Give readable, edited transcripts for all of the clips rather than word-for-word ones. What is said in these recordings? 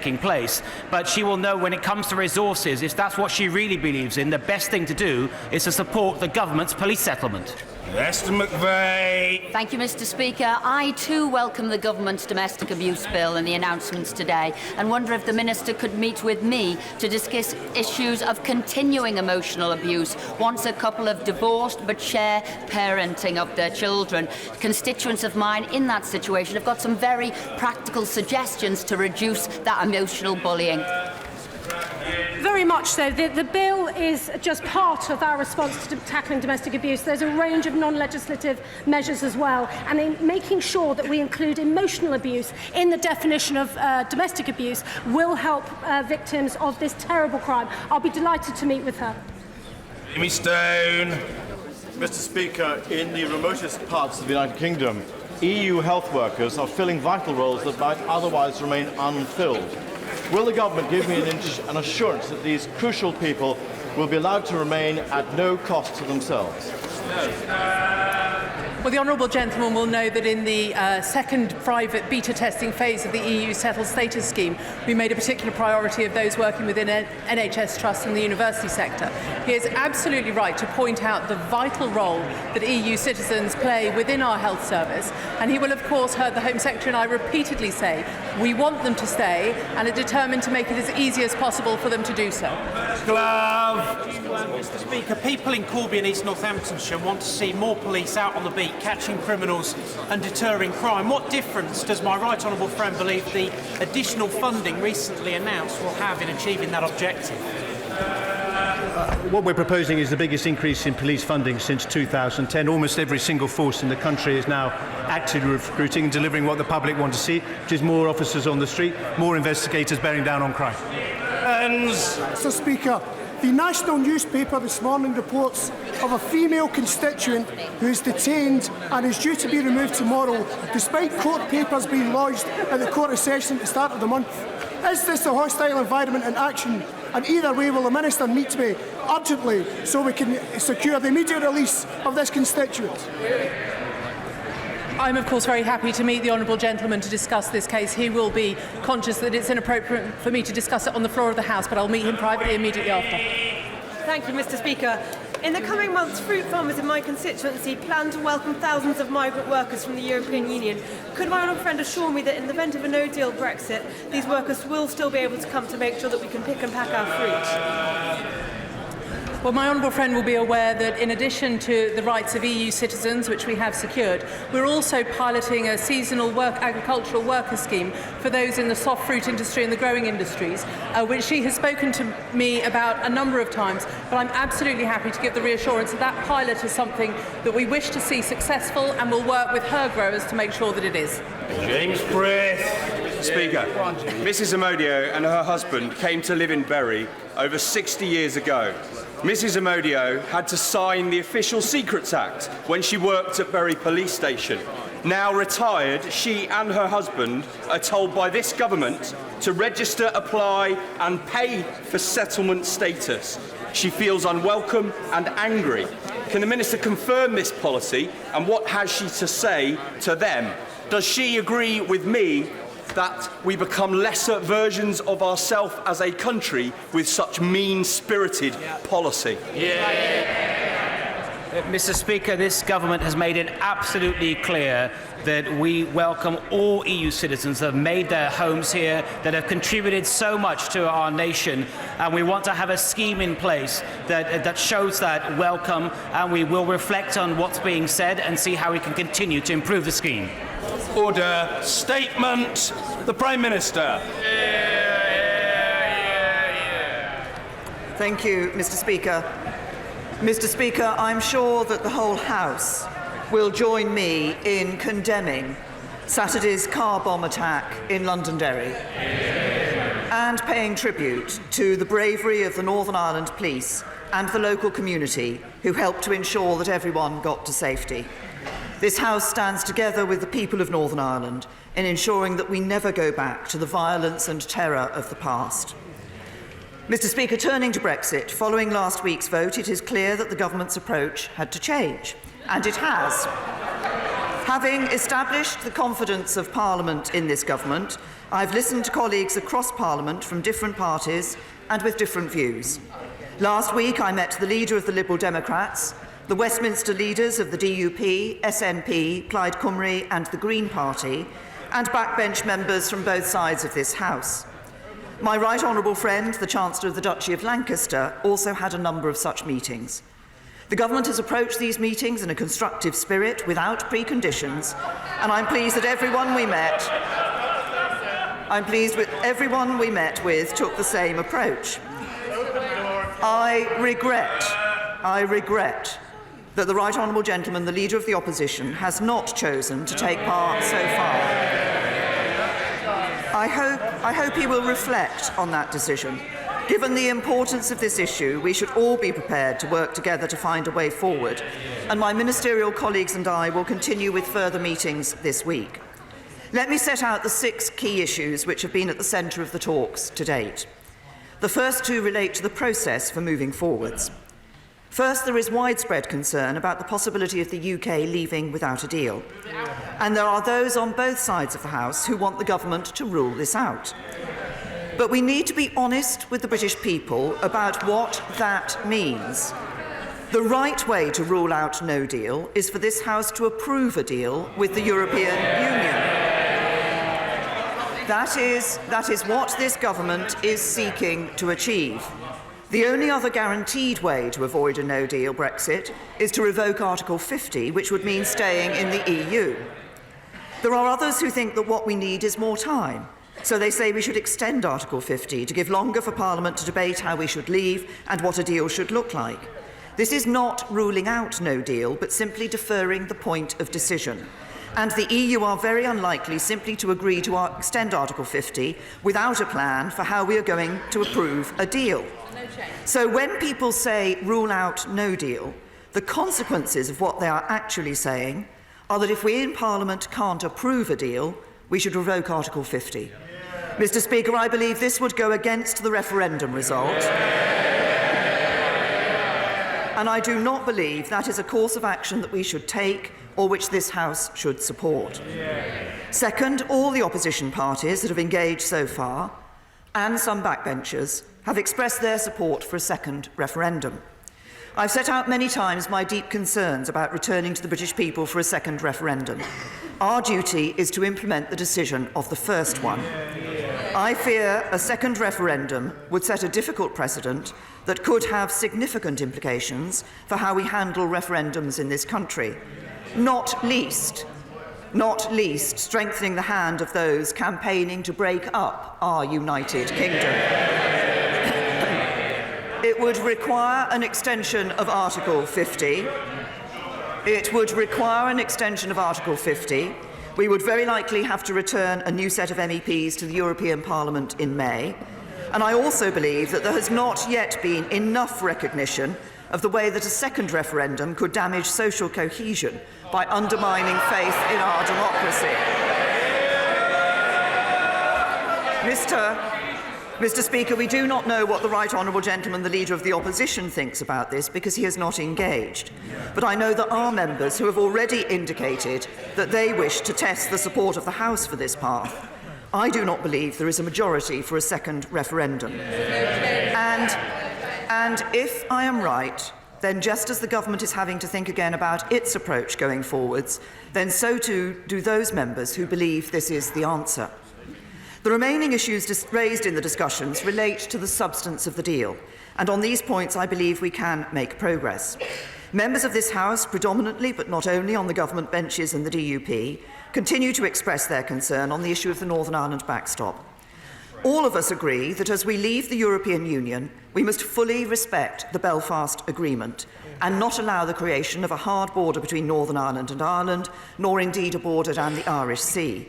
taking place. But she will know when it comes to resources, if that's what she really believes in, the best thing to do is to support the government's police settlement. Mr. McVeigh. Thank you, Mr. Speaker. I too welcome the government's domestic abuse bill and the announcements today, and wonder if the Minister could meet with me to discuss issues of continuing emotional abuse once a couple have divorced but share parenting of their children. Constituents of mine in that situation have got some very practical suggestions to reduce that emotional bullying. Very much so. The bill is just part of our response to tackling domestic abuse. There's a range of non-legislative measures as well, and in making sure that we include emotional abuse in the definition of domestic abuse will help victims of this terrible crime. I'll be delighted to meet with her. Jimmy Stone. Mr. Speaker, in the remotest parts of the United Kingdom, EU health workers are filling vital roles that might otherwise remain unfilled. Will the government give me an assurance that these crucial people will be allowed to remain at no cost to themselves? Well, the honourable gentleman will know that in the second private beta testing phase of the EU Settled Status Scheme, we made a particular priority of those working within NHS trusts and the university sector. He is absolutely right to point out the vital role that EU citizens play within our health service, and he will of course heard the Home Secretary and I repeatedly say we want them to stay and are determined to make it as easy as possible for them to do so. Mr. Speaker, people in Corby and East Northamptonshire want to see more police out on the beat catching criminals and deterring crime. What difference does my right honourable friend believe the additional funding recently announced will have in achieving that objective? What we're proposing is the biggest increase in police funding since 2010. Almost every single force in the country is now actively recruiting and delivering what the public want to see, which is more officers on the street, more investigators bearing down on crime. Mr. Speaker, the national newspaper this morning reports of a female constituent who is detained and is due to be removed tomorrow, despite court papers being lodged at the Court of Session at the start of the month. Is this a hostile environment in action? And either way, will the Minister meet me urgently so we can secure the immediate release of this constituent? I'm of course very happy to meet the honourable gentleman to discuss this case. He will be conscious that it's inappropriate for me to discuss it on the floor of the House, but I'll meet him privately immediately after. Thank you, Mr. Speaker. In the coming months, fruit farmers in my constituency plan to welcome thousands of migrant workers from the European Union. Could my honourable friend assure me that in the event of a no-deal Brexit, these workers will still be able to come to make sure that we can pick and pack our fruit? Well, my honourable friend will be aware that in addition to the rights of EU citizens, which we have secured, we're also piloting a seasonal agricultural worker scheme for those in the soft fruit industry and the growing industries, which she has spoken to me about a number of times, but I'm absolutely happy to give the reassurance that that pilot is something that we wish to see successful and will work with her growers to make sure that it is. James Frith. Speaker, Mrs Amodio and her husband came to live in Bury over 60 years ago. Mrs Amodio had to sign the Official Secrets Act when she worked at Bury Police Station. Now retired, she and her husband are told by this government to register, apply and pay for settlement status. She feels unwelcome and angry. Can the Minister confirm this policy, and what has she to say to them? Does she agree with me that we become lesser versions of ourselves as a country with such mean-spirited policy? Mr. Speaker, this government has made it absolutely clear that we welcome all EU citizens that have made their homes here, that have contributed so much to our nation, and we want to have a scheme in place that shows that welcome, and we will reflect on what's being said and see how we can continue to improve the scheme. Order. Statement. The Prime Minister. Thank you, Mr. Speaker. Mr. Speaker, I'm sure that the whole House will join me in condemning Saturday's car bomb attack in Londonderry and paying tribute to the bravery of the Northern Ireland Police and the local community who helped to ensure that everyone got to safety. This House stands together with the people of Northern Ireland in ensuring that we never go back to the violence and terror of the past. Mr. Speaker, turning to Brexit, following last week's vote, it is clear that the government's approach had to change, and it has. Having established the confidence of Parliament in this government, I've listened to colleagues across Parliament from different parties and with different views. Last week I met the leader of the Liberal Democrats, the Westminster leaders of the DUP, SNP, Plaid Cymru and the Green Party, and backbench members from both sides of this House. My right honourable friend, the Chancellor of the Duchy of Lancaster, also had a number of such meetings. The government has approached these meetings in a constructive spirit, without preconditions, and I'm pleased that everyone we met with took the same approach. I regret that the right honourable gentleman, the Leader of the Opposition, has not chosen to take part so far. I hope he will reflect on that decision. Given the importance of this issue, we should all be prepared to work together to find a way forward, and my ministerial colleagues and I will continue with further meetings this week. Let me set out the 6 key issues which have been at the centre of the talks to date. The first 2 relate to the process for moving forwards. First, there is widespread concern about the possibility of the UK leaving without a deal. And there are those on both sides of the House who want the government to rule this out. But we need to be honest with the British people about what that means. The right way to rule out no deal is for this House to approve a deal with the European Union. That is what this government is seeking to achieve. The only other guaranteed way to avoid a no-deal Brexit is to revoke Article 50, which would mean staying in the EU. There are others who think that what we need is more time, so they say we should extend Article 50 to give longer for Parliament to debate how we should leave and what a deal should look like. This is not ruling out no deal, but simply deferring the point of decision. And the EU are very unlikely simply to agree to extend Article 50 without a plan for how we are going to approve a deal. So when people say rule out no deal, the consequences of what they are actually saying are that if we in Parliament can't approve a deal, we should revoke Article 50. Mr. Speaker, I believe this would go against the referendum result. And I do not believe that is a course of action that we should take or which this House should support. Second, all the opposition parties that have engaged so far, and some backbenchers, have expressed their support for a second referendum. I've set out many times my deep concerns about returning to the British people for a second referendum. Our duty is to implement the decision of the first one. I fear a second referendum would set a difficult precedent that could have significant implications for how we handle referendums in this country, not least strengthening the hand of those campaigning to break up our United Kingdom. It would require an extension of Article 50. We would very likely have to return a new set of MEPs to the European Parliament in May. And I also believe that there has not yet been enough recognition of the way that a second referendum could damage social cohesion by undermining faith in our democracy. Mr. Speaker, we do not know what the right honourable gentleman, the Leader of the Opposition, thinks about this because he has not engaged. But I know there are members who have already indicated that they wish to test the support of the House for this path. I do not believe there is a majority for a second referendum. And if I am right, then just as the government is having to think again about its approach going forwards, then so too do those members who believe this is the answer. The remaining issues raised in the discussions relate to the substance of the deal, and on these points I believe we can make progress. Members of this House, predominantly but not only on the government benches and the DUP, continue to express their concern on the issue of the Northern Ireland backstop. All of us agree that as we leave the European Union, we must fully respect the Belfast Agreement and not allow the creation of a hard border between Northern Ireland and Ireland, nor indeed a border down the Irish Sea.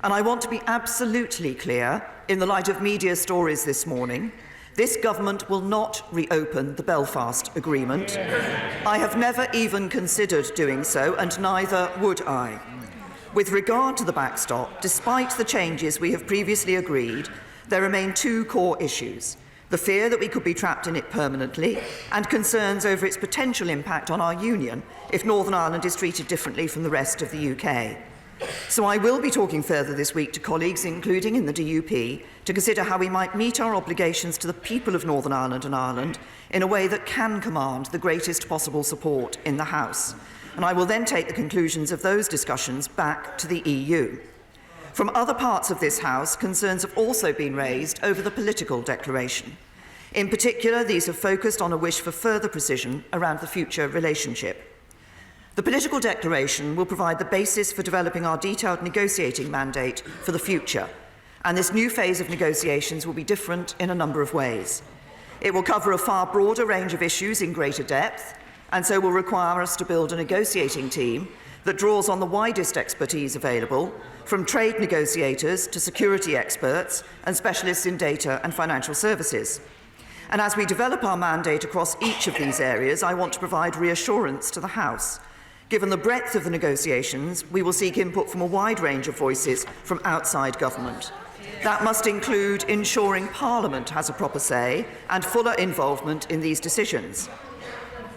And I want to be absolutely clear, in the light of media stories this morning, this government will not reopen the Belfast Agreement. I have never even considered doing so, and neither would I. With regard to the backstop, despite the changes we have previously agreed, there remain 2 core issues. the fear that we could be trapped in it permanently, and concerns over its potential impact on our union if Northern Ireland is treated differently from the rest of the UK. So I will be talking further this week to colleagues, including in the DUP, to consider how we might meet our obligations to the people of Northern Ireland and Ireland in a way that can command the greatest possible support in the House. And I will then take the conclusions of those discussions back to the EU. From other parts of this House, concerns have also been raised over the political declaration. In particular, these have focused on a wish for further precision around the future relationship. The political declaration will provide the basis for developing our detailed negotiating mandate for the future, and this new phase of negotiations will be different in a number of ways. It will cover a far broader range of issues in greater depth, and so will require us to build a negotiating team that draws on the widest expertise available, from trade negotiators to security experts and specialists in data and financial services. And as we develop our mandate across each of these areas, I want to provide reassurance to the House. Given the breadth of the negotiations, we will seek input from a wide range of voices from outside government. That must include ensuring Parliament has a proper say and fuller involvement in these decisions.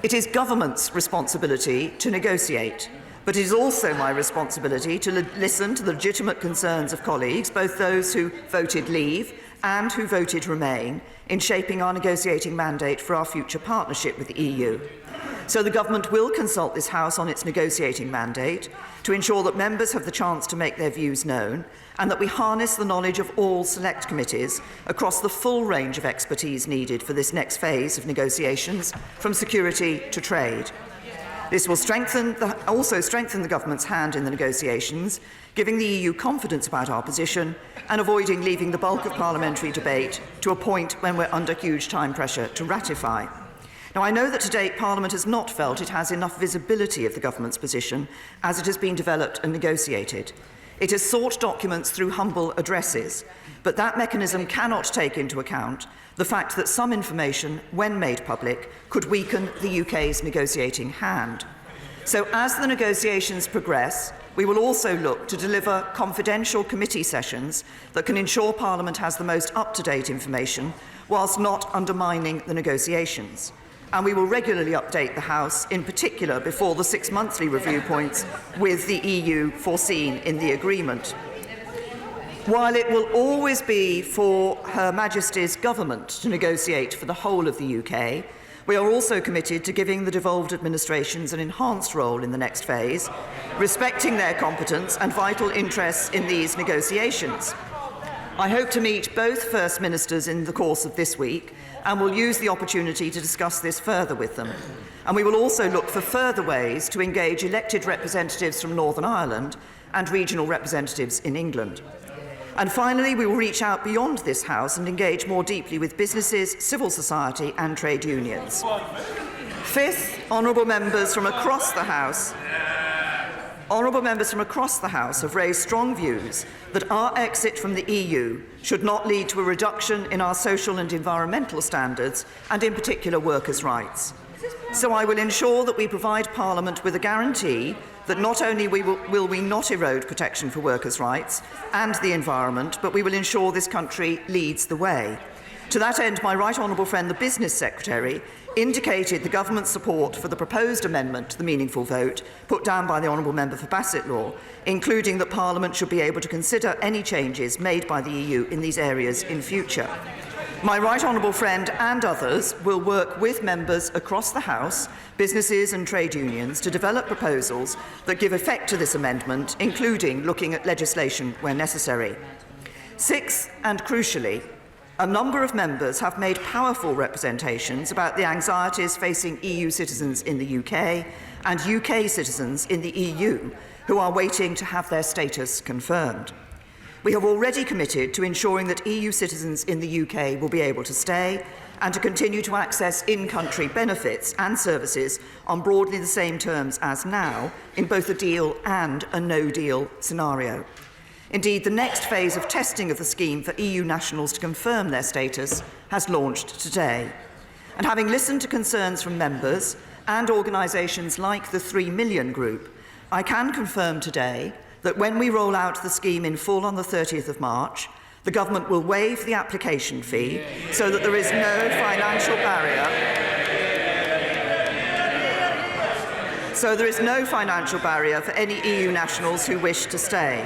It is government's responsibility to negotiate, but it is also my responsibility to listen to the legitimate concerns of colleagues, both those who voted leave and who voted remain, in shaping our negotiating mandate for our future partnership with the EU. So the government will consult this House on its negotiating mandate to ensure that members have the chance to make their views known and that we harness the knowledge of all select committees across the full range of expertise needed for this next phase of negotiations, from security to trade. This will also strengthen the government's hand in the negotiations, giving the EU confidence about our position and avoiding leaving the bulk of parliamentary debate to a point when we're under huge time pressure to ratify. Now, I know that to date Parliament has not felt it has enough visibility of the government's position as it has been developed and negotiated. It has sought documents through humble addresses, but that mechanism cannot take into account the fact that some information, when made public, could weaken the UK's negotiating hand. So as the negotiations progress, we will also look to deliver confidential committee sessions that can ensure Parliament has the most up-to-date information whilst not undermining the negotiations. And we will regularly update the House, in particular before the 6 monthly review points with the EU foreseen in the agreement. While it will always be for Her Majesty's government to negotiate for the whole of the UK, we are also committed to giving the devolved administrations an enhanced role in the next phase, respecting their competence and vital interests in these negotiations. I hope to meet both First Ministers in the course of this week and will use the opportunity to discuss this further with them. And we will also look for further ways to engage elected representatives from Northern Ireland and regional representatives in England. And finally, we will reach out beyond this House and engage more deeply with businesses, civil society and trade unions. Fifth, honourable members from across the House have raised strong views that our exit from the EU should not lead to a reduction in our social and environmental standards, and in particular workers' rights. So I will ensure that we provide Parliament with a guarantee that not only will we not erode protection for workers' rights and the environment, but we will ensure this country leads the way. To that end, my right honourable friend, the Business Secretary, indicated the government's support for the proposed amendment to the meaningful vote put down by the honourable member for Bassetlaw, including that Parliament should be able to consider any changes made by the EU in these areas in future. My right honourable friend and others will work with members across the House, businesses and trade unions to develop proposals that give effect to this amendment, including looking at legislation where necessary. Sixth, and crucially, a number of members have made powerful representations about the anxieties facing EU citizens in the UK and UK citizens in the EU who are waiting to have their status confirmed. We have already committed to ensuring that EU citizens in the UK will be able to stay and to continue to access in-country benefits and services on broadly the same terms as now in both a deal and a no-deal scenario. Indeed, the next phase of testing of the scheme for EU nationals to confirm their status has launched today. And having listened to concerns from members and organisations like the 3 Million Group, I can confirm today that when we roll out the scheme in full on the 30th of March, The government will waive the application fee so that there is no financial barrier. So there is no financial barrier for any EU nationals who wish to stay.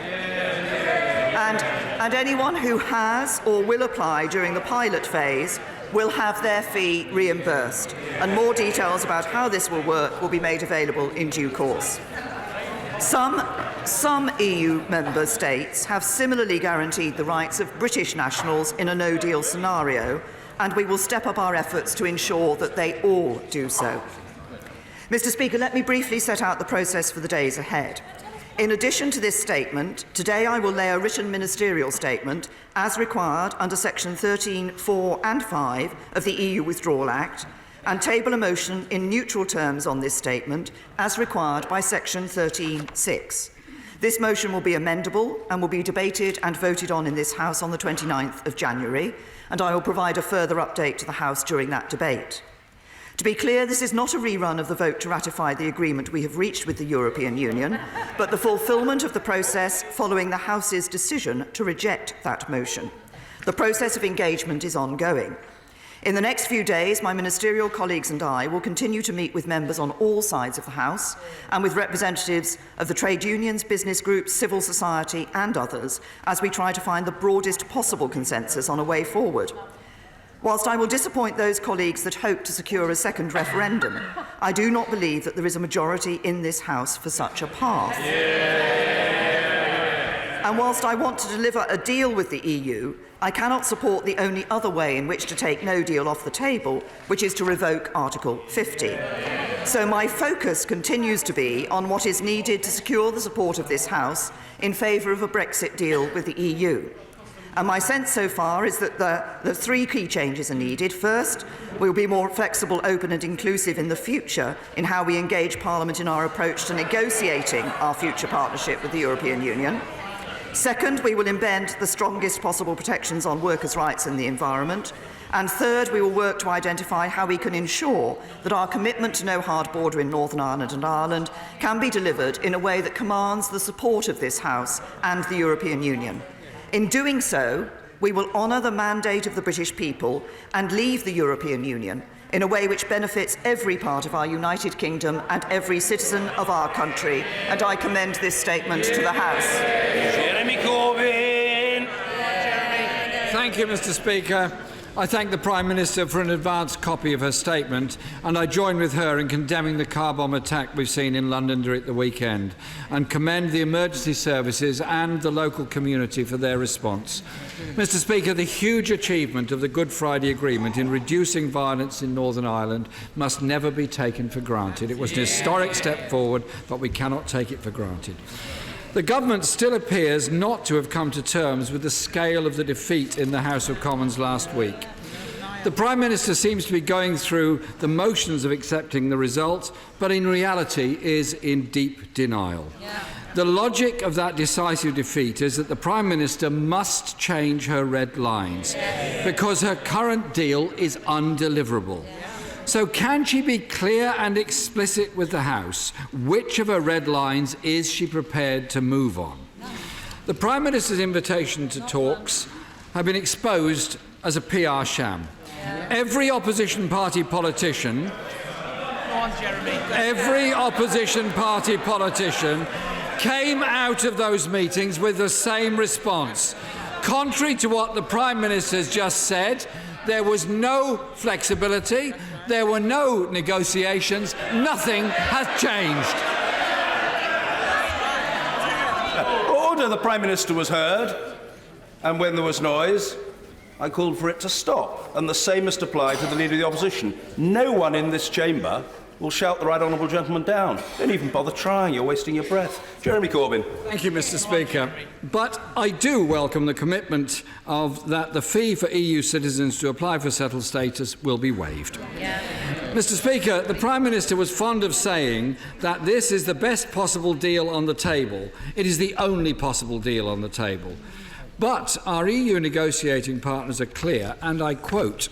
And anyone who has or will apply during the pilot phase will have their fee reimbursed. And more details about how this will work will be made available in due course. Some EU member states have similarly guaranteed the rights of British nationals in a no-deal scenario, and we will step up our efforts to ensure that they all do so. Mr. Speaker, let me briefly set out the process for the days ahead. In addition to this statement, today I will lay a written ministerial statement as required under Section 13(4) and 5 of the EU Withdrawal Act and table a motion in neutral terms on this statement as required by Section 13(6). This motion will be amendable and will be debated and voted on in this House on the 29th of January, and I will provide a further update to the House during that debate. To be clear, this is not a rerun of the vote to ratify the agreement we have reached with the European Union, but the fulfilment of the process following the House's decision to reject that motion. The process of engagement is ongoing. In the next few days, my ministerial colleagues and I will continue to meet with members on all sides of the House and with representatives of the trade unions, business groups, civil society and others as we try to find the broadest possible consensus on a way forward. Whilst I will disappoint those colleagues that hope to secure a second referendum, I do not believe that there is a majority in this House for such a path. And whilst I want to deliver a deal with the EU, I cannot support the only other way in which to take no deal off the table, which is to revoke Article 50. So my focus continues to be on what is needed to secure the support of this House in favour of a Brexit deal with the EU. And my sense so far is that the three key changes are needed. First, we will be more flexible, open and inclusive in the future in how we engage Parliament in our approach to negotiating our future partnership with the European Union. Second, we will embed the strongest possible protections on workers' rights and the environment. And third, we will work to identify how we can ensure that our commitment to no hard border in Northern Ireland and Ireland can be delivered in a way that commands the support of this House and the European Union. In doing so, we will honour the mandate of the British people and leave the European Union in a way which benefits every part of our United Kingdom and every citizen of our country. And I commend this statement to the House. Jeremy Corbyn. Thank you, Mr. Speaker. I thank the Prime Minister for an advanced copy of her statement, and I join with her in condemning the car bomb attack we've seen in Londonderry at the weekend, and commend the emergency services and the local community for their response. Mr. Speaker, the huge achievement of the Good Friday Agreement in reducing violence in Northern Ireland must never be taken for granted. It was an historic step forward, but we cannot take it for granted. The government still appears not to have come to terms with the scale of the defeat in the House of Commons last week. The Prime Minister seems to be going through the motions of accepting the result, but in reality is in deep denial. The logic of that decisive defeat is that the Prime Minister must change her red lines because her current deal is undeliverable. So can she be clear and explicit with the House? Which of her red lines is she prepared to move on? The Prime Minister's invitation to talks have been exposed as a PR sham. Every opposition party politician came out of those meetings with the same response. Contrary to what the Prime Minister has just said, there was no flexibility, there were no negotiations, nothing has changed. Order. The Prime Minister was heard, and when there was noise, I called for it to stop, and the same must apply to the Leader of the Opposition. No one in this chamber will shout the right honourable gentleman down. Don't even bother trying, you're wasting your breath. Jeremy Corbyn. Thank you, Mr. Speaker. But I do welcome the commitment of that the fee for EU citizens to apply for settled status will be waived. Mr. Speaker, the Prime Minister was fond of saying that this is the best possible deal on the table. It is the only possible deal on the table. But our EU negotiating partners are clear, and I quote,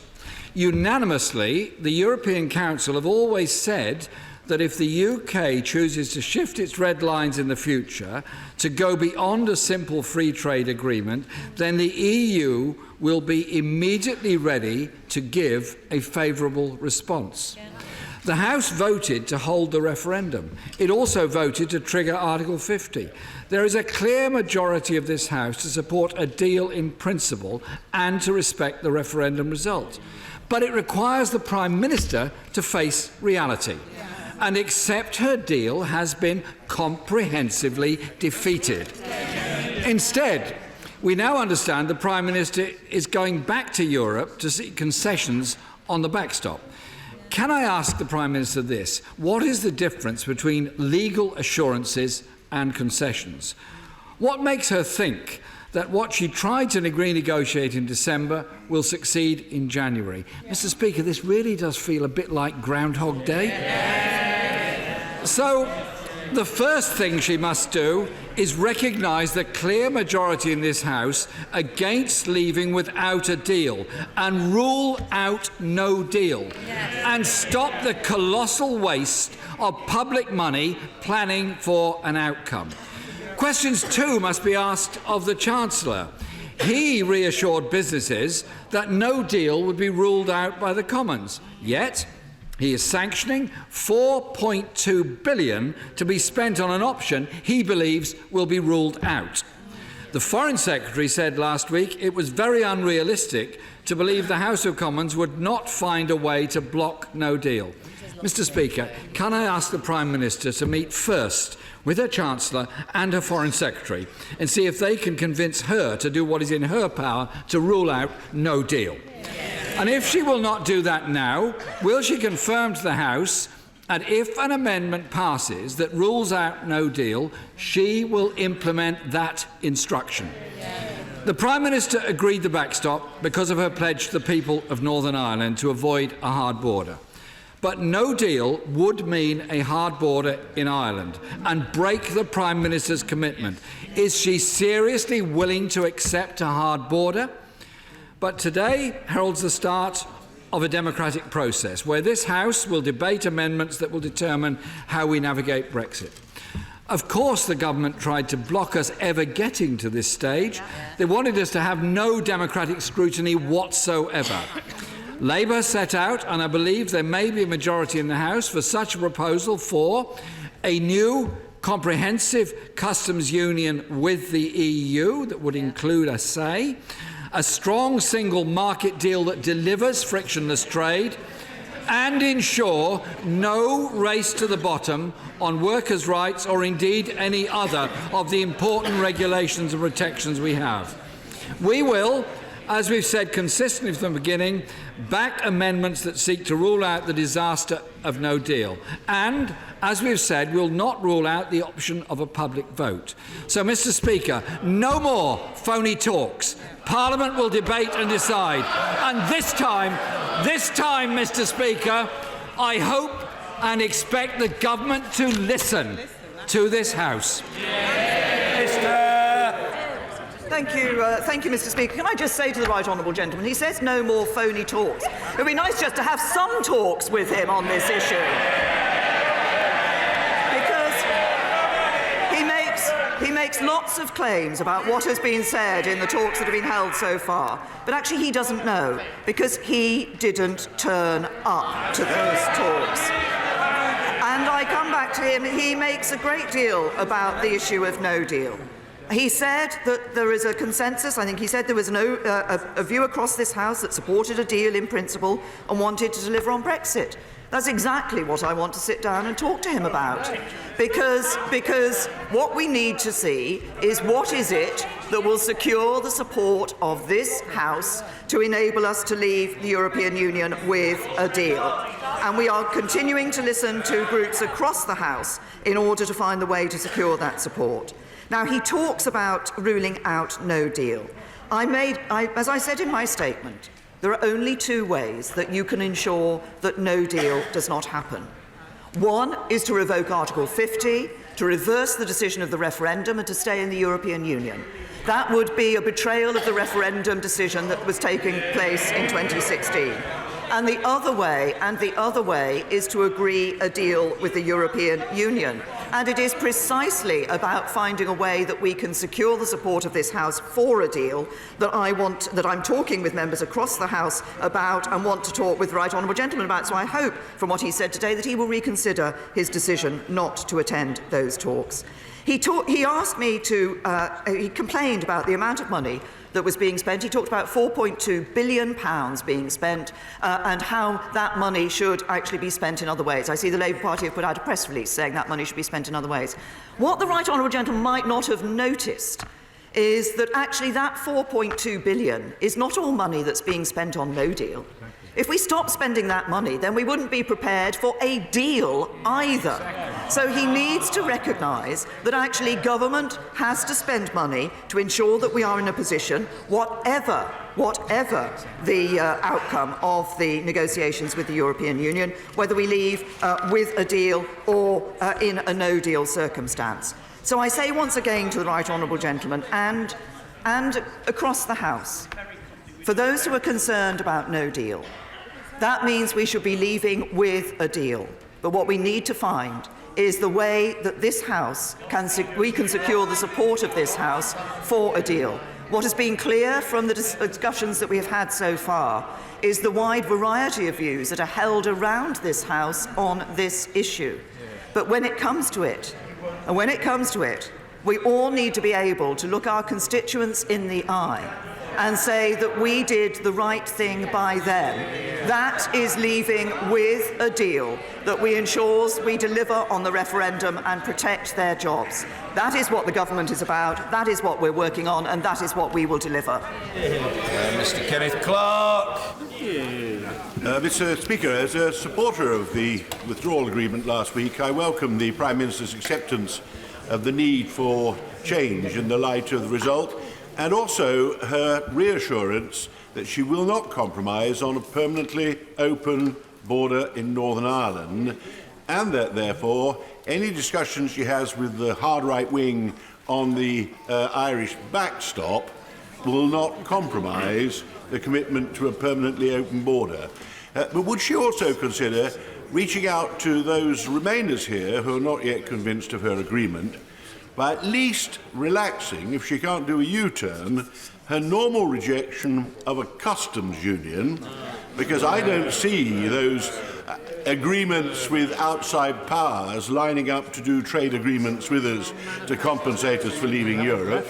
"Unanimously, the European Council have always said that if the UK chooses to shift its red lines in the future to go beyond a simple free trade agreement, then the EU will be immediately ready to give a favourable response. The House voted to hold the referendum. It also voted to trigger Article 50. There is a clear majority of this House to support a deal in principle and to respect the referendum result. But it requires the Prime Minister to face reality and accept her deal has been comprehensively defeated. Instead, we now understand the Prime Minister is going back to Europe to seek concessions on the backstop. Can I ask the Prime Minister this? What is the difference between legal assurances and concessions? What makes her think that what she tried to renegotiate in December will succeed in January? Mr. Speaker, this really does feel a bit like Groundhog Day. So, the first thing she must do is recognise the clear majority in this House against leaving without a deal and rule out no deal and stop the colossal waste of public money planning for an outcome. Questions too must be asked of the Chancellor. He reassured businesses that no deal would be ruled out by the Commons, yet he is sanctioning £4.2 billion to be spent on an option he believes will be ruled out. The Foreign Secretary said last week it was very unrealistic to believe the House of Commons would not find a way to block no deal. Mr. Speaker, can I ask the Prime Minister to meet first with her Chancellor and her Foreign Secretary and see if they can convince her to do what is in her power to rule out no deal? And if she will not do that now, will she confirm to the House that if an amendment passes that rules out no deal, she will implement that instruction? The Prime Minister agreed the backstop because of her pledge to the people of Northern Ireland to avoid a hard border. But no deal would mean a hard border in Ireland and break the Prime Minister's commitment. Is she seriously willing to accept a hard border? But today heralds the start of a democratic process where this House will debate amendments that will determine how we navigate Brexit. Of course, the government tried to block us ever getting to this stage. They wanted us to have no democratic scrutiny whatsoever. Labour set out, and I believe there may be a majority in the House, for such a proposal for a new comprehensive customs union with the EU that would include a say, a strong single market deal that delivers frictionless trade, and ensure no race to the bottom on workers' rights or indeed any other of the important regulations and protections we have. We will, as we've said consistently from the beginning, back amendments that seek to rule out the disaster of no deal. And, as we've said, will not rule out the option of a public vote. So, Mr. Speaker, no more phony talks. Parliament will debate and decide. And this time, Mr. Speaker, I hope and expect the government to listen to this House. Thank you, Mr. Speaker. Can I just say to the right honourable gentleman, he says no more phony talks. It would be nice just to have some talks with him on this issue. He makes lots of claims about what has been said in the talks that have been held so far, but actually he doesn't know, because he didn't turn up to those talks. And I come back to him, he makes a great deal about the issue of no deal. He said that there is a consensus. I think he said there was a view across this House that supported a deal in principle and wanted to deliver on Brexit. That's exactly what I want to sit down and talk to him about. Because what we need to see is what is it that will secure the support of this House to enable us to leave the European Union with a deal. And we are continuing to listen to groups across the House in order to find the way to secure that support. Now, he talks about ruling out no deal. As I said in my statement, there are only two ways that you can ensure that no deal does not happen. One is to revoke Article 50, to reverse the decision of the referendum and to stay in the European Union. That would be a betrayal of the referendum decision that was taking place in 2016. And the other way is to agree a deal with the European Union. And it is precisely about finding a way that we can secure the support of this House for a deal that I'm talking with members across the House about and want to talk with the Right Honourable Gentleman about. So I hope, from what he said today, that he will reconsider his decision not to attend those talks. He complained about the amount of money that was being spent. He talked about £4.2 billion being spent and how that money should actually be spent in other ways. I see the Labour Party have put out a press release saying that money should be spent in other ways. What the Right Honourable Gentleman might not have noticed is that actually that £4.2 billion is not all money that's being spent on no deal. If we stop spending that money, then we wouldn't be prepared for a deal either. So he needs to recognise that actually government has to spend money to ensure that we are in a position, whatever the outcome of the negotiations with the European Union, whether we leave with a deal or in a no-deal circumstance. So I say once again to the Right Honourable Gentleman and across the House, for those who are concerned about no deal, that means we should be leaving with a deal. But what we need to find is the way that this House we can secure the support of this House for a deal. What has been clear from the discussions that we have had so far is the wide variety of views that are held around this House on this issue. But when it comes to it, we all need to be able to look our constituents in the eye and say that we did the right thing by them. That is leaving with a deal that we ensures we deliver on the referendum and protect their jobs. That is what the government is about, that is what we're working on, and that is what we will deliver. Mr. Kenneth Clark. Mr. Speaker, as a supporter of the withdrawal agreement last week, I welcome the Prime Minister's acceptance of the need for change in the light of the result, and also her reassurance that she will not compromise on a permanently open border in Northern Ireland, and that, therefore, any discussions she has with the hard right wing on the Irish backstop will not compromise the commitment to a permanently open border. But would she also consider reaching out to those Remainers here who are not yet convinced of her agreement, by at least relaxing, if she can't do a U-turn, her normal rejection of a customs union, because I don't see those agreements with outside powers lining up to do trade agreements with us to compensate us for leaving Europe,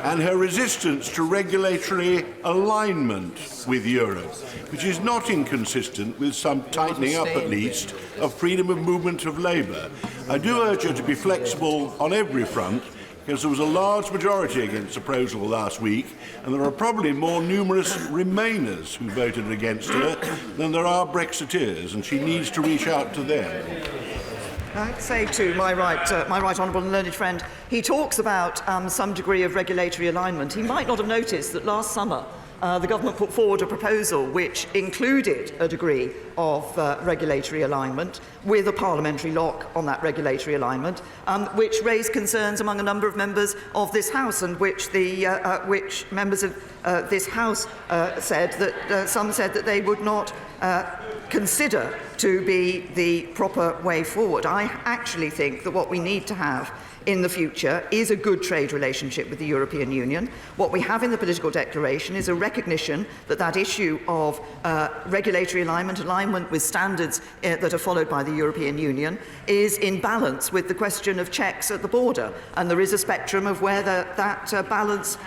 and her resistance to regulatory alignment with Europe, which is not inconsistent with some tightening up, at least, of freedom of movement of labour. I do urge her to be flexible on every front, because there was a large majority against the proposal last week, and there are probably more numerous Remainers who voted against her than there are Brexiteers, and she needs to reach out to them. I'd say to my right honourable and learned friend, he talks about some degree of regulatory alignment. He might not have noticed that last summer the government put forward a proposal which included a degree of regulatory alignment with a parliamentary lock on that regulatory alignment, which raised concerns among a number of members of this House, and which members of this House said that some said that they would not consider to be the proper way forward. I actually think that what we need to have in the future is a good trade relationship with the European Union. What we have in the political declaration is a recognition that that issue of regulatory alignment with standards that are followed by the European Union is in balance with the question of checks at the border, and there is a spectrum of where that balance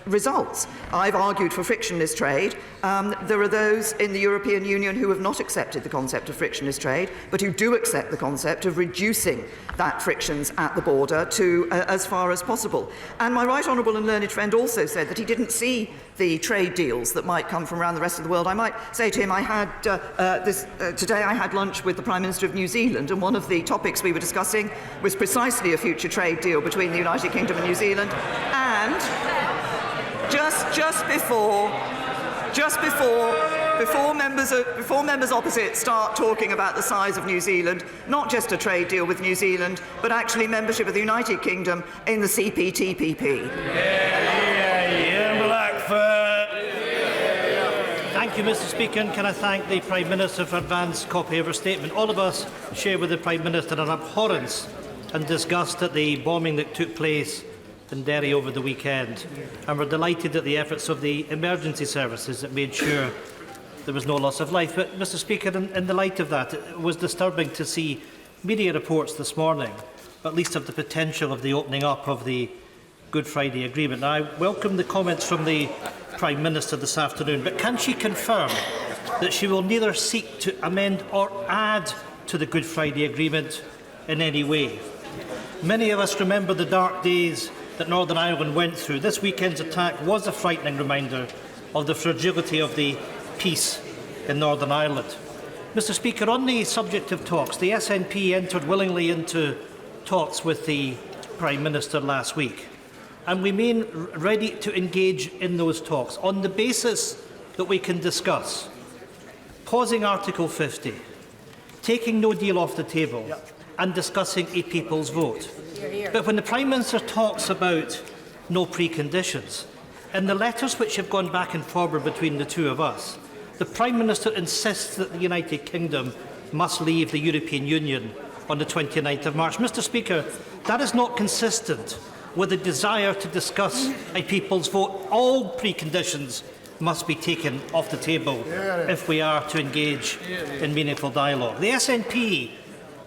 results. I've argued for frictionless trade. There are those in the European Union who have not accepted the concept of frictionless trade, but who do accept the concept of reducing that frictions at the border to as far as possible. And my right honourable and learned friend also said that he didn't see the trade deals that might come from around the rest of the world. I might say to him, today I had lunch with the Prime Minister of New Zealand, and one of the topics we were discussing was precisely a future trade deal between the United Kingdom and New Zealand. And before members opposite start talking about the size of New Zealand, not just a trade deal with New Zealand, but actually membership of the United Kingdom in the CPTPP. Blackford. Thank you, Mr Speaker, and can I thank the Prime Minister for advance copy of her statement. All of us share with the Prime Minister an abhorrence and disgust at the bombing that took place in Derry over the weekend, and we're delighted at the efforts of the emergency services that made sure there was no loss of life. But, Mr Speaker, in the light of that, it was disturbing to see media reports this morning, at least of the potential of the opening up of the Good Friday Agreement. Now, I welcome the comments from the Prime Minister this afternoon, but can she confirm that she will neither seek to amend or add to the Good Friday Agreement in any way? Many of us remember the dark days that Northern Ireland went through. This weekend's attack was a frightening reminder of the fragility of the peace in Northern Ireland. Mr Speaker, on the subject of talks, the SNP entered willingly into talks with the Prime Minister last week, and we remain ready to engage in those talks on the basis that we can discuss pausing Article 50, taking no deal off the table, and discussing a people's vote. But when the Prime Minister talks about no preconditions, in the letters which have gone back and forward between the two of us, the Prime Minister insists that the United Kingdom must leave the European Union on the 29th of March. Mr Speaker, that is not consistent with a desire to discuss a people's vote. All preconditions must be taken off the table if we are to engage in meaningful dialogue. The SNP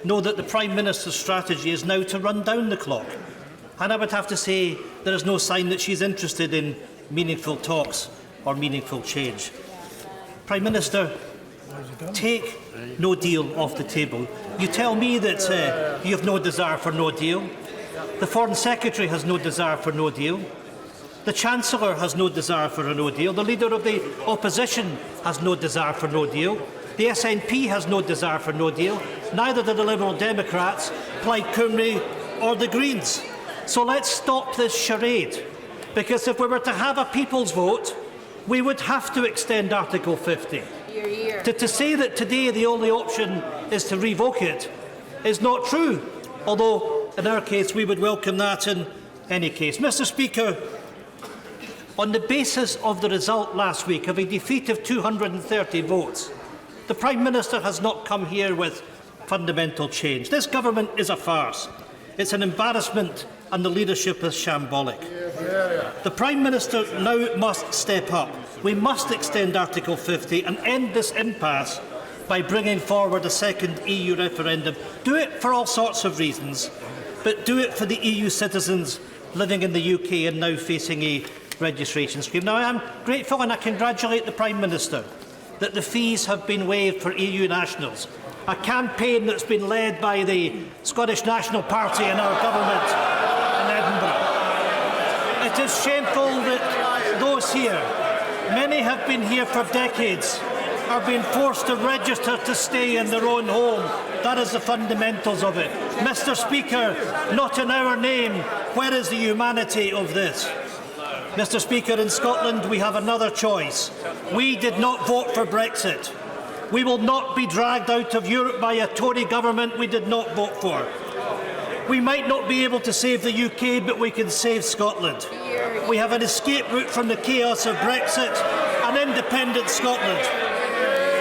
know that the Prime Minister's strategy is now to run down the clock, and I would have to say there is no sign that she is interested in meaningful talks or meaningful change. Prime Minister, take no deal off the table. You tell me that you have no desire for no deal. The Foreign Secretary has no desire for no deal. The Chancellor has no desire for a no deal. The Leader of the Opposition has no desire for no deal. The SNP has no desire for no deal. Neither do the Liberal Democrats, Plaid Cymru or the Greens. So let's stop this charade, because if we were to have a people's vote, we would have to extend Article 50. To say that today the only option is to revoke it is not true, although in our case we would welcome that in any case. Mr Speaker, on the basis of the result last week of a defeat of 230 votes, the Prime Minister has not come here with fundamental change. This government is a farce. It's an embarrassment, and the leadership is shambolic. The Prime Minister now must step up. We must extend Article 50 and end this impasse by bringing forward a second EU referendum. Do it for all sorts of reasons, but do it for the EU citizens living in the UK and now facing a registration scheme. Now, I am grateful and I congratulate the Prime Minister that the fees have been waived for EU nationals, a campaign that's been led by the Scottish National Party and our government in Edinburgh. It is shameful that those here, many have been here for decades, are being forced to register to stay in their own home. That is the fundamentals of it. Mr Speaker, not in our name, where is the humanity of this? Mr Speaker, in Scotland we have another choice. We did not vote for Brexit. We will not be dragged out of Europe by a Tory government we did not vote for. We might not be able to save the UK, but we can save Scotland. We have an escape route from the chaos of Brexit, an independent Scotland.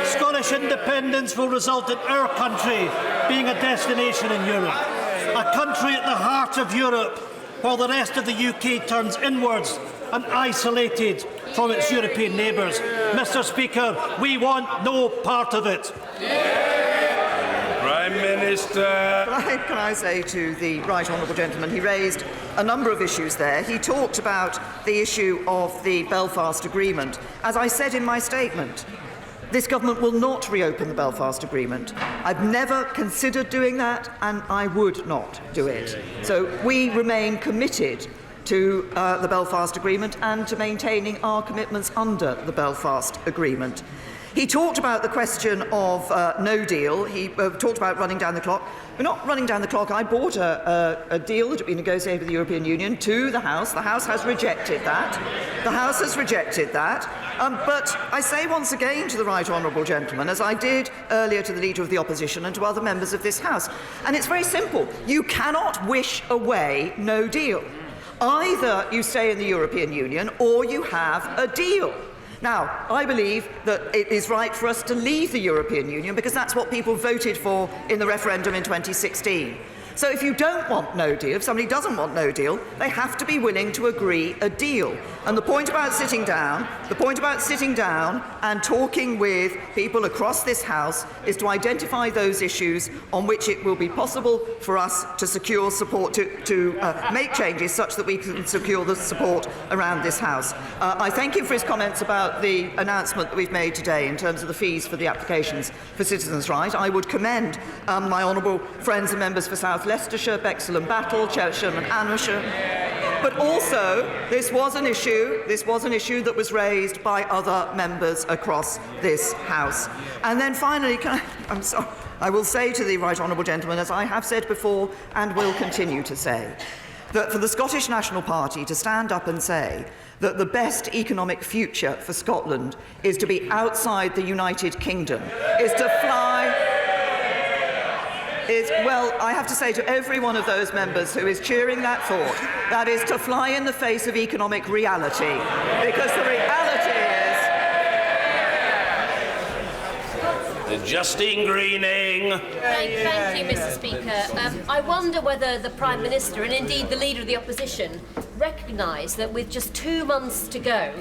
Scottish independence will result in our country being a destination in Europe, a country at the heart of Europe, while the rest of the UK turns inwards and isolated from its European neighbours. Mr Speaker, we want no part of it. Prime Minister. Can I say to the right honourable gentleman, he raised a number of issues there. He talked about the issue of the Belfast Agreement. As I said in my statement, this government will not reopen the Belfast Agreement. I've never considered doing that, and I would not do it. So we remain committed to the Belfast Agreement and to maintaining our commitments under the Belfast Agreement. He talked about the question of no deal. He talked about running down the clock. We're not running down the clock. I brought a deal that had been negotiated with the European Union to the House. The House has rejected that. The House has rejected that. But I say once again to the right honourable gentleman, as I did earlier to the Leader of the Opposition and to other members of this House, and it's very simple. You cannot wish away no deal. Either you stay in the European Union or you have a deal. Now, I believe that it is right for us to leave the European Union because that's what people voted for in the referendum in 2016. So if you don't want no deal, if somebody doesn't want no deal, they have to be willing to agree a deal. And the point about sitting down and talking with people across this House is to identify those issues on which it will be possible for us to secure support, to make changes such that we can secure the support around this House. I thank him for his comments about the announcement that we've made today in terms of the fees for the applications for citizens' right. I would commend my honourable friends and members for South Leicestershire, Bexhill and Battle, Chesham and Amersham. But also, this was an issue that was raised by other members across this House. And then finally, I will say to the right honourable gentleman, as I have said before and will continue to say, that for the Scottish National Party to stand up and say that the best economic future for Scotland is to be outside the United Kingdom, is to fly... well, I have to say to every one of those members who is cheering that thought, that is to fly in the face of economic reality, because the reality is... Justine Greening. Thank you, Mr. Speaker. I wonder whether the Prime Minister and indeed the Leader of the Opposition recognise that with just 2 months to go,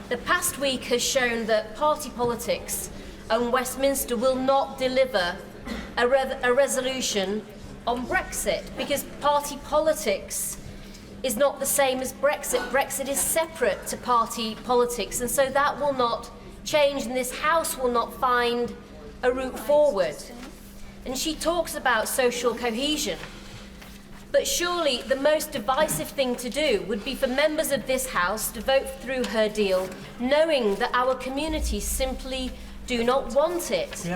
the past week has shown that party politics and Westminster will not deliver a resolution on Brexit, because party politics is not the same as Brexit. Brexit is separate to party politics, and so that will not change, and this House will not find a route forward. And she talks about social cohesion, but surely the most divisive thing to do would be for members of this House to vote through her deal, knowing that our communities simply do not want it.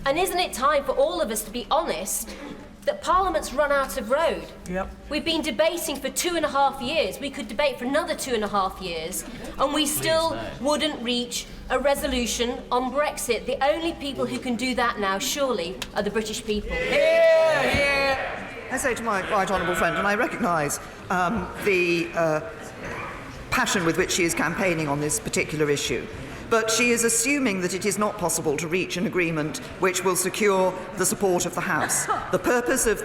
And isn't it time for all of us to be honest that Parliament's run out of road? We've been debating for 2.5 years. We could debate for another 2.5 years, and we still wouldn't reach a resolution on Brexit. The only people who can do that now, surely, are the British people. I say to my right honourable friend, and I recognise the passion with which she is campaigning on this particular issue, but she is assuming that it is not possible to reach an agreement which will secure the support of the House. The purpose of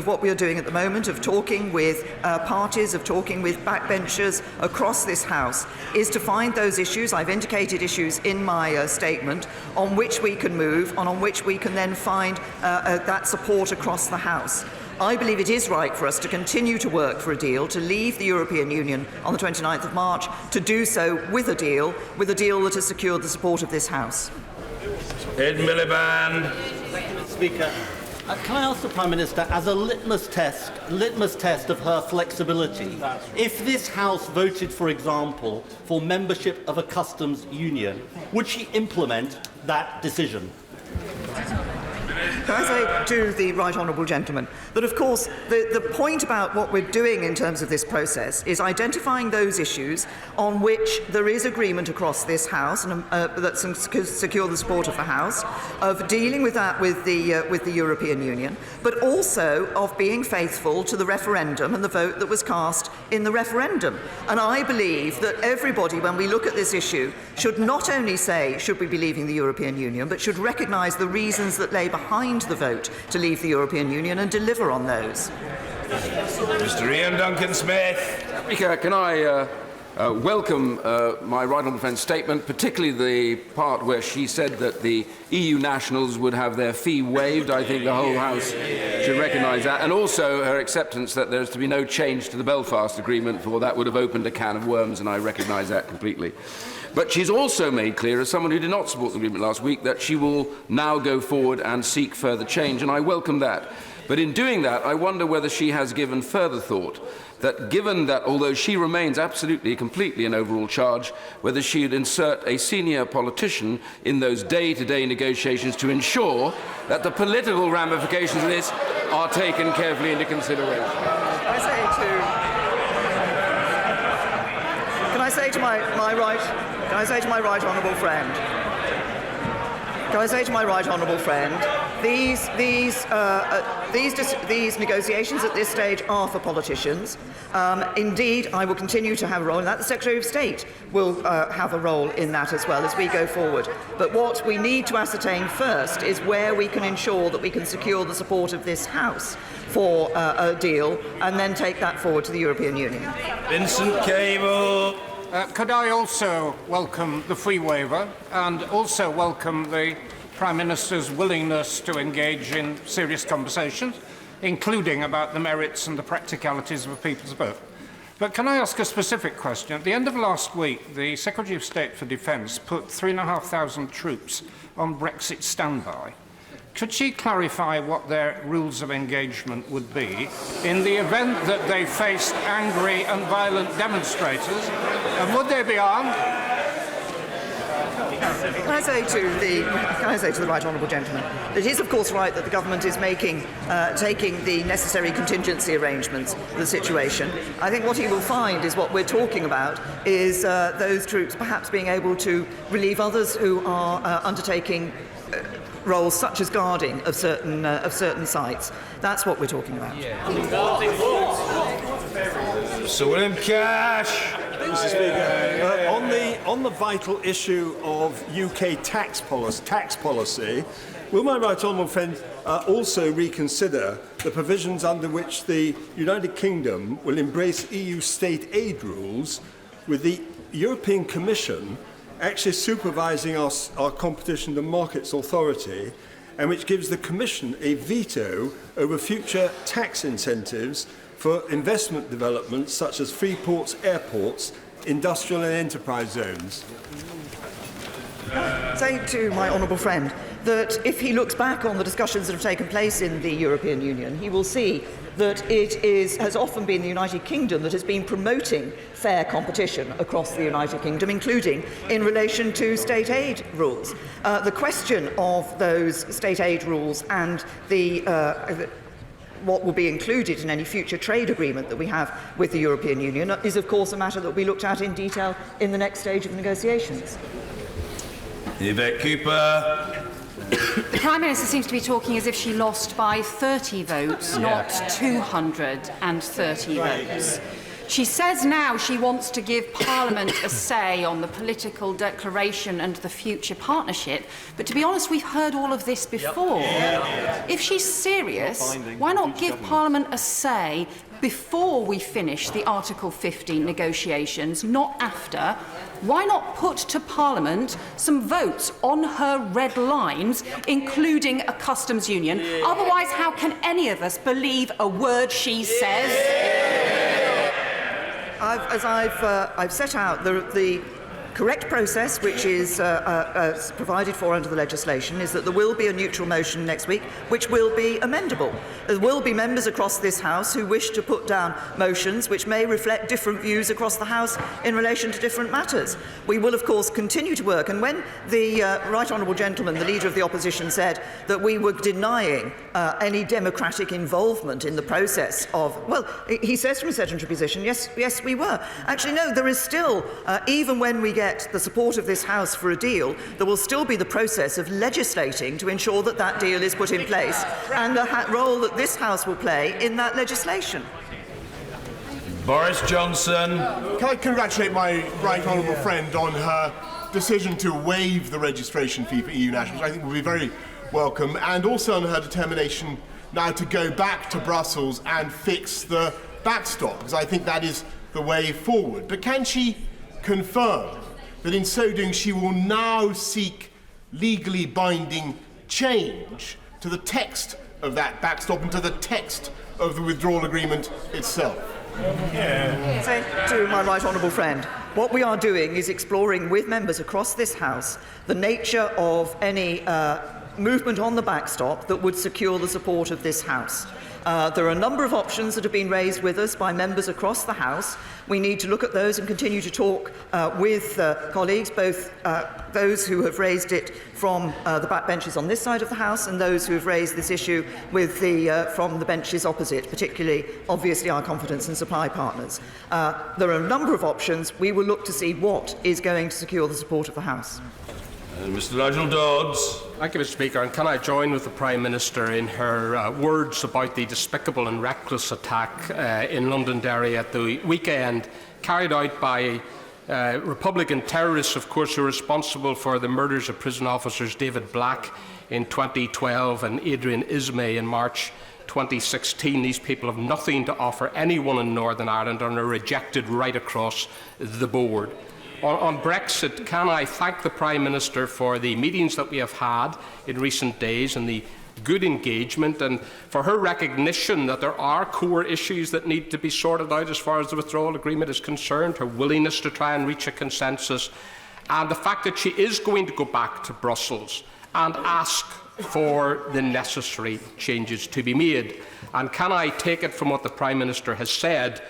what we are doing at the moment, of talking with parties, of talking with backbenchers across this House, is to find those issues, I've indicated issues in my statement, on which we can move and on which we can then find that support across the House. I believe it is right for us to continue to work for a deal, to leave the European Union on the 29th of March, to do so with a deal that has secured the support of this House. Ed Miliband. Thank you, Mr. Speaker. Can I ask the Prime Minister, as a litmus test of her flexibility, if this House voted, for example, for membership of a customs union, would she implement that decision? Can I say to the right honourable gentleman that, of course, the point about what we're doing in terms of this process is identifying those issues on which there is agreement across this House and that secure the support of the House, of dealing with that with the European Union, but also of being faithful to the referendum and the vote that was cast in the referendum. And I believe that everybody, when we look at this issue, should not only say, should we be leaving the European Union, but should recognise the reasons that lay behind the vote to leave the European Union and deliver on those. Mr. Ian Duncan-Smith. Speaker, can I welcome my right honourable friend's statement, particularly the part where she said that the EU nationals would have their fee waived. I think the whole House should recognise that, and also her acceptance that there is to be no change to the Belfast Agreement, for that would have opened a can of worms, and I recognise that completely. But she's also made clear, as someone who did not support the agreement last week, that she will now go forward and seek further change, and I welcome that. But in doing that, I wonder whether she has given further thought that, given that although she remains absolutely, completely in overall charge, whether she would insert a senior politician in those day-to-day negotiations to ensure that the political ramifications of this are taken carefully into consideration. Can I say to my right honourable friend Can I say to my right honourable friend, these negotiations at this stage are for politicians. Indeed, I will continue to have a role in that. The Secretary of State will have a role in that as well as we go forward. But what we need to ascertain first is where we can ensure that we can secure the support of this House for a deal and then take that forward to the European Union. Vincent Cable. Could I also welcome the free waiver and also welcome the Prime Minister's willingness to engage in serious conversations, including about the merits and the practicalities of a people's vote. But can I ask a specific question? At the end of last week, the Secretary of State for Defence put 3,500 troops on Brexit standby. Could she clarify what their rules of engagement would be in the event that they faced angry and violent demonstrators? And would they be armed? Can I say to the right honourable gentleman that it is of course right that the government is taking the necessary contingency arrangements for the situation. I think what he will find is what we're talking about is those troops perhaps being able to relieve others who are undertaking roles such as guarding of certain sites. That's what we're talking about. Sir William Cash. Mr. Speaker, on the vital issue of UK tax policy, will my right honourable friend also reconsider the provisions under which the United Kingdom will embrace EU state aid rules, with the European Commission actually supervising our Competition and Markets Authority, and which gives the Commission a veto over future tax incentives for investment developments such as free ports, airports, industrial and enterprise zones? Say to my honourable friend that if he looks back on the discussions that have taken place in the European Union, he will see that it has often been the United Kingdom that has been promoting fair competition across the United Kingdom, including in relation to state aid rules. The question of those state aid rules and what will be included in any future trade agreement that we have with the European Union is, of course, a matter that will be looked at in detail in the next stage of negotiations. Yvette Cooper. The Prime Minister seems to be talking as if she lost by 30 votes, not 230 votes. She says now she wants to give Parliament a say on the political declaration and the future partnership, but to be honest, we've heard all of this before. If she's serious, why not give Parliament a say before we finish the Article 50 negotiations, not after? Why not put to Parliament some votes on her red lines, including a customs union? Otherwise, how can any of us believe a word she says? As I've set out, the correct process, which is provided for under the legislation, is that there will be a neutral motion next week, which will be amendable. There will be members across this House who wish to put down motions which may reflect different views across the House in relation to different matters. We will, of course, continue to work. And when the right honourable gentleman, the Leader of the Opposition, said that we were denying any democratic involvement in the process of, well, he says from a sedentary position, yes, we were. Actually, no, there is still, even when we get the support of this House for a deal, there will still be the process of legislating to ensure that that deal is put in place, and the role that this House will play in that legislation. Boris Johnson. Can I congratulate my right honourable friend on her decision to waive the registration fee for EU nationals, which I think will be very welcome, and also on her determination now to go back to Brussels and fix the backstop, because I think that is the way forward. But can she confirm that in so doing she will now seek legally binding change to the text of that backstop and to the text of the withdrawal agreement itself? Say to my right honourable friend, what we are doing is exploring with members across this House the nature of any movement on the backstop that would secure the support of this House. There are a number of options that have been raised with us by members across the House. We need to look at those and continue to talk with colleagues, both those who have raised it from the backbenches on this side of the House and those who have raised this issue with from the benches opposite, particularly, obviously, our confidence and supply partners. There are a number of options. We will look to see what is going to secure the support of the House. Mr Nigel Dodds. Thank you, Mr Speaker. And can I join with the Prime Minister in her words about the despicable and reckless attack in Londonderry at the weekend, carried out by Republican terrorists, of course, who are responsible for the murders of prison officers David Black in 2012 and Adrian Ismay in March 2016. These people have nothing to offer anyone in Northern Ireland and are rejected right across the board. On Brexit, can I thank the Prime Minister for the meetings that we have had in recent days and the good engagement, and for her recognition that there are core issues that need to be sorted out as far as the withdrawal agreement is concerned, her willingness to try and reach a consensus, and the fact that she is going to go back to Brussels and ask for the necessary changes to be made. And can I take it from what the Prime Minister has said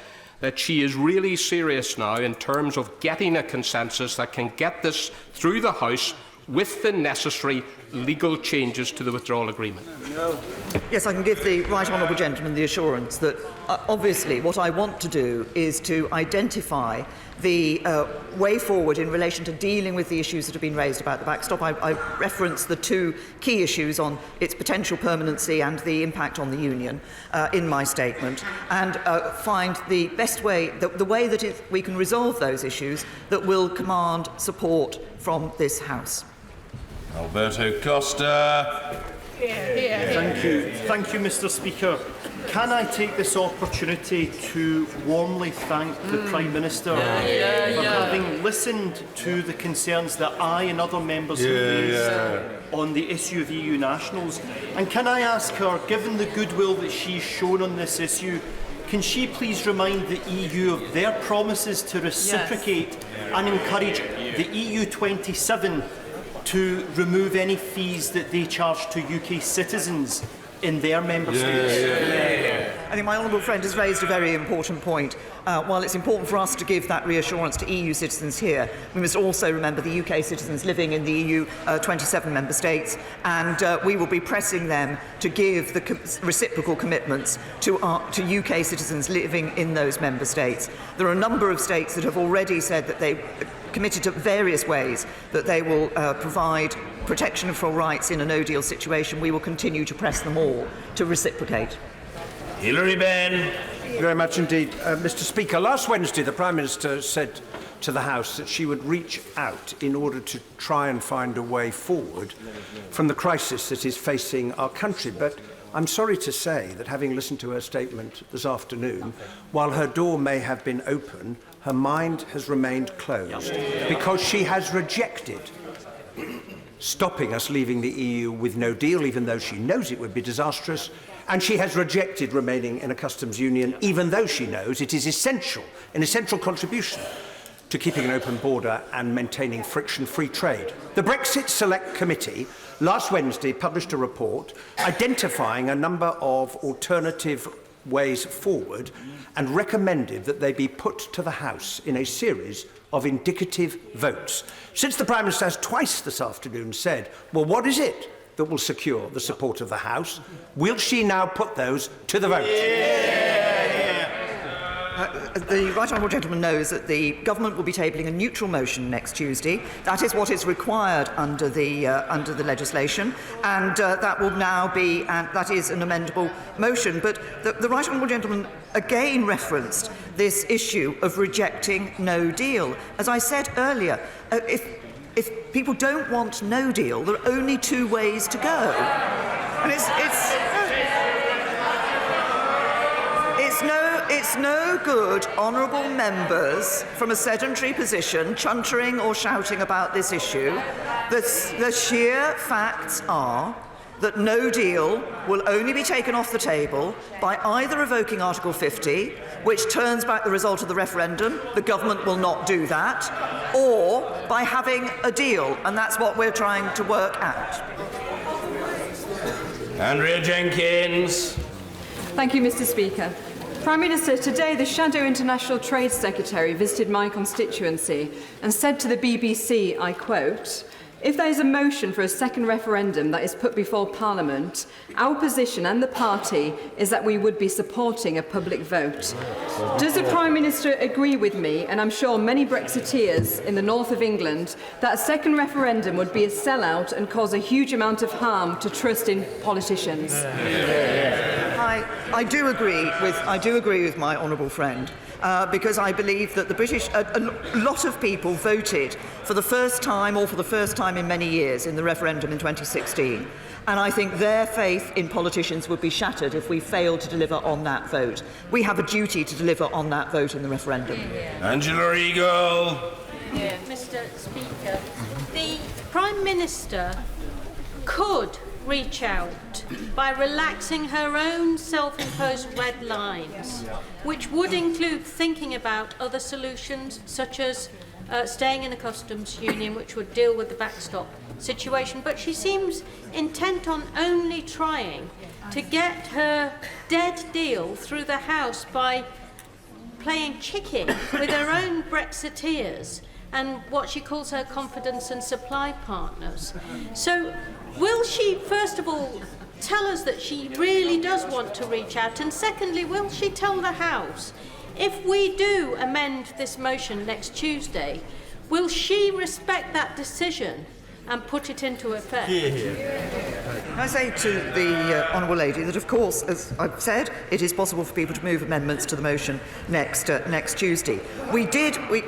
that she is really serious now in terms of getting a consensus that can get this through the House with the necessary legal changes to the withdrawal agreement? Yes, I can give the right honourable gentleman the assurance that obviously what I want to do is to identify the way forward in relation to dealing with the issues that have been raised about the backstop. I referenced the two key issues on its potential permanency and the impact on the Union in my statement, and find the best way, the way that we can resolve those issues that will command support from this House. Alberto Costa. Thank you, Mr Speaker. Can I take this opportunity to warmly thank the Prime Minister for having listened to the concerns that I and other members have raised on the issue of EU nationals? And can I ask her, given the goodwill that she's shown on this issue, can she please remind the EU of their promises to reciprocate and encourage the EU 27 to remove any fees that they charge to UK citizens in their member states? I think my honourable friend has raised a very important point. While it's important for us to give that reassurance to EU citizens here, we must also remember the UK citizens living in the EU 27 member states, and we will be pressing them to give the reciprocal commitments to UK citizens living in those member states. There are a number of states that have already said that they committed to various ways that they will provide protection for rights in a no-deal situation. We will continue to press them all to reciprocate. Hilary Benn. Thank you very much indeed. Mr Speaker, last Wednesday the Prime Minister said to the House that she would reach out in order to try and find a way forward from the crisis that is facing our country. But I'm sorry to say that, having listened to her statement this afternoon, while her door may have been open, her mind has remained closed because she has rejected stopping us leaving the EU with no deal, even though she knows it would be disastrous, and she has rejected remaining in a customs union, even though she knows it is essential, an essential contribution to keeping an open border and maintaining friction-free trade. The Brexit Select Committee last Wednesday published a report identifying a number of alternative ways forward and recommended that they be put to the House in a series of indicative votes. Since the Prime Minister has twice this afternoon said, well, what is it that will secure the support of the House, will she now put those to the vote? The right honourable gentleman knows that the government will be tabling a neutral motion next Tuesday. That is what is required under the legislation, and that will now be, and that is an amendable motion. But the right honourable gentleman again referenced this issue of rejecting no deal. As I said earlier, if people don't want no deal, there are only two ways to go, and it's no good honourable members from a sedentary position chuntering or shouting about this issue. The sheer facts are that no deal will only be taken off the table by either revoking Article 50, which turns back the result of the referendum, the government will not do that, or by having a deal, and that's what we're trying to work out. Andrea Jenkins. Thank you, Mr Speaker. Prime Minister, today the Shadow International Trade Secretary visited my constituency and said to the BBC, I quote, If there is a motion for a second referendum that is put before Parliament, our position and the party is that we would be supporting a public vote. Does the Prime Minister agree with me, and I'm sure many Brexiteers in the north of England, that a second referendum would be a sellout and cause a huge amount of harm to trust in politicians? I do agree with my honourable friend. Because I believe that the British, a lot of people voted for the first time or for the first time in many years in the referendum in 2016. And I think their faith in politicians would be shattered if we failed to deliver on that vote. We have a duty to deliver on that vote in the referendum. Angela Eagle. Mr. Speaker, the Prime Minister could reach out by relaxing her own self-imposed red lines, which would include thinking about other solutions, such as staying in a customs union, which would deal with the backstop situation. But she seems intent on only trying to get her dead deal through the House by playing chicken with her own Brexiteers and what she calls her confidence and supply partners. So will she, first of all, tell us that she really does want to reach out? And secondly, will she tell the House, if we do amend this motion next Tuesday, will she respect that decision and put it into effect? Can I say to the Honourable Lady that, of course, as I've said, it is possible for people to move amendments to the motion next Tuesday. We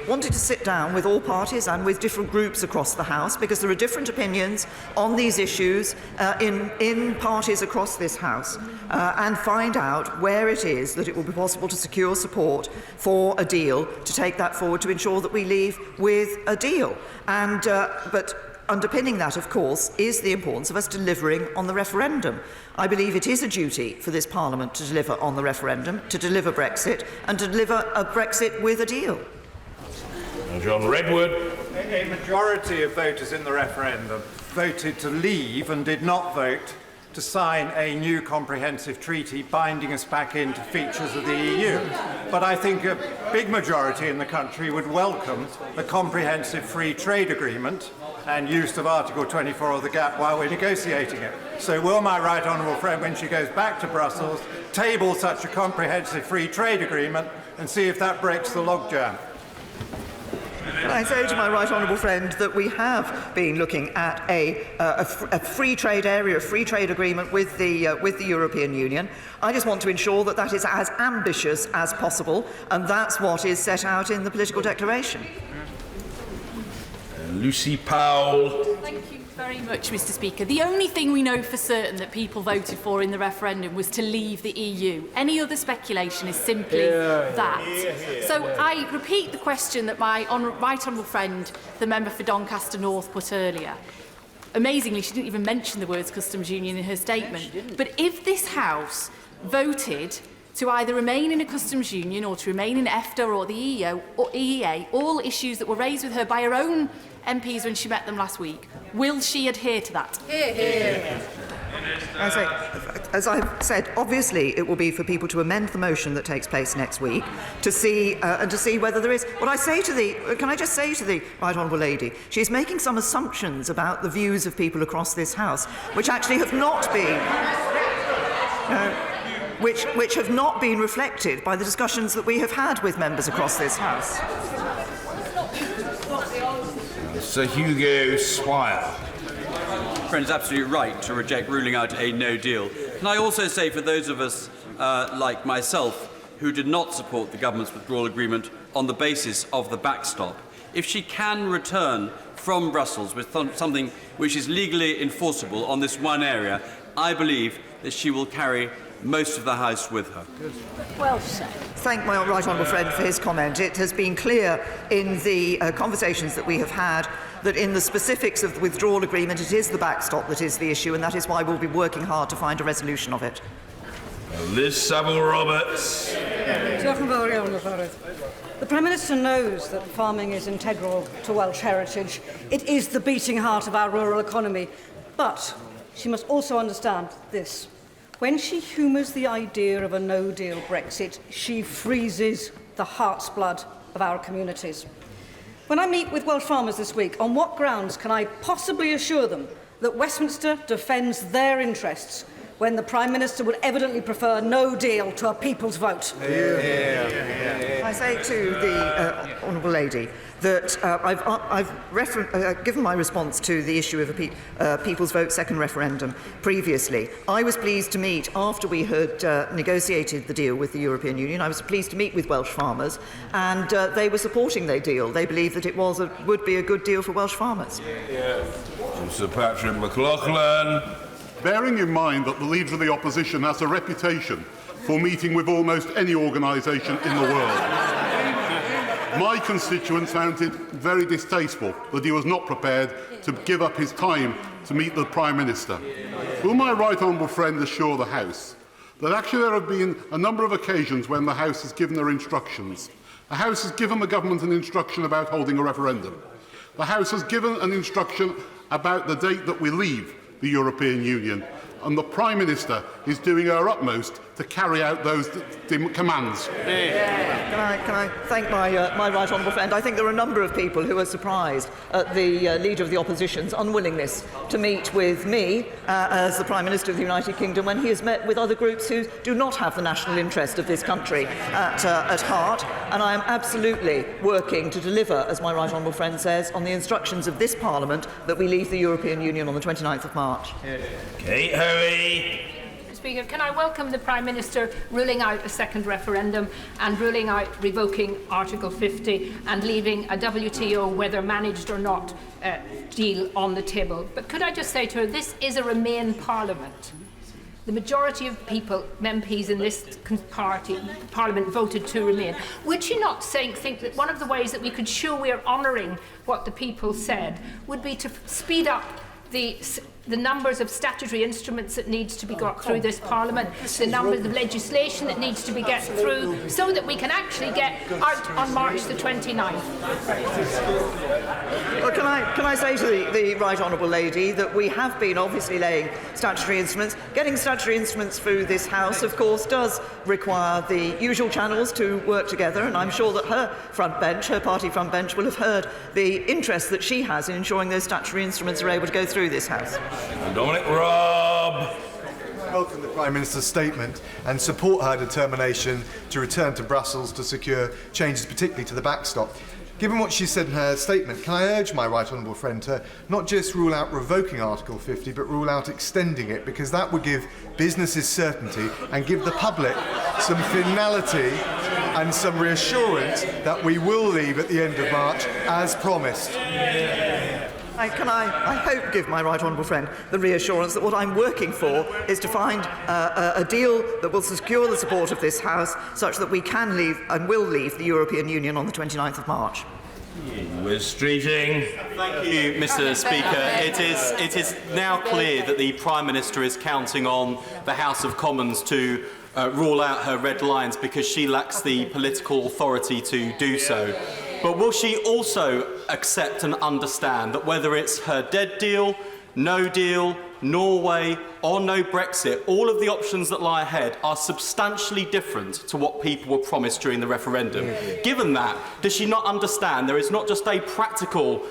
wanted to sit down with all parties and with different groups across the House, because there are different opinions on these issues in parties across this House, and find out where it is that it will be possible to secure support for a deal, to take that forward, to ensure that we leave with a deal. But underpinning that, of course, is the importance of us delivering on the referendum. I believe it is a duty for this Parliament to deliver on the referendum, to deliver Brexit, and to deliver a Brexit with a deal. John Redwood. A majority of voters in the referendum voted to leave and did not vote to sign a new comprehensive treaty binding us back into features of the EU. But I think a big majority in the country would welcome the comprehensive free trade agreement and use of Article 24 of the GAP while we're negotiating it. So will my right honourable friend, when she goes back to Brussels, table such a comprehensive free trade agreement and see if that breaks the logjam? I say to my right honourable friend that we have been looking at a free trade area, a free trade agreement with the European Union. I just want to ensure that that is as ambitious as possible, and that's what is set out in the political declaration. Lucy Powell. Thank you very much, Mr. Speaker. The only thing we know for certain that people voted for in the referendum was to leave the EU. Any other speculation is simply that. So I repeat the question that my right honourable friend, the member for Doncaster North, put earlier. Amazingly, she didn't even mention the words customs union in her statement. But if this House voted to either remain in a customs union or to remain in EFTA or the EEA, all issues that were raised with her by her own MPs when she met them last week, will she adhere to that? As I've said, obviously it will be for people to amend the motion that takes place next week to see whether there is. What I say to can I just say to the right honourable lady, she's making some assumptions about the views of people across this House, which actually have not been. Which have not been reflected by the discussions that we have had with members across this House. Sir Hugo Swire. Friend's absolutely right to reject ruling out a no deal. Can I also say, for those of us like myself who did not support the government's withdrawal agreement on the basis of the backstop, if she can return from Brussels with something which is legally enforceable on this one area, I believe that she will carry most of the House with her. Well said. Thank my right honourable friend for his comment. It has been clear in the conversations that we have had that in the specifics of the withdrawal agreement, it is the backstop that is the issue, and that is why we'll be working hard to find a resolution of it. Liz Saville-Roberts. The Prime Minister knows that farming is integral to Welsh heritage. It is the beating heart of our rural economy. But she must also understand this. When she humours the idea of a no-deal Brexit, she freezes the heart's blood of our communities. When I meet with Welsh farmers this week, on what grounds can I possibly assure them that Westminster defends their interests when the Prime Minister would evidently prefer no deal to a people's vote? I say to the Honourable Lady that I've given my response to the issue of a people's vote second referendum previously. I was pleased to meet, after we had negotiated the deal with the European Union, I was pleased to meet with Welsh farmers, and they were supporting their deal. They believed that it would be a good deal for Welsh farmers. Sir Patrick McLaughlin. Bearing in mind that the Leader of the Opposition has a reputation for meeting with almost any organisation in the world, my constituents found it very distasteful that he was not prepared to give up his time to meet the Prime Minister. Will my right honourable friend assure the House that actually there have been a number of occasions when the House has given their instructions? The House has given the government an instruction about holding a referendum. The House has given an instruction about the date that we leave the European Union, and the Prime Minister is doing her utmost to carry out those commands. Can I thank my right honourable friend? I think there are a number of people who are surprised at the Leader of the Opposition's unwillingness to meet with me as the Prime Minister of the United Kingdom when he has met with other groups who do not have the national interest of this country at heart. And I am absolutely working to deliver, as my right honourable friend says, on the instructions of this Parliament that we leave the European Union on the 29th of March. Kate Hoey. Speaker, can I welcome the Prime Minister ruling out a second referendum and ruling out revoking Article 50 and leaving a WTO, whether managed or not, deal on the table. But could I just say to her, this is a Remain Parliament. The majority of people, MPs in this Parliament, voted to remain. Would she not think that one of the ways that we could show we are honouring what the people said would be to speed up the numbers of statutory instruments that needs to be got through this Parliament, the numbers of legislation that needs to be get through, so that we can actually get out on March the 29th. Well, can I say to the right honourable lady that we have been obviously laying statutory instruments. Getting statutory instruments through this House, of course, does require the usual channels to work together, and I'm sure that her party front bench, will have heard the interest that she has in ensuring those statutory instruments are able to go through this House. Dominic Raab. Welcome the Prime Minister's statement and support her determination to return to Brussels to secure changes, particularly to the backstop. Given what she said in her statement, can I urge my right honourable friend to not just rule out revoking Article 50, but rule out extending it, because that would give businesses certainty and give the public some finality and some reassurance that we will leave at the end of March, as promised. I hope, give my right honourable friend the reassurance that what I'm working for is to find a deal that will secure the support of this House such that we can leave and will leave the European Union on the 29th of March. We're streeting. Thank you, Mr. Speaker. It is now clear that the Prime Minister is counting on the House of Commons to rule out her red lines because she lacks the political authority to do so. But will she also accept and understand that whether it's her dead deal, no deal, Norway or no Brexit, all of the options that lie ahead are substantially different to what people were promised during the referendum? Given that, does she not understand there is not just a practical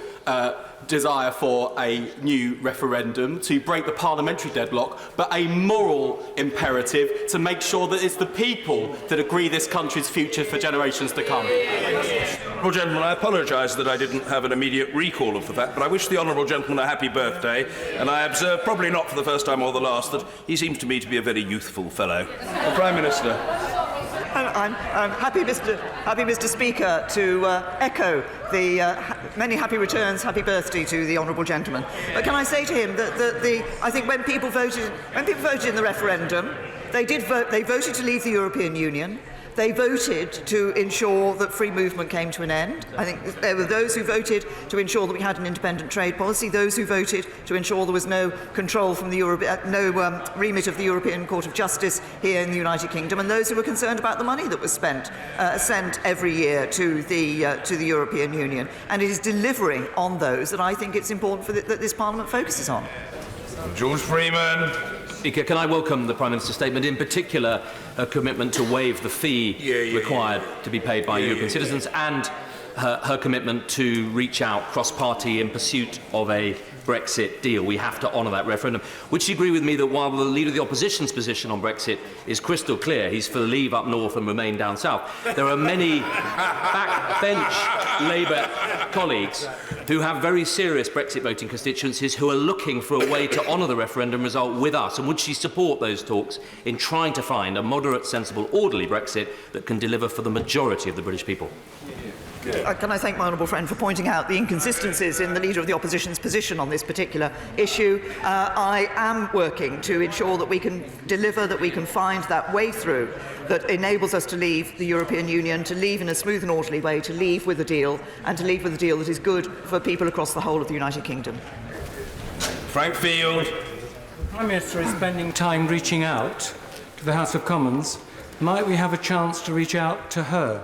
desire for a new referendum to break the parliamentary deadlock, but a moral imperative to make sure that it's the people that agree this country's future for generations to come? Well, gentlemen, I apologise that I didn't have an immediate recall of the fact, but I wish the honourable gentleman a happy birthday, and I observe, probably not for the first time or the last, that he seems to me to be a very youthful fellow. The Prime Minister. I'm happy, Mr. Speaker, to echo the many happy returns, happy birthday to the honourable gentleman. But can I say to him that I think when people voted in the referendum, they voted to leave the European Union. They voted to ensure that free movement came to an end. I think there were those who voted to ensure that we had an independent trade policy, those who voted to ensure there was no control from the remit of the European Court of Justice here in the United Kingdom, and those who were concerned about the money that was sent every year to the European Union. And it is delivering on those that I think it's important that this Parliament focuses on. George Freeman. Speaker, can I welcome the Prime Minister's statement, in particular a commitment to waive the fee required to be paid by European citizens, and her commitment to reach out cross-party in pursuit of a Brexit deal. We have to honour that referendum. Would she agree with me that while the Leader of the Opposition's position on Brexit is crystal clear, he's for leave up north and remain down south, there are many backbench Labour colleagues who have very serious Brexit voting constituencies who are looking for a way to honour the referendum result with us? And would she support those talks in trying to find a moderate, sensible, orderly Brexit that can deliver for the majority of the British people? Can I thank my honourable friend for pointing out the inconsistencies in the Leader of the Opposition's position on this particular issue. I am working to ensure that we can deliver, that we can find that way through that enables us to leave the European Union, to leave in a smooth and orderly way, to leave with a deal, and to leave with a deal that is good for people across the whole of the United Kingdom. Frank Field. The Prime Minister is spending time reaching out to the House of Commons. Might we have a chance to reach out to her?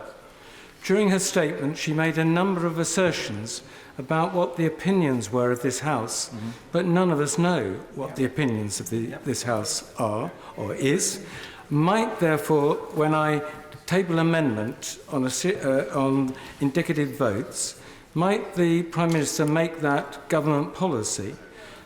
During her statement, she made a number of assertions about what the opinions were of this House, but none of us know what the opinions of this House are or is. Might, therefore, when I table amendment on indicative votes, might the Prime Minister make that government policy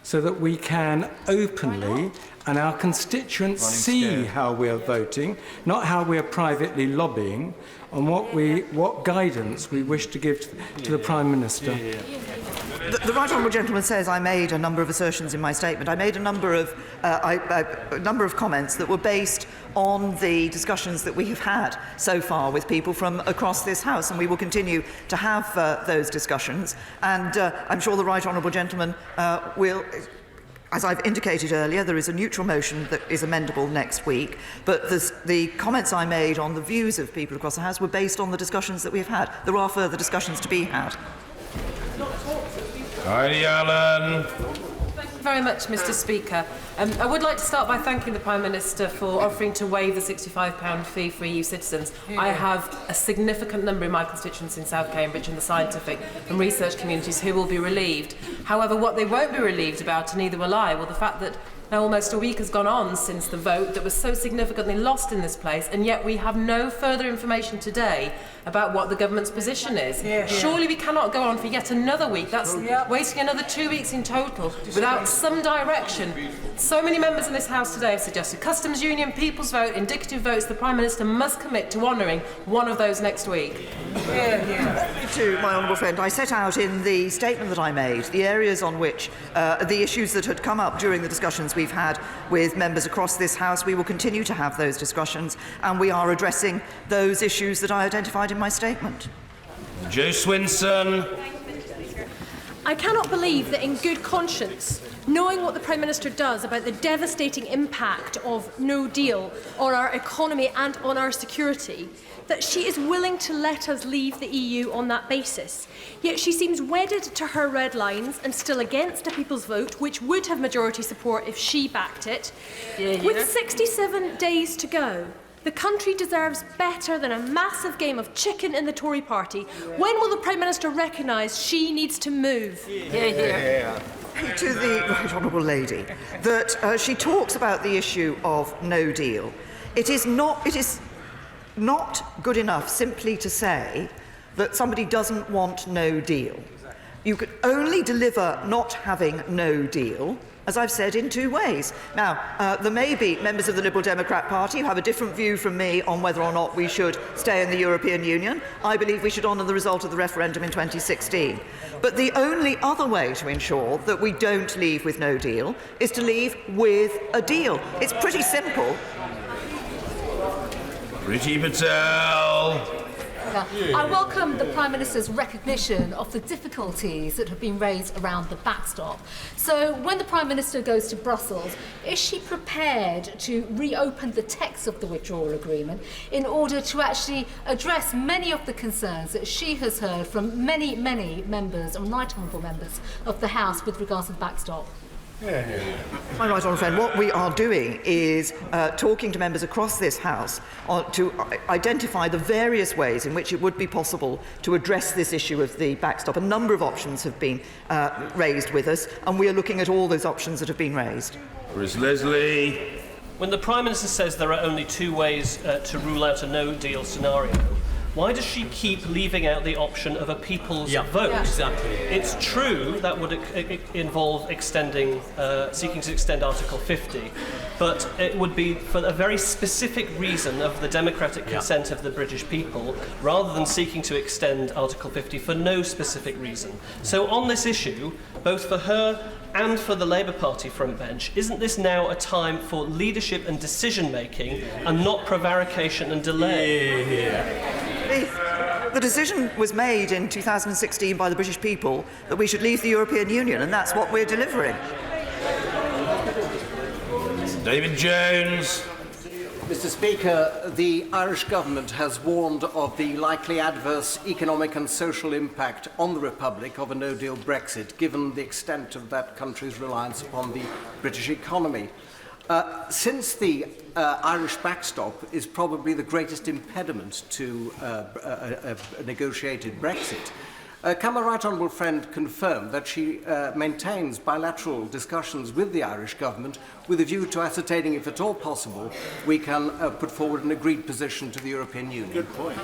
so that we can openly and our constituents see how we are voting, not how we are privately lobbying, on what guidance we wish to give to the Prime Minister. The right honourable gentleman says I made a number of assertions in my statement. I made a number of comments that were based on the discussions that we have had so far with people from across this House, and we will continue to have those discussions. And I'm sure the right honourable gentleman will. As I've indicated earlier, there is a neutral motion that is amendable next week, but the comments I made on the views of people across the House were based on the discussions that we've had. There are further discussions to be had. Heidi Allen. Thank you very much, Mr. Speaker. I would like to start by thanking the Prime Minister for offering to waive the £65 fee for EU citizens. I have a significant number in my constituents in South Cambridge and the scientific and research communities who will be relieved. However, what they won't be relieved about, and neither will I, well, the fact that now almost a week has gone on since the vote that was so significantly lost in this place, and yet we have no further information today about what the government's position is. Surely we cannot go on for yet another week. That's wasting another 2 weeks in total without some direction. So many members in this House today have suggested customs union, people's vote, indicative votes. The Prime Minister must commit to honouring one of those next week. To my honourable friend, I set out in the statement that I made the areas on which the issues that had come up during the discussions we've had with members across this House. We will continue to have those discussions, and we are addressing those issues that I identified in my statement. Joe Swinson. I cannot believe that in good conscience, knowing what the Prime Minister does about the devastating impact of no deal on our economy and on our security, that she is willing to let us leave the EU on that basis. Yet she seems wedded to her red lines and still against a people's vote, which would have majority support if she backed it. With 67 days to go, the country deserves better than a massive game of chicken in the Tory party. When will the Prime Minister recognise she needs to move? To the right honourable lady, that she talks about the issue of no deal. It is not good enough simply to say that somebody doesn't want no deal. You could only deliver not having no deal, as I've said, in two ways. Now, there may be members of the Liberal Democrat Party who have a different view from me on whether or not we should stay in the European Union. I believe we should honour the result of the referendum in 2016. But the only other way to ensure that we don't leave with no deal is to leave with a deal. It's pretty simple. Priti Patel. I welcome the Prime Minister's recognition of the difficulties that have been raised around the backstop. So when the Prime Minister goes to Brussels, is she prepared to reopen the text of the withdrawal agreement in order to actually address many of the concerns that she has heard from many members and right honourable members of the House with regards to the backstop? My right honourable friend, what we are doing is talking to members across this House to identify the various ways in which it would be possible to address this issue of the backstop. A number of options have been raised with us, and we are looking at all those options that have been raised. Chris Leslie. When the Prime Minister says there are only two ways to rule out a no-deal scenario, why does she keep leaving out the option of a people's vote? Yeah. Exactly. It's true that would involve extending, seeking to extend Article 50, but it would be for a very specific reason of the democratic consent of the British people, rather than seeking to extend Article 50 for no specific reason. So on this issue, both for her and for the Labour Party frontbench, isn't this now a time for leadership and decision-making and not prevarication and delay? The decision was made in 2016 by the British people that we should leave the European Union, and that's what we're delivering. David Jones. Mr. Speaker, the Irish Government has warned of the likely adverse economic and social impact on the Republic of a no-deal Brexit, given the extent of that country's reliance upon the British economy. Since the Irish backstop is probably the greatest impediment to a negotiated Brexit, can my right honourable friend confirm that she maintains bilateral discussions with the Irish Government with a view to ascertaining if at all possible we can put forward an agreed position to the European Union? Good point.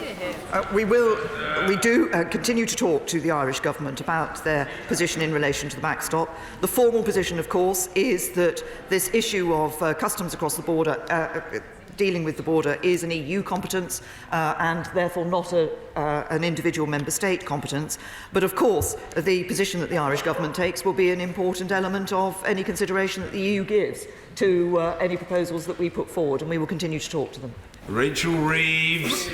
We do continue to talk to the Irish Government about their position in relation to the backstop. The formal position, of course, is that this issue of customs across the border, dealing with the border, is an EU competence and therefore not an individual member state competence. But of course, the position that the Irish Government takes will be an important element of any consideration that the EU gives to any proposals that we put forward, and we will continue to talk to them. Rachel Reeves.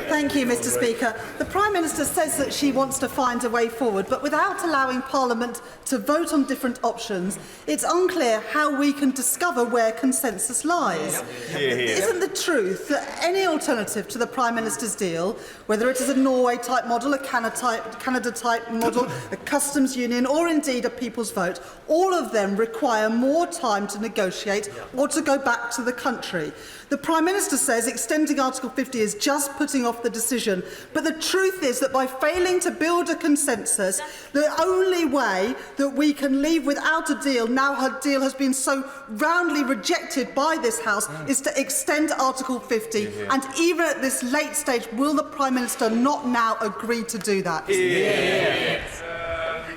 Thank you, Mr. Speaker. The Prime Minister says that she wants to find a way forward, but without allowing Parliament to vote on different options, it's unclear how we can discover where consensus lies. Isn't the truth that any alternative to the Prime Minister's deal, whether it is a Norway-type model, a Canada-type model, a customs union, or indeed a people's vote, all of them require more time to negotiate or to go back to the country? The Prime Minister says extending Article 50 is just putting off the decision, but the truth is that by failing to build a consensus, the only way that we can leave without a deal, now her deal has been so roundly rejected by this House, is to extend Article 50. And even at this late stage, will the Prime Minister not now agree to do that?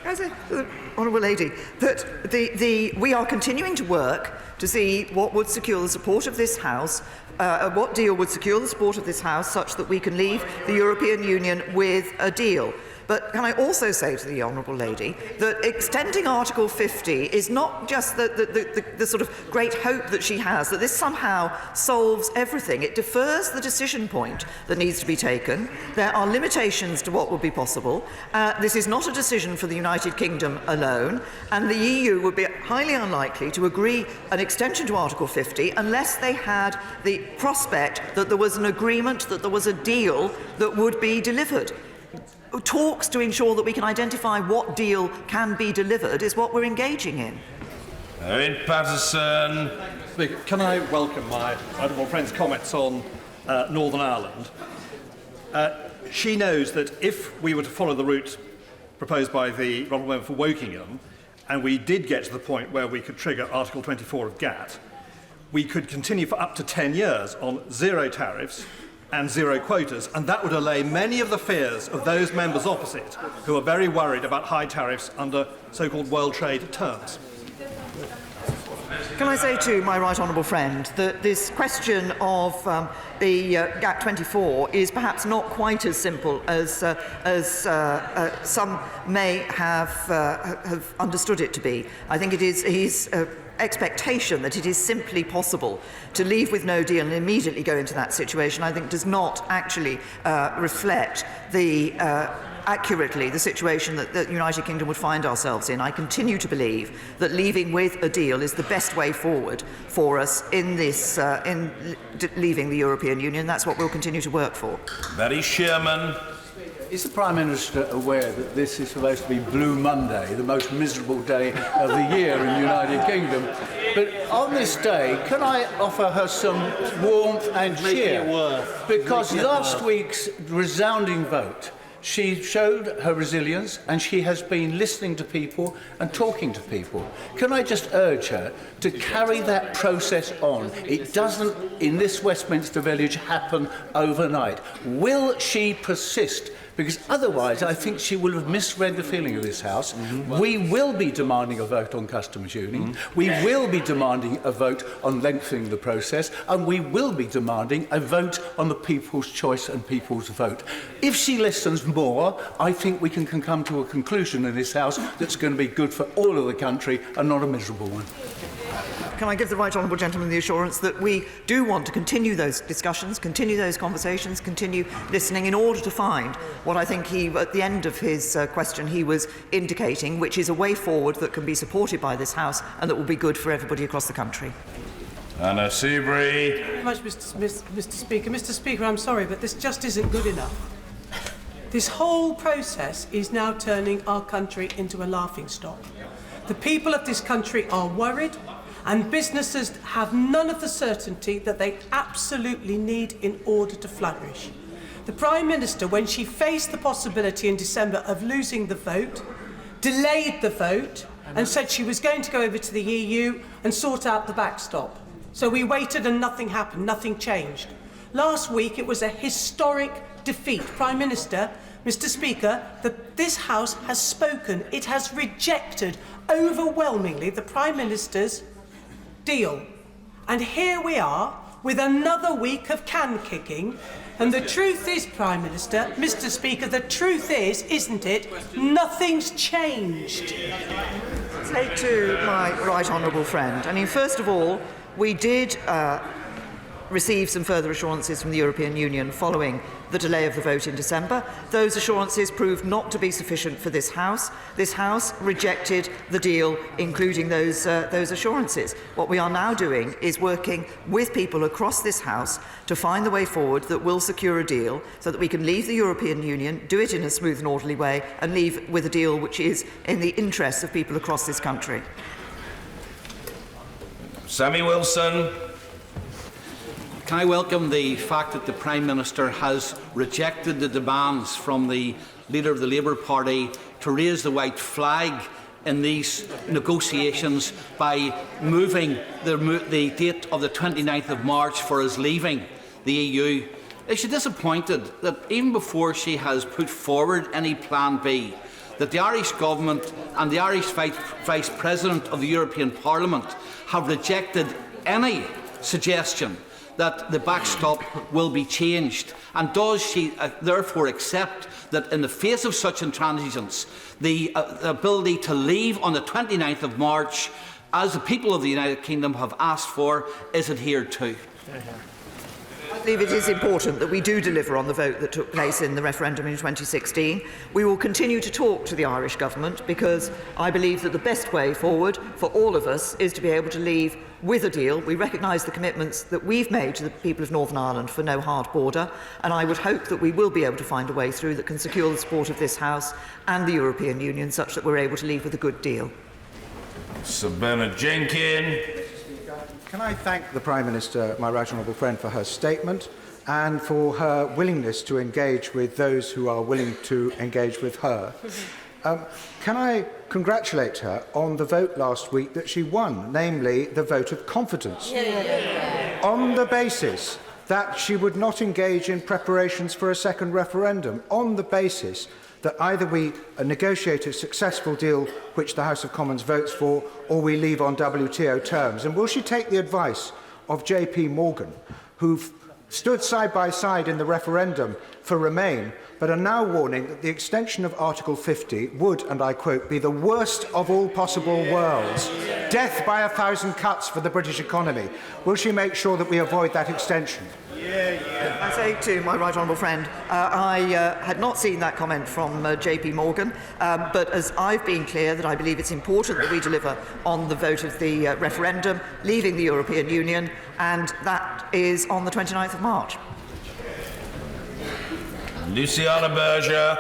As a Honourable Lady, that we are continuing to work to see what would secure the support of this House, what deal would secure the support of this House such that we can leave the European Union with a deal. But can I also say to the Honourable Lady that extending Article 50 is not just the sort of great hope that she has, that this somehow solves everything. It defers the decision point that needs to be taken. There are limitations to what would be possible. This is not a decision for the United Kingdom alone, and the EU would be highly unlikely to agree an extension to Article 50 unless they had the prospect that there was an agreement, that there was a deal that would be delivered. Talks to ensure that we can identify what deal can be delivered is what we're engaging in. Owen Patterson. Can I welcome my honourable friend's comments on Northern Ireland? She knows that if we were to follow the route proposed by the honourable member for Wokingham, and we did get to the point where we could trigger Article 24 of GATT, we could continue for up to 10 years on zero tariffs and zero quotas, and that would allay many of the fears of those members opposite who are very worried about high tariffs under so-called world trade terms. Can I say to my right honourable friend that this question of the GATT 24 is perhaps not quite as simple as some may have understood it to be. I think it is his expectation that it is simply possible to leave with no deal and immediately go into that situation, I think does not actually reflect accurately the situation that the United Kingdom would find ourselves in. I continue to believe that leaving with a deal is the best way forward for us in this leaving the European Union. That's what we'll continue to work for. Barry Sherman. Is the Prime Minister aware that this is supposed to be Blue Monday, the most miserable day of the year in the United Kingdom? But on this day, can I offer her some warmth and cheer? Because last week's resounding vote She showed her resilience, and she has been listening to people and talking to people. Can I just urge her to carry that process on? It doesn't, in this Westminster village, happen overnight. Will she persist? Because otherwise, I think she will have misread the feeling of this House. We will be demanding a vote on customs union. We will be demanding a vote on lengthening the process. And we will be demanding a vote on the people's choice and people's vote. If she listens more, I think we can come to a conclusion in this House that's going to be good for all of the country and not a miserable one. Can I give the right honourable gentleman the assurance that we do want to continue those discussions, continue those conversations, continue listening in order to find what I think he, at the end of his question, he was indicating, which is a way forward that can be supported by this House and that will be good for everybody across the country. Anna Seabury. Thank you very much, Mr. Speaker. Mr. Speaker, I'm sorry, but this just isn't good enough. This whole process is now turning our country into a laughingstock. The people of this country are worried, and businesses have none of the certainty that they absolutely need in order to flourish. The Prime Minister, when she faced the possibility in December of losing the vote, delayed the vote and said she was going to go over to the EU and sort out the backstop. So we waited and nothing happened, nothing changed. Last week it was a historic defeat. Prime Minister, Mr. Speaker, this House has spoken. It has rejected overwhelmingly the Prime Minister's deal. And here we are with another week of can kicking. And the truth is, Prime Minister, Mr. Speaker, the truth is, isn't it, nothing's changed. Say to my right honourable friend, I mean, first of all, we did receive some further assurances from the European Union following the delay of the vote in December. Those assurances proved not to be sufficient for this House. This House rejected the deal, including those assurances. What we are now doing is working with people across this House to find the way forward that will secure a deal so that we can leave the European Union, do it in a smooth and orderly way, and leave with a deal which is in the interests of people across this country. Sammy Wilson. Can I welcome the fact that the Prime Minister has rejected the demands from the leader of the Labour Party to raise the white flag in these negotiations by moving the date of the 29th of March for us leaving the EU. Is she disappointed that even before she has put forward any Plan B, that the Irish Government and the Irish Vice President of the European Parliament have rejected any suggestion that the backstop will be changed? And does she therefore accept that in the face of such intransigence, the ability to leave on the 29th of March, as the people of the United Kingdom have asked for, is adhered to? I believe it is important that we do deliver on the vote that took place in the referendum in 2016. We will continue to talk to the Irish Government because I believe that the best way forward for all of us is to be able to leave with a deal. We recognise the commitments that we've made to the people of Northern Ireland for no hard border, and I would hope that we will be able to find a way through that can secure the support of this House and the European Union such that we're able to leave with a good deal. Sir Bernard Jenkins. Can I thank the Prime Minister, my right honourable friend, for her statement and for her willingness to engage with those who are willing to engage with her. Can I congratulate her on the vote last week that she won, namely the vote of confidence, on the basis that she would not engage in preparations for a second referendum, on the basis that either we negotiate a successful deal which the House of Commons votes for, or we leave on WTO terms. And will she take the advice of JP Morgan, who've stood side by side in the referendum for Remain, but are now warning that the extension of Article 50 would, and I quote, be the worst of all possible worlds, death by 1,000 cuts for the British economy? Will she make sure that we avoid that extension? I say to my right honourable friend, I had not seen that comment from JP Morgan, but as I've been clear that I believe it's important that we deliver on the vote of the referendum, leaving the European Union, and that is on the 29th of March. Luciana Berger.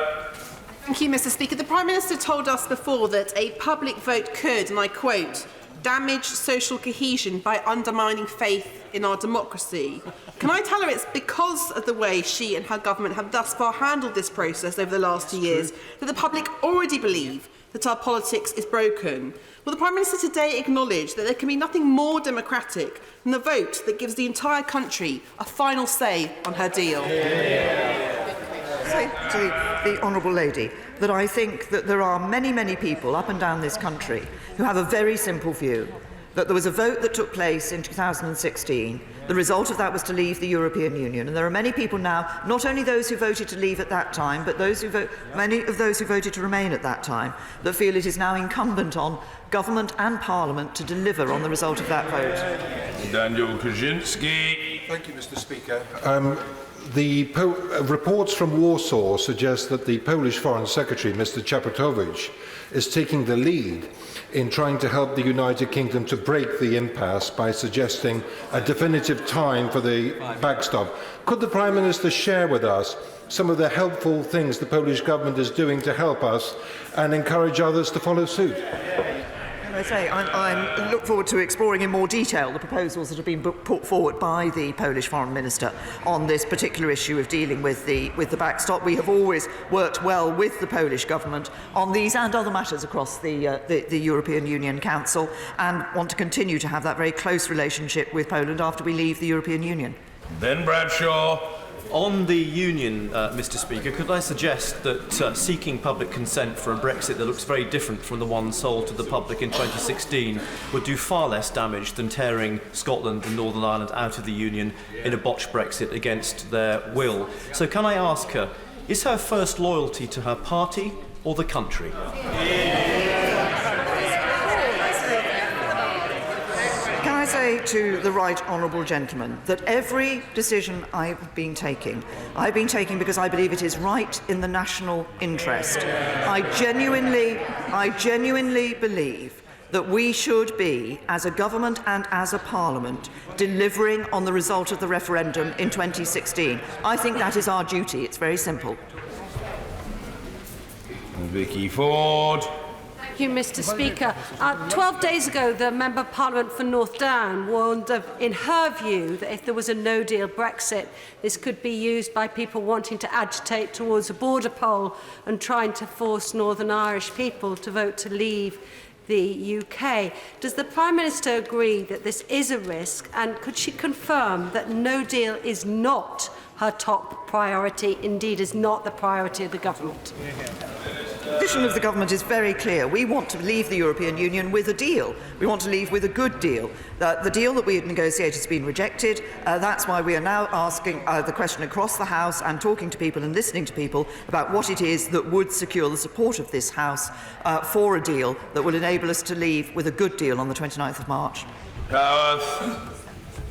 Thank you, Mr. Speaker. The Prime Minister told us before that a public vote could, and I quote, damage social cohesion by undermining faith in our democracy. Can I tell her it's because of the way she and her government have thus far handled this process over the last 2 years that the public already believe that our politics is broken? Will the Prime Minister today acknowledge that there can be nothing more democratic than the vote that gives the entire country a final say on her deal? Say to the Honourable Lady that I think that there are many, many people up and down this country who have a very simple view, that there was a vote that took place in 2016. The result of that was to leave the European Union. And there are many people now, not only those who voted to leave at that time, but many of those who voted to remain at that time, that feel it is now incumbent on government and Parliament to deliver on the result of that vote. Daniel Kaczynski. Thank you, Mr. Speaker. Reports from Warsaw suggest that the Polish Foreign Secretary, Mr. Czaputowicz, is taking the lead in trying to help the United Kingdom to break the impasse by suggesting a definitive time for the backstop. Could the Prime Minister share with us some of the helpful things the Polish government is doing to help us and encourage others to follow suit? I say, I look forward to exploring in more detail the proposals that have been put forward by the Polish Foreign Minister on this particular issue of dealing with the backstop. We have always worked well with the Polish government on these and other matters across the European Union Council, and want to continue to have that very close relationship with Poland after we leave the European Union. Ben Bradshaw. On the Union, Mr. Speaker, could I suggest that seeking public consent for a Brexit that looks very different from the one sold to the public in 2016 would do far less damage than tearing Scotland and Northern Ireland out of the Union in a botched Brexit against their will? So can I ask her, is her first loyalty to her party or the country? Can I say to the right honourable gentleman that every decision I've been taking because I believe it is right in the national interest. I genuinely believe that we should be, as a government and as a parliament, delivering on the result of the referendum in 2016. I think that is our duty. It's very simple. Vicky Ford. Thank you, Mr. Speaker. 12 days ago, the Member of Parliament for North Down warned of, in her view, that if there was a no-deal Brexit, this could be used by people wanting to agitate towards a border poll and trying to force Northern Irish people to vote to leave the UK. Does the Prime Minister agree that this is a risk, and could she confirm that no deal is not her top priority, indeed is not the priority of the government? The position of the government is very clear. We want to leave the European Union with a deal. We want to leave with a good deal. The deal that we had negotiated has been rejected. That's why we are now asking the question across the House and talking to people and listening to people about what it is that would secure the support of this House for a deal that will enable us to leave with a good deal on the 29th of March.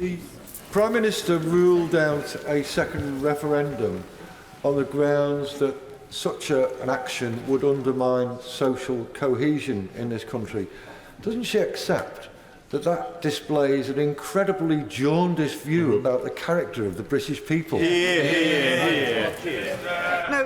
The Prime Minister ruled out a second referendum on the grounds that such an action would undermine social cohesion in this country. Doesn't she accept that that displays an incredibly jaundiced view about the character of the British people? No,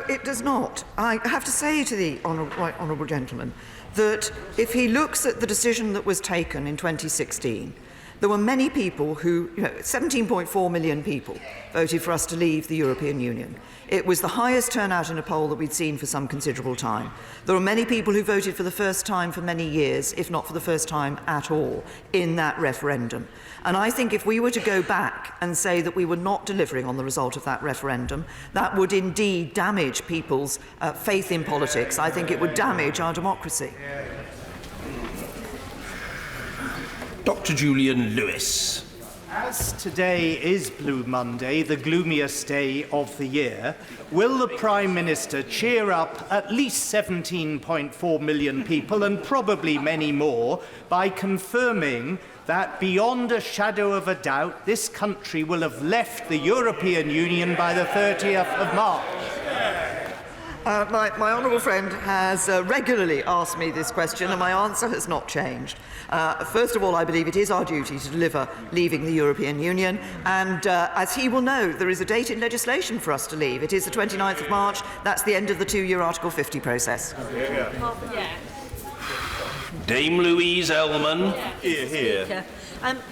it does not. I have to say to the right honourable gentleman that if he looks at the decision that was taken in 2016, there were many people who, 17.4 million people voted for us to leave the European Union. It was the highest turnout in a poll that we'd seen for some considerable time. There were many people who voted for the first time for many years, if not for the first time at all, in that referendum. And I think if we were to go back and say that we were not delivering on the result of that referendum, that would indeed damage people's faith in politics. I think it would damage our democracy. Dr. Julian Lewis. As today is Blue Monday, the gloomiest day of the year, will the Prime Minister cheer up at least 17.4 million people, and probably many more, by confirming that beyond a shadow of a doubt, this country will have left the European Union by the 30th of March? My honourable friend has regularly asked me this question, and my answer has not changed. First of all, I believe it is our duty to deliver leaving the European Union, and as he will know, there is a date in legislation for us to leave. It is the 29th of March. That's the end of the 2-year Article 50 process. Dame Louise Ellman. Here, here.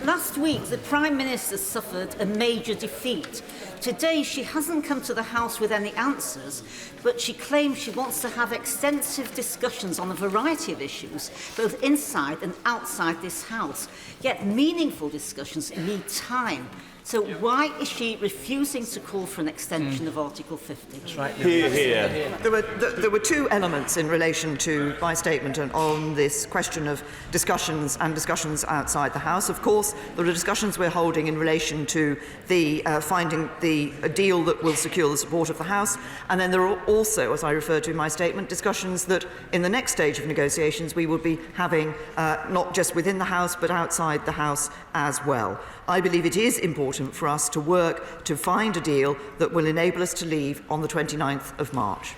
Last week, the Prime Minister suffered a major defeat. Today, she hasn't come to the House with any answers, but she claims she wants to have extensive discussions on a variety of issues, both inside and outside this House. Yet meaningful discussions need time. So why is she refusing to call for an extension of Article 50? That's right. Here, here. There were two elements in relation to my statement on this question of discussions and discussions outside the House. Of course, there are discussions we're holding in relation to the finding a deal that will secure the support of the House. And then there are also, as I referred to in my statement, discussions that in the next stage of negotiations we will be having not just within the House but outside the House as well. I believe it is important for us to work to find a deal that will enable us to leave on the 29th of March.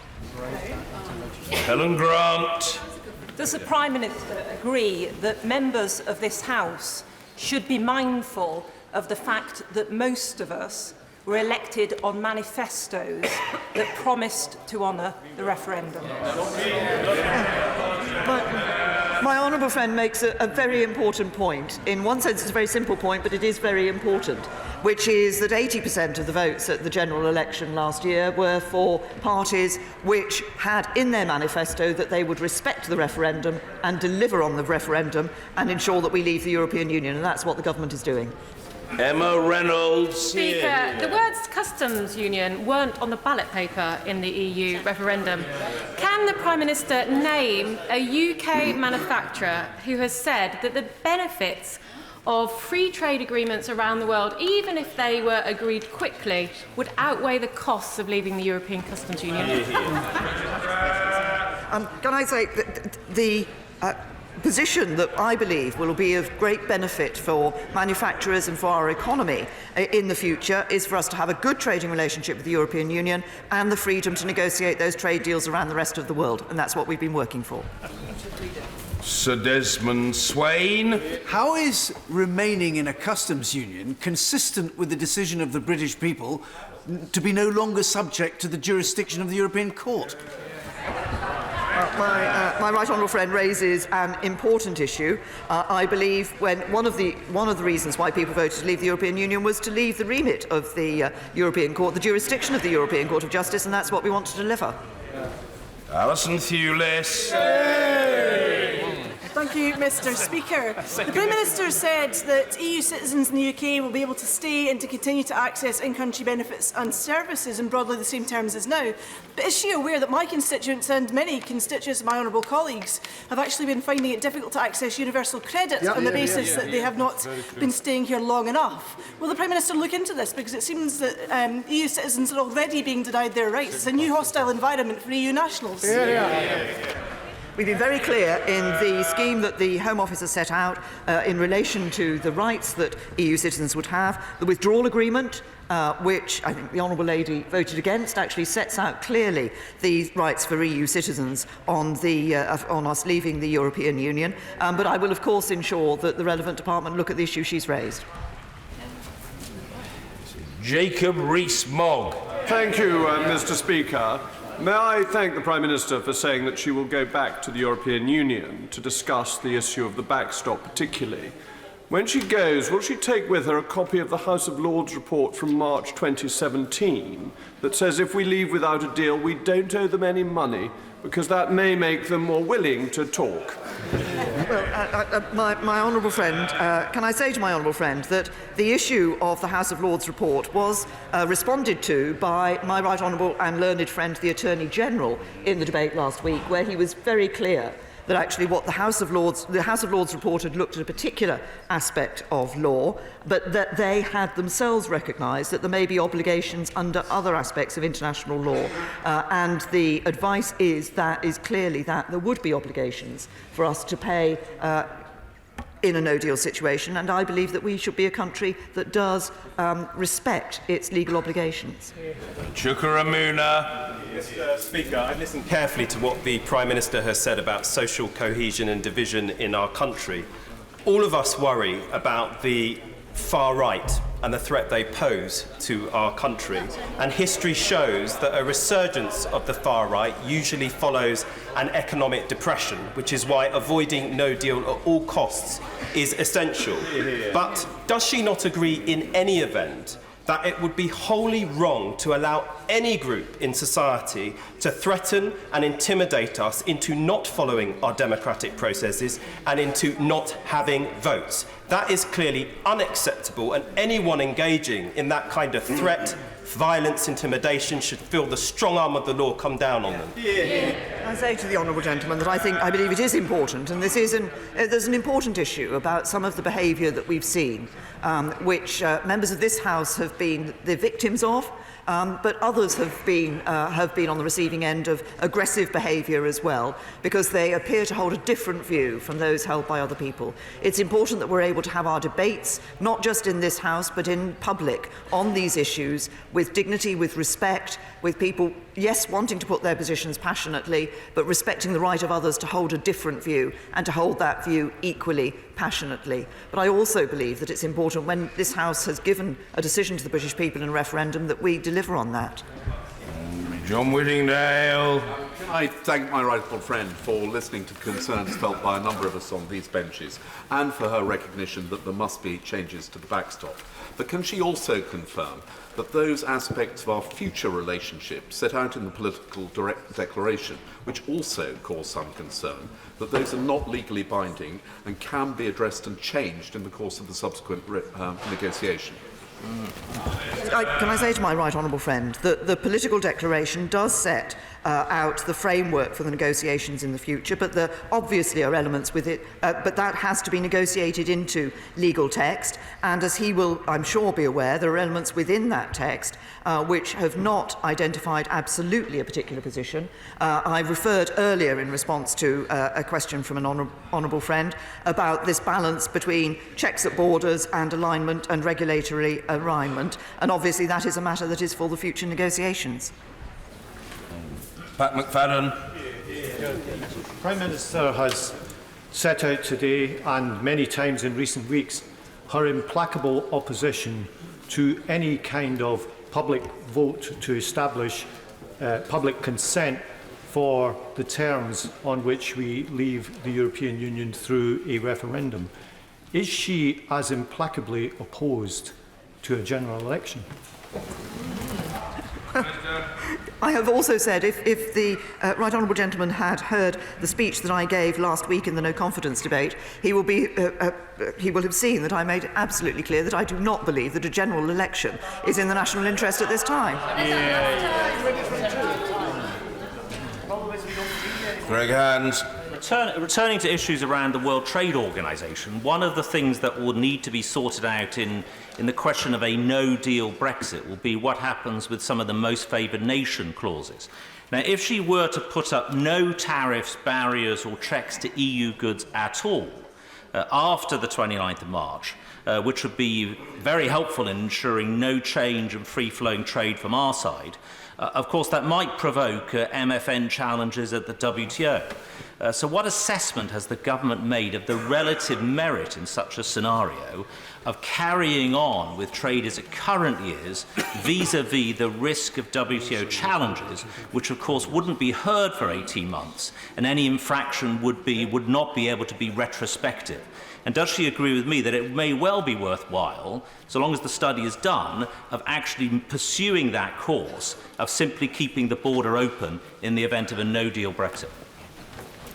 Helen Grant. Does the Prime Minister agree that members of this House should be mindful of the fact that most of us were elected on manifestos that promised to honour the referendum? My honourable friend makes a very important point. In one sense, it's a very simple point, but it is very important, which is that 80% of the votes at the general election last year were for parties which had in their manifesto that they would respect the referendum and deliver on the referendum and ensure that we leave the European Union, and that's what the government is doing. Emma Reynolds. Speaker, the words customs union weren't on the ballot paper in the EU referendum. Can the Prime Minister name a UK manufacturer who has said that the benefits of free trade agreements around the world, even if they were agreed quickly, would outweigh the costs of leaving the European customs union? Can I say that the position that I believe will be of great benefit for manufacturers and for our economy in the future is for us to have a good trading relationship with the European Union and the freedom to negotiate those trade deals around the rest of the world, and that's what we've been working for. Sir Desmond Swain. How is remaining in a customs union consistent with the decision of the British people to be no longer subject to the jurisdiction of the European Court? My right honourable friend raises an important issue. I believe when one of the reasons why people voted to leave the European Union was to leave the remit of the European Court, the jurisdiction of the European Court of Justice, and that's what we want to deliver. Alison Thewlis. Thank you, Mr. Speaker. The Prime Minister said that EU citizens in the UK will be able to stay and to continue to access in-country benefits and services in broadly the same terms as now. But is she aware that my constituents and many constituents of my honourable colleagues have actually been finding it difficult to access universal credit on the basis that they have not been staying here long enough? Will the Prime Minister look into this? Because it seems that EU citizens are already being denied their rights. It's a new hostile environment for EU nationals. We've been very clear in the scheme that the Home Office has set out in relation to the rights that EU citizens would have. The withdrawal agreement, which I think the Honourable Lady voted against, actually sets out clearly the rights for EU citizens on us leaving the European Union. But I will, of course, ensure that the relevant department look at the issue she's raised. Jacob Rees-Mogg. Thank you, Mr. Speaker. May I thank the Prime Minister for saying that she will go back to the European Union to discuss the issue of the backstop particularly. When she goes, will she take with her a copy of the House of Lords report from March 2017 that says if we leave without a deal, we don't owe them any money, because that may make them more willing to talk? Well, my honourable friend, can I say to my honourable friend that the issue of the House of Lords report was responded to by my right honourable and learned friend, the Attorney General, in the debate last week, where he was very clear that actually what the House of Lords report had looked at a particular aspect of law, but that they had themselves recognised that there may be obligations under other aspects of international law. And the advice is clearly that there would be obligations for us to pay in a no-deal situation, and I believe that we should be a country that does respect its legal obligations. Chukaramuna. Mr. Speaker, I've listened carefully to what the Prime Minister has said about social cohesion and division in our country. All of us worry about the far right and the threat they pose to our country. And history shows that a resurgence of the far right usually follows an economic depression, which is why avoiding no deal at all costs is essential. But does she not agree in any event that it would be wholly wrong to allow any group in society to threaten and intimidate us into not following our democratic processes and into not having votes? That is clearly unacceptable, and anyone engaging in that kind of threat, violence, intimidation should feel the strong arm of the law come down on them. I say to the honourable gentleman that I believe it is important, and there's an important issue about some of the behaviour that we've seen, which members of this House have been the victims of, but others have been on the receiving end of aggressive behaviour as well, because they appear to hold a different view from those held by other people. It's important that we're able to have our debates, not just in this House, but in public, on these issues, with dignity, with respect, with people, yes, wanting to put their positions passionately, but respecting the right of others to hold a different view and to hold that view equally passionately. But I also believe that it's important, when this House has given a decision to the British people in a referendum, that we deliver on that. John Whittingdale. I thank my right honourable friend for listening to concerns felt by a number of us on these benches, and for her recognition that there must be changes to the backstop. But can she also confirm that those aspects of our future relationship set out in the political declaration, which also cause some concern, that those are not legally binding and can be addressed and changed in the course of the subsequent negotiation? Can I say to my right honourable friend that the political declaration does set out the framework for the negotiations in the future, but there obviously are elements with it, but that has to be negotiated into legal text, and as he will, I'm sure, be aware, there are elements within that text which have not identified absolutely a particular position. I referred earlier in response to a question from an honourable friend about this balance between checks at borders and alignment and regulatory alignment, and obviously that is a matter that is for the future negotiations. Pat McFadden. The Prime Minister has set out today and many times in recent weeks her implacable opposition to any kind of public vote to establish public consent for the terms on which we leave the European Union through a referendum. Is she as implacably opposed to a general election? I have also said, if the right honourable gentleman had heard the speech that I gave last week in the no confidence debate, he will have seen that I made it absolutely clear that I do not believe that a general election is in the national interest at this time. Greg Hands. Returning to issues around the World Trade Organization, one of the things that will need to be sorted out in the question of a no-deal Brexit will be what happens with some of the most favoured nation clauses. Now, if she were to put up no tariffs, barriers or checks to EU goods at all after the 29th of March, which would be very helpful in ensuring no change and free-flowing trade from our side, of course, that might provoke MFN challenges at the WTO. So what assessment has the government made of the relative merit in such a scenario of carrying on with trade as it currently is, vis-à-vis the risk of WTO challenges, which of course wouldn't be heard for 18 months, and any infraction would not be able to be retrospective? And does she agree with me that it may well be worthwhile, so long as the study is done, of actually pursuing that course of simply keeping the border open in the event of a no-deal Brexit?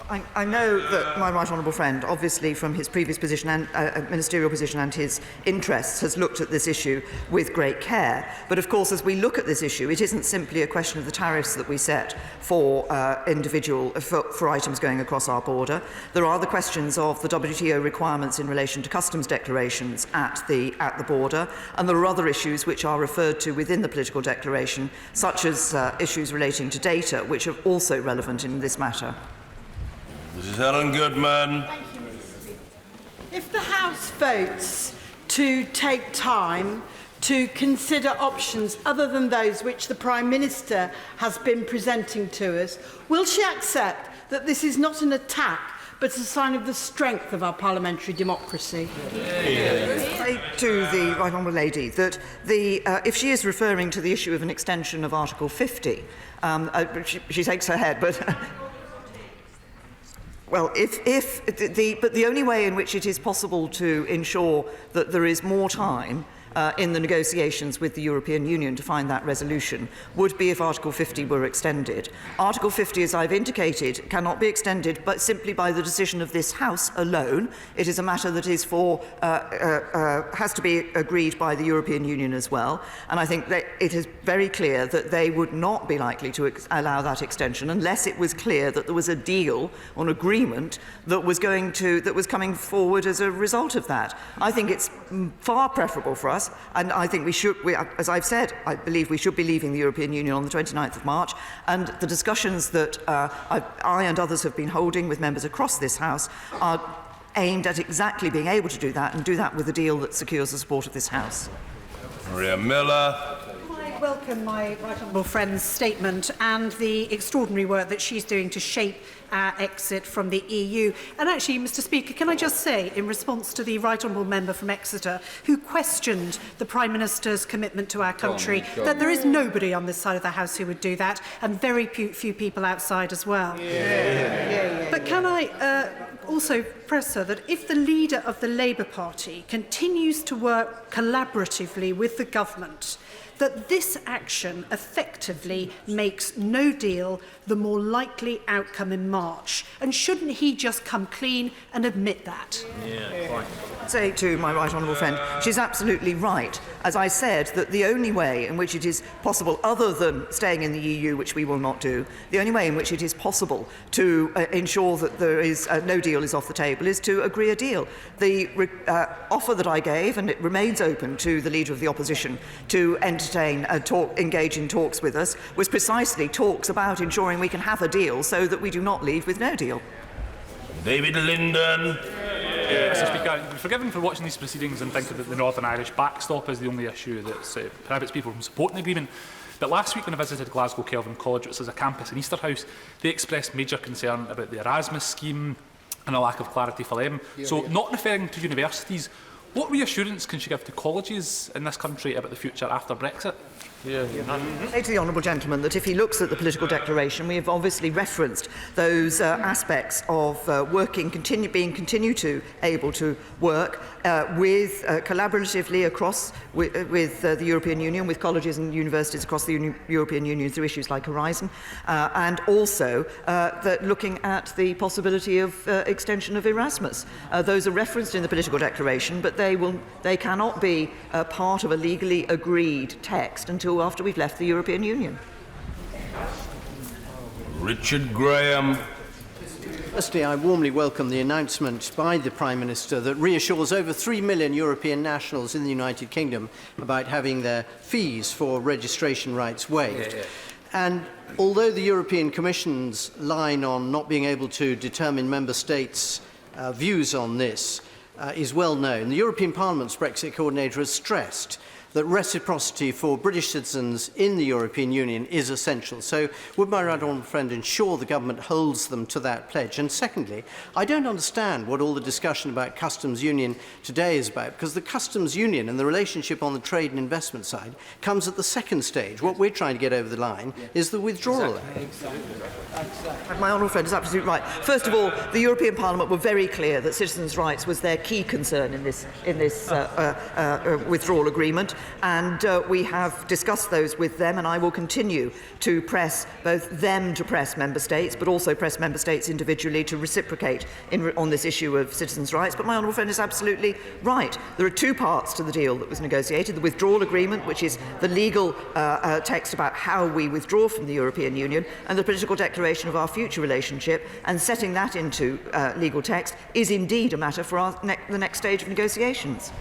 I know that my right honourable friend, obviously from his previous position and ministerial position and his interests, has looked at this issue with great care. But of course, as we look at this issue, it isn't simply a question of the tariffs that we set for for items going across our border. There are the questions of the WTO requirements in relation to customs declarations at the border, and there are other issues which are referred to within the political declaration, such as issues relating to data, which are also relevant in this matter. Mrs. Helen Goodman. Thank you, Mr. Speaker. If the House votes to take time to consider options other than those which the Prime Minister has been presenting to us, will she accept that this is not an attack but a sign of the strength of our parliamentary democracy? say to the Right Honourable Lady that if she is referring to the issue of an extension of Article 50, she shakes her head, but... Well, but the only way in which it is possible to ensure that there is more time in the negotiations with the European Union to find that resolution would be if Article 50 were extended. Article 50, as I've indicated, cannot be extended but simply by the decision of this House alone. It is a matter that is has to be agreed by the European Union as well, and I think that it is very clear that they would not be likely to allow that extension unless it was clear that there was a deal or an agreement that was coming forward as a result of that. I think it's far preferable for us. And I think as I've said, I believe we should be leaving the European Union on the 29th of March. And the discussions that I and others have been holding with members across this House are aimed at exactly being able to do that, and do that with a deal that secures the support of this House. Maria Miller. I welcome my right honourable friend's statement and the extraordinary work that she's doing to shape our exit from the EU. And actually, Mr Speaker, can I just say, in response to the right honourable member from Exeter, who questioned the Prime Minister's commitment to our country, that there is nobody on this side of the House who would do that, and very few people outside as well. But can I also press her that if the leader of the Labour Party continues to work collaboratively with the government, that this action effectively makes no deal the more likely outcome in March. And shouldn't he just come clean and admit that? Say to my right honourable friend, she's absolutely right. As I said, that the only way in which it is possible, other than staying in the EU, which we will not do, the only way in which it is possible to ensure that there is no deal is off the table is to agree a deal. The offer that I gave, and it remains open to the Leader of the Opposition to engage in talks with us, was precisely talks about ensuring we can have a deal so that we do not leave with no deal. David Linden. Mr Speaker, you'll be forgiven for watching these proceedings and thinking that the Northern Irish backstop is the only issue that prohibits people from supporting the agreement. But last week when I visited Glasgow Kelvin College, which is a campus in Easterhouse, they expressed major concern about the Erasmus scheme and a lack of clarity for them. Not referring to universities, what reassurance can she give to colleges in this country about the future after Brexit? I say to the honourable gentleman that if he looks at the political declaration, we have obviously referenced those aspects of being able to work collaboratively across with the European Union, with colleges and universities across the European Union through issues like Horizon, and also looking at the possibility of extension of Erasmus. Those are referenced in the political declaration, but they cannot be part of a legally agreed text until after we've left the European Union. Richard Graham. Firstly, I warmly welcome the announcement by the Prime Minister that reassures over 3 million European nationals in the United Kingdom about having their fees for registration rights waived. And although the European Commission's line on not being able to determine Member States' views on this is well known, the European Parliament's Brexit coordinator has stressed that reciprocity for British citizens in the European Union is essential. So would my right honourable friend ensure the government holds them to that pledge? And secondly, I don't understand what all the discussion about customs union today is about, because the customs union and the relationship on the trade and investment side comes at the second stage. What we're trying to get over the line is the withdrawal. My honourable friend is absolutely right. First of all, the European Parliament were very clear that citizens' rights was their key concern in this withdrawal agreement, and we have discussed those with them, and I will continue to press both them to press Member States, but also press Member States individually to reciprocate on this issue of citizens' rights. But my honourable friend is absolutely right. There are two parts to the deal that was negotiated: the withdrawal agreement, which is the legal text about how we withdraw from the European Union, and the political declaration of our future relationship, and setting that into legal text is indeed a matter for the next stage of negotiations.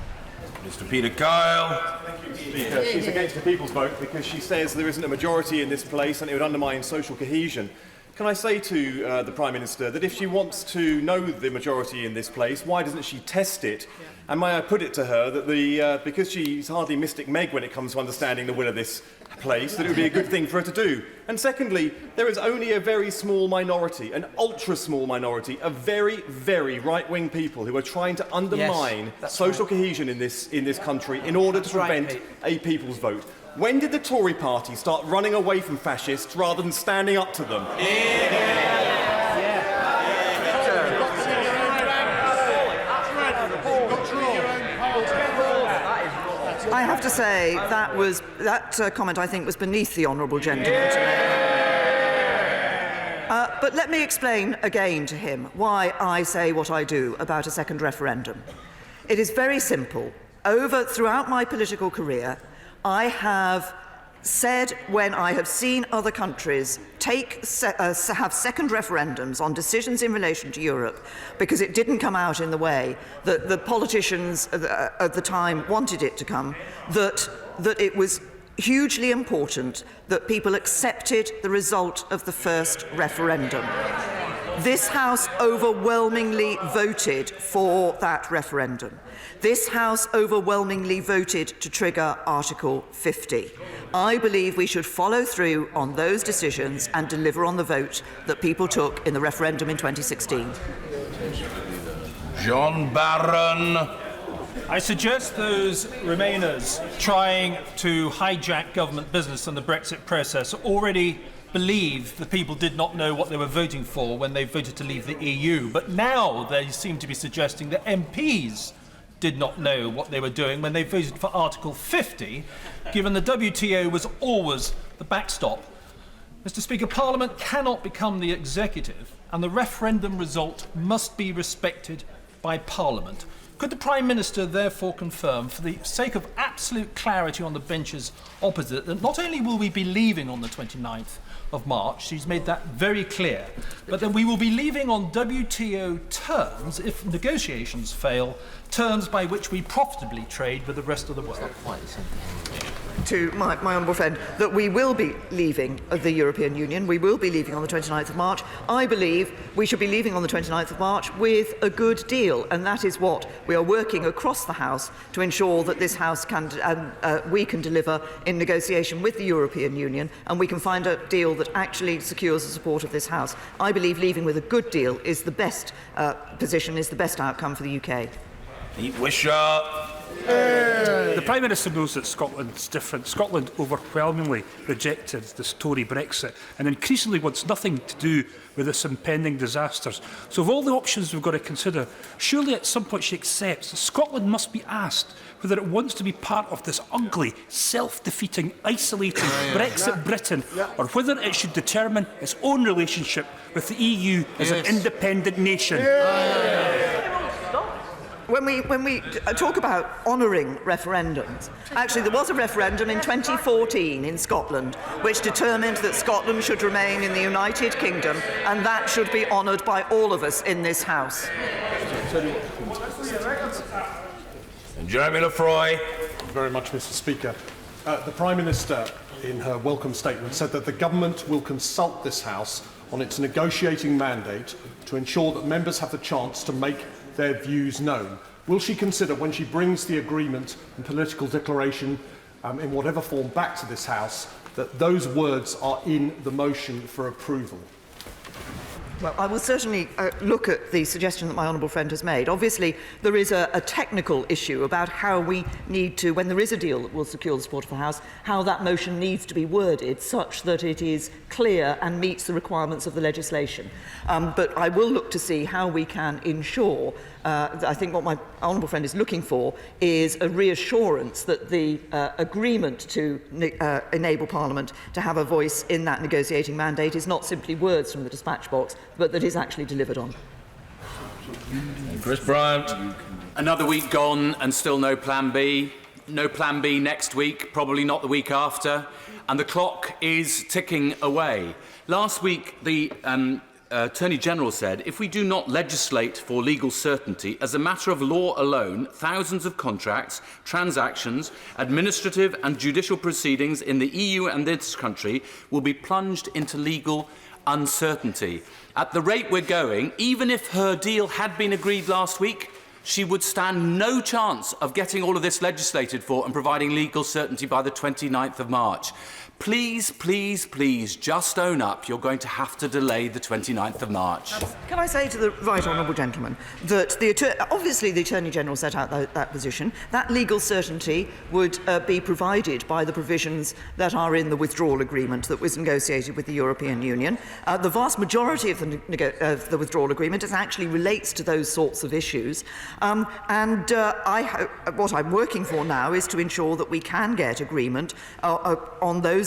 Mr. Peter Kyle. Speaker, she's against the people's vote because she says there isn't a majority in this place and it would undermine social cohesion. Can I say to the Prime Minister that if she wants to know the majority in this place, why doesn't she test it? And may I put it to her that because she's hardly Mystic Meg when it comes to understanding the will of this place, that it would be a good thing for her to do. And secondly, there is only a very small minority, an ultra-small minority, of very, very right-wing people who are trying to undermine social cohesion in this country in order to prevent a people's vote. When did the Tory party start running away from fascists rather than standing up to them? I have to say that comment, I think, was beneath the honourable gentleman to make. But let me explain again to him why I say what I do about a second referendum. It is very simple. Throughout my political career, I have said, when I have seen other countries have second referendums on decisions in relation to Europe, because it didn't come out in the way that the politicians at the time wanted it to come, that it was hugely important that people accepted the result of the first referendum. This House overwhelmingly voted for that referendum. This House overwhelmingly voted to trigger Article 50. I believe we should follow through on those decisions and deliver on the vote that people took in the referendum in 2016. John Barron. I suggest those Remainers trying to hijack government business in the Brexit process already believe the people did not know what they were voting for when they voted to leave the EU. But now they seem to be suggesting that MPs did not know what they were doing when they voted for Article 50, given the WTO was always the backstop. Mr. Speaker, Parliament cannot become the executive, and the referendum result must be respected by Parliament. Could the Prime Minister therefore confirm, for the sake of absolute clarity on the benches opposite, that not only will we be leaving on the 29th of March, she's made that very clear, but that we will be leaving on WTO terms, if negotiations fail, terms by which we profitably trade with the rest of the world? To my honourable friend, that we will be leaving the European Union. We will be leaving on the 29th of March. I believe we should be leaving on the 29th of March with a good deal, and that is what we are working across the House to ensure that this House can, we can deliver in negotiation with the European Union, and we can find a deal that actually secures the support of this House. I believe leaving with a good deal is the best position, is the best outcome for the UK. The Prime Minister knows that Scotland's different. Scotland overwhelmingly rejected this Tory Brexit and increasingly wants nothing to do with this impending disasters. So of all the options we've got to consider, surely at some point she accepts that Scotland must be asked whether it wants to be part of this ugly, self-defeating, isolating Brexit Britain, or whether it should determine its own relationship with the EU as an independent nation. When we talk about honouring referendums, actually there was a referendum in 2014 in Scotland which determined that Scotland should remain in the United Kingdom, and that should be honoured by all of us in this House. Jeremy Lefroy. Thank you very much, Mr. Speaker. The Prime Minister, in her welcome statement, said that the government will consult this House on its negotiating mandate to ensure that members have the chance to make their views known. Will she consider, when she brings the agreement and political declaration in whatever form back to this House, that those words are in the motion for approval? Well, I will certainly look at the suggestion that my honourable friend has made. Obviously, there is a technical issue about how we need to, when there is a deal that will secure the support of the House, how that motion needs to be worded such that it is clear and meets the requirements of the legislation. But I will look to see how we can ensure, I think what my honourable friend is looking for is a reassurance that the agreement to enable Parliament to have a voice in that negotiating mandate is not simply words from the dispatch box, but that is actually delivered on. Chris Bryant. Another week gone and still no Plan B. No Plan B next week, probably not the week after. And the clock is ticking away. Last week, the Attorney General said, if we do not legislate for legal certainty, as a matter of law alone, thousands of contracts, transactions, administrative and judicial proceedings in the EU and this country will be plunged into legal uncertainty. At the rate we're going, even if her deal had been agreed last week, she would stand no chance of getting all of this legislated for and providing legal certainty by the 29th of March. Please, please, please, just own up. You're going to have to delay the 29th of March. Can I say to the right honourable gentleman that obviously the Attorney-General set out that position. That legal certainty would be provided by the provisions that are in the withdrawal agreement that was negotiated with the European Union. The vast majority of the withdrawal agreement actually relates to those sorts of issues. What I'm working for now is to ensure that we can get agreement on those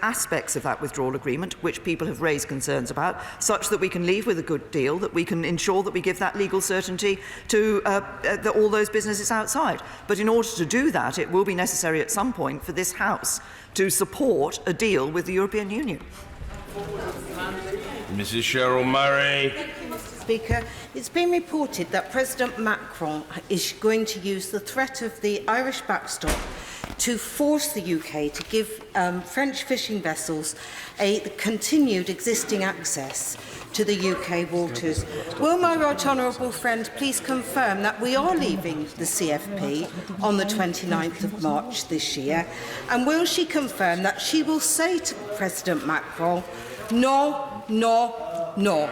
aspects of that withdrawal agreement which people have raised concerns about, such that we can leave with a good deal, that we can ensure that we give that legal certainty to all those businesses outside. But in order to do that, it will be necessary at some point for this House to support a deal with the European Union. Mrs. Cheryl Murray. Speaker, it's been reported that President Macron is going to use the threat of the Irish backstop to force the UK to give French fishing vessels a continued existing access to the UK waters. Will my right honourable friend please confirm that we are leaving the CFP on the 29th of March this year? And will she confirm that she will say to President Macron, no, no, no?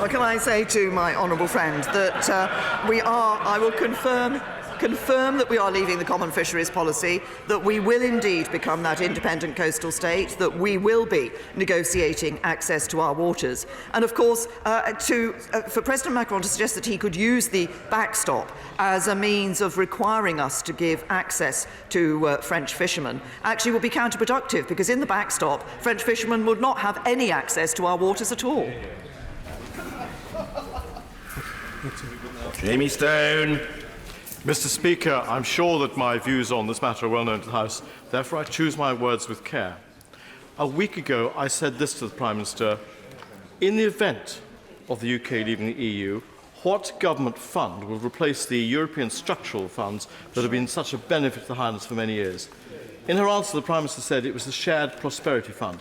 Well, can I say to my honourable friend that I will confirm that we are leaving the common fisheries policy, that we will indeed become that independent coastal state, that we will be negotiating access to our waters. And of course, for President Macron to suggest that he could use the backstop as a means of requiring us to give access to French fishermen actually would be counterproductive, because in the backstop, French fishermen would not have any access to our waters at all. Jamie Stone. Mr. Speaker, I'm sure that my views on this matter are well known to the House. Therefore, I choose my words with care. A week ago, I said this to the Prime Minister: in the event of the UK leaving the EU, what government fund will replace the European structural funds that have been such a benefit to the Highlands for many years? In her answer, the Prime Minister said it was the Shared Prosperity Fund.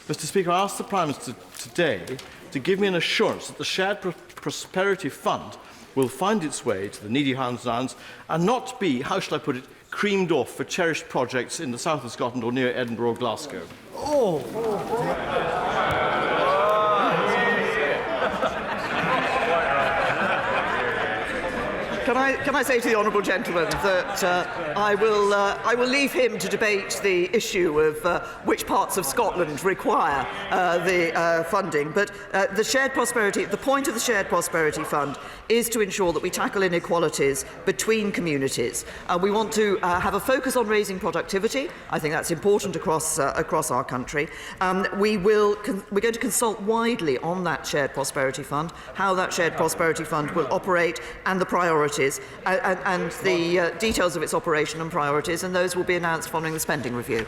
Mr. Speaker, I asked the Prime Minister today to give me an assurance that the Shared Prosperity Fund will find its way to the needy Highlands and Islands and not be, how shall I put it, creamed off for cherished projects in the south of Scotland or near Edinburgh or Glasgow. Can I say to the honourable gentleman that I will leave him to debate the issue of which parts of Scotland require the funding. But the point of the Shared Prosperity Fund is to ensure that we tackle inequalities between communities. We want to have a focus on raising productivity. I think that's important across our country. We're going to consult widely on that Shared Prosperity Fund, how that Shared Prosperity Fund will operate, and the priorities, and the details of its operation and priorities, and those will be announced following the spending review.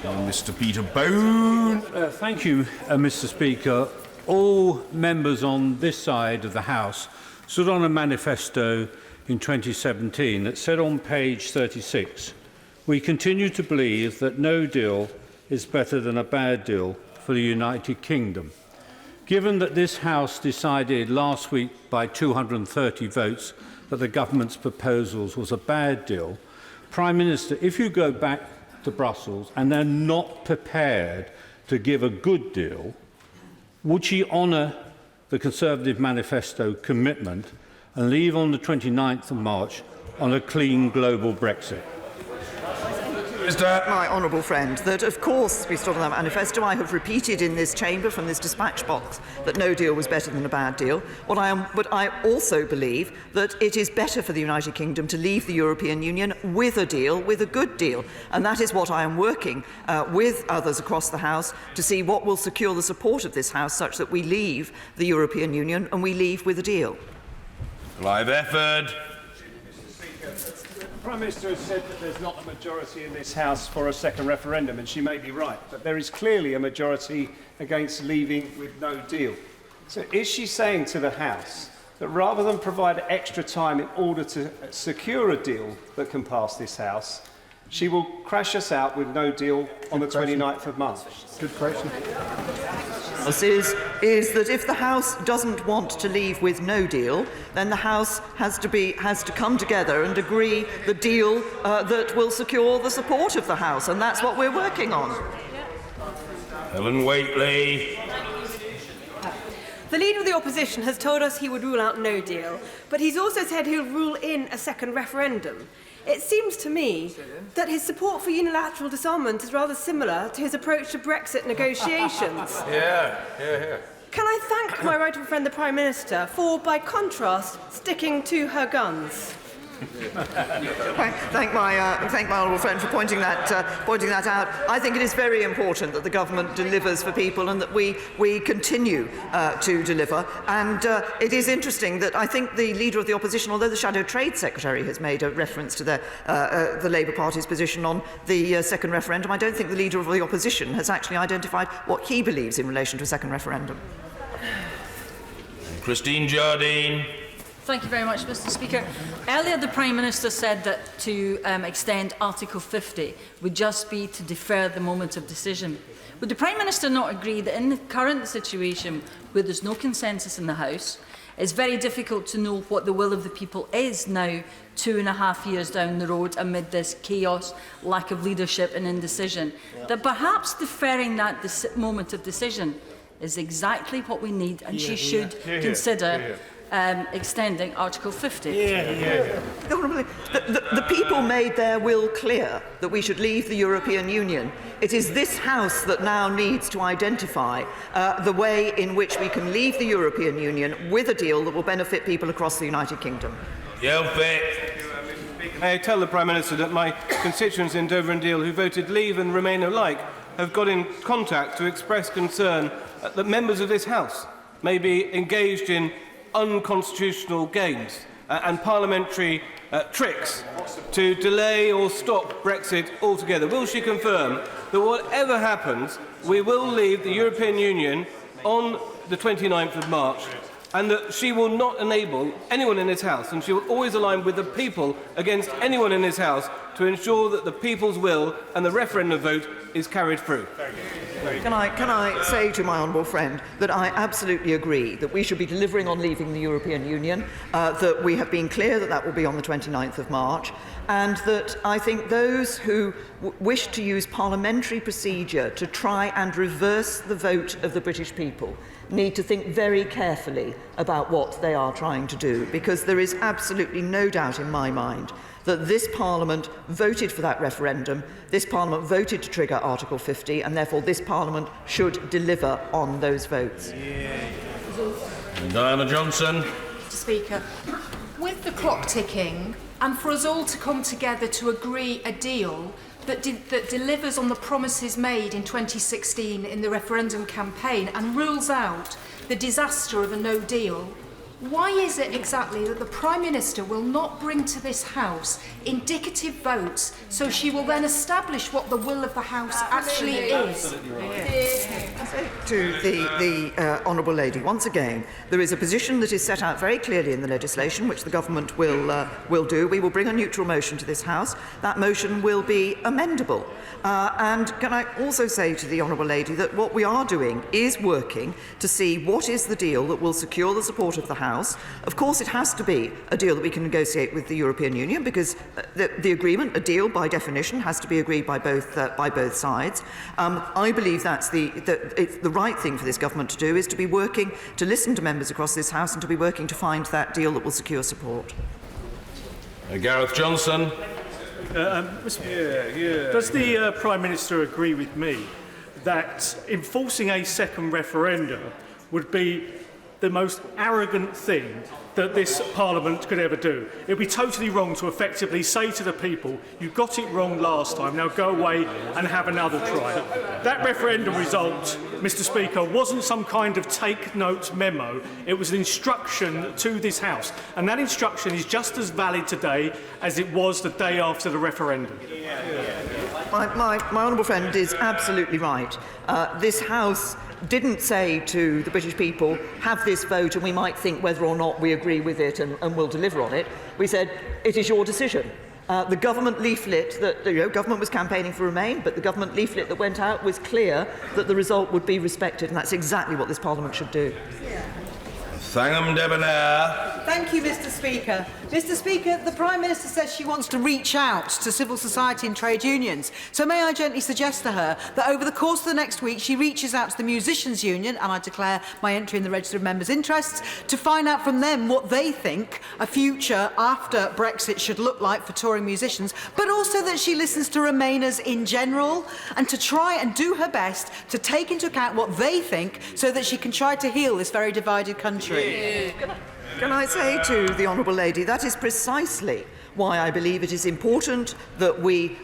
Mr. Peter Bone. Thank you, Mr. Speaker. All members on this side of the House stood on a manifesto in 2017 that said on page 36, "We continue to believe that no deal is better than a bad deal for the United Kingdom." Given that this House decided last week by 230 votes that the government's proposals was a bad deal, Prime Minister, if you go back to Brussels and they're not prepared to give a good deal, would she honour the Conservative Manifesto commitment and leave on the 29th of March on a clean global Brexit? My honourable friend, that of course we stood on that manifesto. I have repeated in this chamber from this dispatch box that no deal was better than a bad deal. But I also believe that it is better for the United Kingdom to leave the European Union with a deal, with a good deal. And that is what I am working with others across the House to see what will secure the support of this House such that we leave the European Union and we leave with a deal. Clive Efford. The Prime Minister has said that there's not a majority in this House for a second referendum, and she may be right, but there is clearly a majority against leaving with no deal. So is she saying to the House that rather than provide extra time in order to secure a deal that can pass this House, she will crash us out with no deal on the 29th of March? Good question. Is that if the House doesn't want to leave with no deal, then the House has to come together and agree the deal that will secure the support of the House, and that's what we're working on. Helen Whately. The Leader of the Opposition has told us he would rule out no deal, but he's also said he'll rule in a second referendum. It seems to me that his support for unilateral disarmament is rather similar to his approach to Brexit negotiations. Yeah. Can I thank my right friend, the Prime Minister, for, by contrast, sticking to her guns? Thank my honourable friend for pointing that out. I think it is very important that the government delivers for people and that we continue to deliver. And it is interesting that I think the Leader of the Opposition, although the Shadow Trade Secretary has made a reference to the Labour Party's position on the second referendum, I don't think the Leader of the Opposition has actually identified what he believes in relation to a second referendum. Christine Jardine. Thank you very much, Mr. Speaker. Earlier, the Prime Minister said that to extend Article 50 would just be to defer the moment of decision. Would the Prime Minister not agree that in the current situation, where there's no consensus in the House, it's very difficult to know what the will of the people is now, 2.5 years down the road, amid this chaos, lack of leadership and indecision, that perhaps deferring that moment of decision is exactly what we need, and she should consider extending Article 50. The people made their will clear that we should leave the European Union. It is this House that now needs to identify the way in which we can leave the European Union with a deal that will benefit people across the United Kingdom. May I tell the Prime Minister that my constituents in Dover and Deal who voted Leave and Remain alike have got in contact to express concern that members of this House may be engaged in unconstitutional games and parliamentary tricks to delay or stop Brexit altogether. Will she confirm that whatever happens, we will leave the European Union on the 29th of March, and that she will not enable anyone in this House, and she will always align with the people against anyone in this House to ensure that the people's will and the referendum vote is carried through? Can I say to my honourable friend that I absolutely agree that we should be delivering on leaving the European Union, that we have been clear that that will be on the 29th of March, and that I think those who wish to use parliamentary procedure to try and reverse the vote of the British people need to think very carefully about what they are trying to do, because there is absolutely no doubt in my mind that this Parliament voted for that referendum, this Parliament voted to trigger Article 50, and therefore this Parliament should deliver on those votes. Diana Johnson. Mr. Speaker, with the clock ticking, and for us all to come together to agree a deal that delivers on the promises made in 2016 in the referendum campaign and rules out the disaster of a no deal, why is it exactly that the Prime Minister will not bring to this House indicative votes so she will then establish what the will of the House actually is? To the honourable lady, once again, there is a position that is set out very clearly in the legislation, which the government will do. We will bring a neutral motion to this House. That motion will be amendable. And can I also say to the honourable lady that what we are doing is working to see what is the deal that will secure the support of the House. Of course, it has to be a deal that we can negotiate with the European Union, because the agreement, a deal by definition, has to be agreed by both sides. I believe that's the right thing for this government to do, is to be working to listen to members across this House and to be working to find that deal that will secure support. Gareth Johnson. Does the Prime Minister agree with me that enforcing a second referendum would be the most arrogant thing that this Parliament could ever do? It would be totally wrong to effectively say to the people, you got it wrong last time, now go away and have another try. That referendum result, Mr. Speaker, wasn't some kind of take-note memo. It was an instruction to this House, and that instruction is just as valid today as it was the day after the referendum. My honourable friend is absolutely right. This House didn't say to the British people, have this vote and we might think whether or not we agree with it and will deliver on it. We said, it is your decision. The government leaflet that, government was campaigning for Remain, but the government leaflet that went out was clear that the result would be respected, and that's exactly what this Parliament should do. Thank you, Mr. Speaker. Mr. Speaker, the Prime Minister says she wants to reach out to civil society and trade unions. So may I gently suggest to her that over the course of the next week she reaches out to the Musicians' Union, and I declare my entry in the Register of Members' Interests, to find out from them what they think a future after Brexit should look like for touring musicians, but also that she listens to Remainers in general and to try and do her best to take into account what they think so that she can try to heal this very divided country. Can I say to the Honourable Lady, that is precisely why I believe it is important that we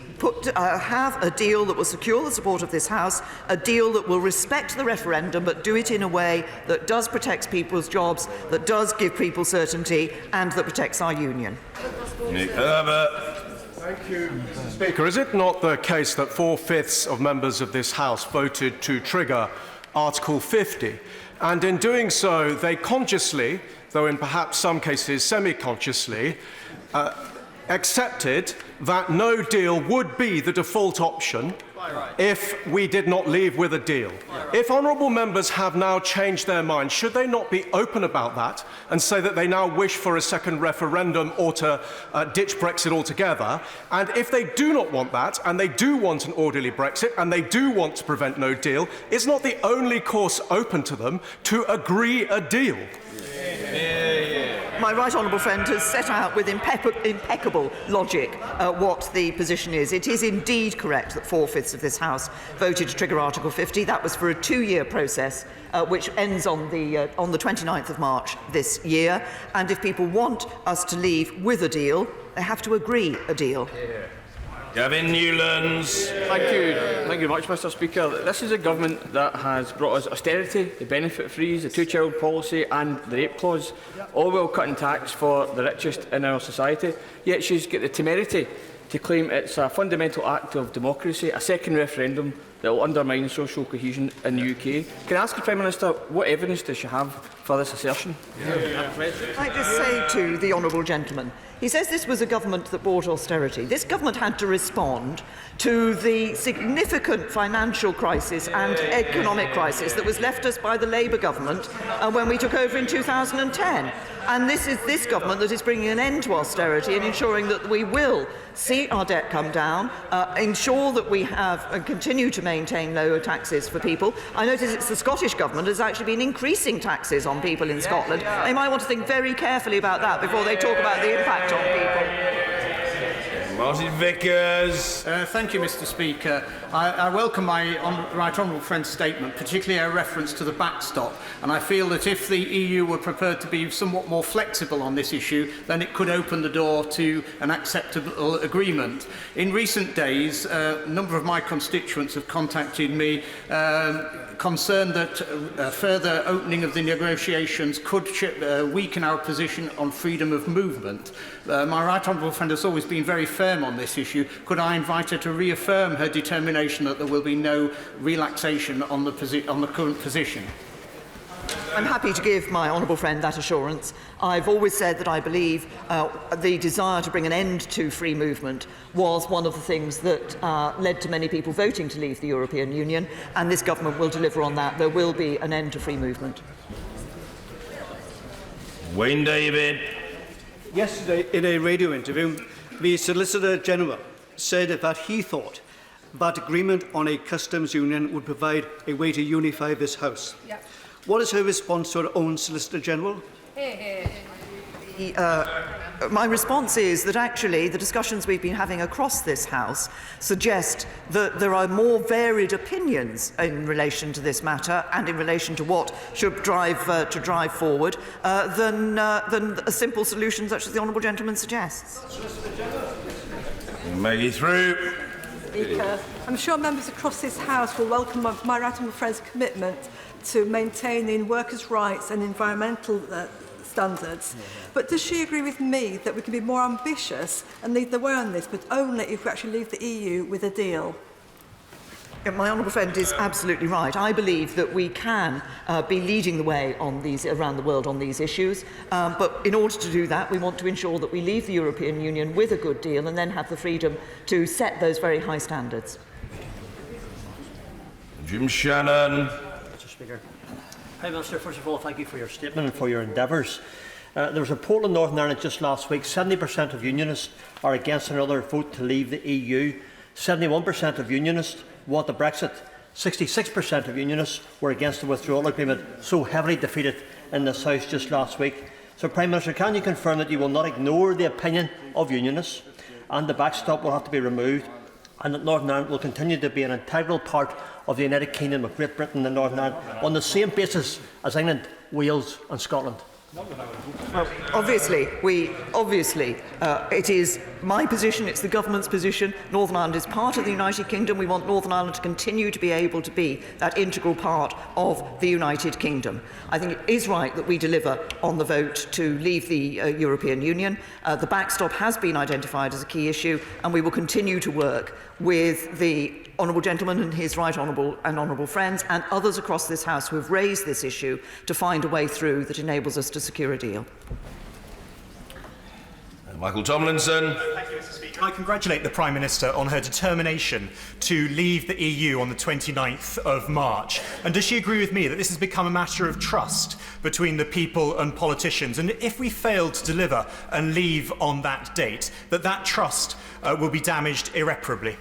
have a deal that will secure the support of this House, a deal that will respect the referendum but do it in a way that does protect people's jobs, that does give people certainty and that protects our union. Nick Herbert. Thank you, Mr. Speaker. Is it not the case that 4/5 of members of this House voted to trigger Article 50? And in doing so, they consciously, though in perhaps some cases semi-consciously, accepted that no deal would be the default option if we did not leave with a deal. If honourable members have now changed their minds, should they not be open about that and say that they now wish for a second referendum or to ditch Brexit altogether? And if they do not want that, and they do want an orderly Brexit, and they do want to prevent no deal, is not the only course open to them to agree a deal? My right honourable friend has set out with impeccable logic what the position is. It is indeed correct that 4/5 of this House voted to trigger Article 50. That was for a 2-year process which ends on the 29th of March this year. And if people want us to leave with a deal, they have to agree a deal. Gavin Newlands. Thank you very much, Mr. Speaker. This is a government that has brought us austerity, the benefit freeze, the two-child policy and the rape clause, all while cutting tax for the richest in our society. Yet she's got the temerity to claim it's a fundamental act of democracy, a second referendum that will undermine social cohesion in the UK. Can I ask the Prime Minister, what evidence does she have for this assertion? I just say to the honourable gentleman, he says this was a government that brought austerity. This government had to respond to the significant financial crisis and economic crisis that was left us by the Labour government when we took over in 2010. And this is this government that is bringing an end to austerity and ensuring that we will see our debt come down, ensure that we have and continue to maintain lower taxes for people. I notice it's the Scottish government that has actually been increasing taxes on people in Scotland. They might want to think very carefully about that before they talk about the impact on people. Martin Vickers. Thank you, Mr. Speaker. I welcome my right honourable friend's statement, particularly a reference to the backstop. And I feel that if the EU were prepared to be somewhat more flexible on this issue, then it could open the door to an acceptable agreement. In recent days, a number of my constituents have contacted me concerned that further opening of the negotiations could weaken our position on freedom of movement. My right honourable friend has always been very firm on this issue. Could I invite her to reaffirm her determination that there will be no relaxation on the current position? I'm happy to give my honourable friend that assurance. I've always said that I believe the desire to bring an end to free movement was one of the things that led to many people voting to leave the European Union, and this government will deliver on that. There will be an end to free movement. Wayne David. Yesterday, in a radio interview, the Solicitor General said that he thought that agreement on a customs union would provide a way to unify this House. Yep. What is her response to her own Solicitor General? My response is that actually the discussions we've been having across this House suggest that there are more varied opinions in relation to this matter and in relation to what should drive forward than a simple solution such as the honourable gentleman suggests. Maggie through. Speaker, I'm sure members across this House will welcome my right honourable friend's commitment to maintaining workers' rights and environmental standards. But does she agree with me that we can be more ambitious and lead the way on this, but only if we actually leave the EU with a deal? My honourable friend is absolutely right. I believe that we can be leading the way on these around the world on these issues, but in order to do that, we want to ensure that we leave the European Union with a good deal and then have the freedom to set those very high standards. Jim Shannon. Mr. Speaker. Prime Minister, first of all, thank you for your statement and for your endeavours. There was a poll in Northern Ireland just last week. 70% of Unionists are against another vote to leave the EU. 71% of Unionists want the Brexit. 66% of Unionists were against the withdrawal agreement, so heavily defeated in this House just last week. So, Prime Minister, can you confirm that you will not ignore the opinion of Unionists and the backstop will have to be removed, and that Northern Ireland will continue to be an integral part of the United Kingdom of Great Britain and Northern Ireland on the same basis as England, Wales and Scotland? Well, obviously, it is my position, it's the government's position. Northern Ireland is part of the United Kingdom. We want Northern Ireland to continue to be able to be that integral part of the United Kingdom. I think it is right that we deliver on the vote to leave the European Union. The backstop has been identified as a key issue, and we will continue to work with the honourable gentleman and his right honourable friends and others across this House who have raised this issue to find a way through that enables us to secure a deal. Michael Tomlinson. Thank you, Mr. Speaker. I congratulate the Prime Minister on her determination to leave the EU on the 29th of March. And does she agree with me that this has become a matter of trust between the people and politicians? And if we fail to deliver and leave on that date, that trust will be damaged irreparably?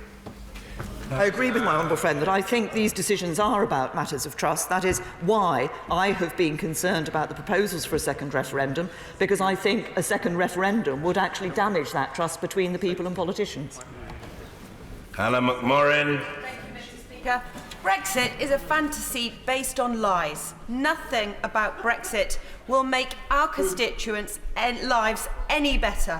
I agree with my honourable friend that I think these decisions are about matters of trust. That is why I have been concerned about the proposals for a second referendum, because I think a second referendum would actually damage that trust between the people and politicians. Hannah McMorrin. Thank you, Mr. Speaker. Brexit is a fantasy based on lies. Nothing about Brexit will make our constituents' lives any better.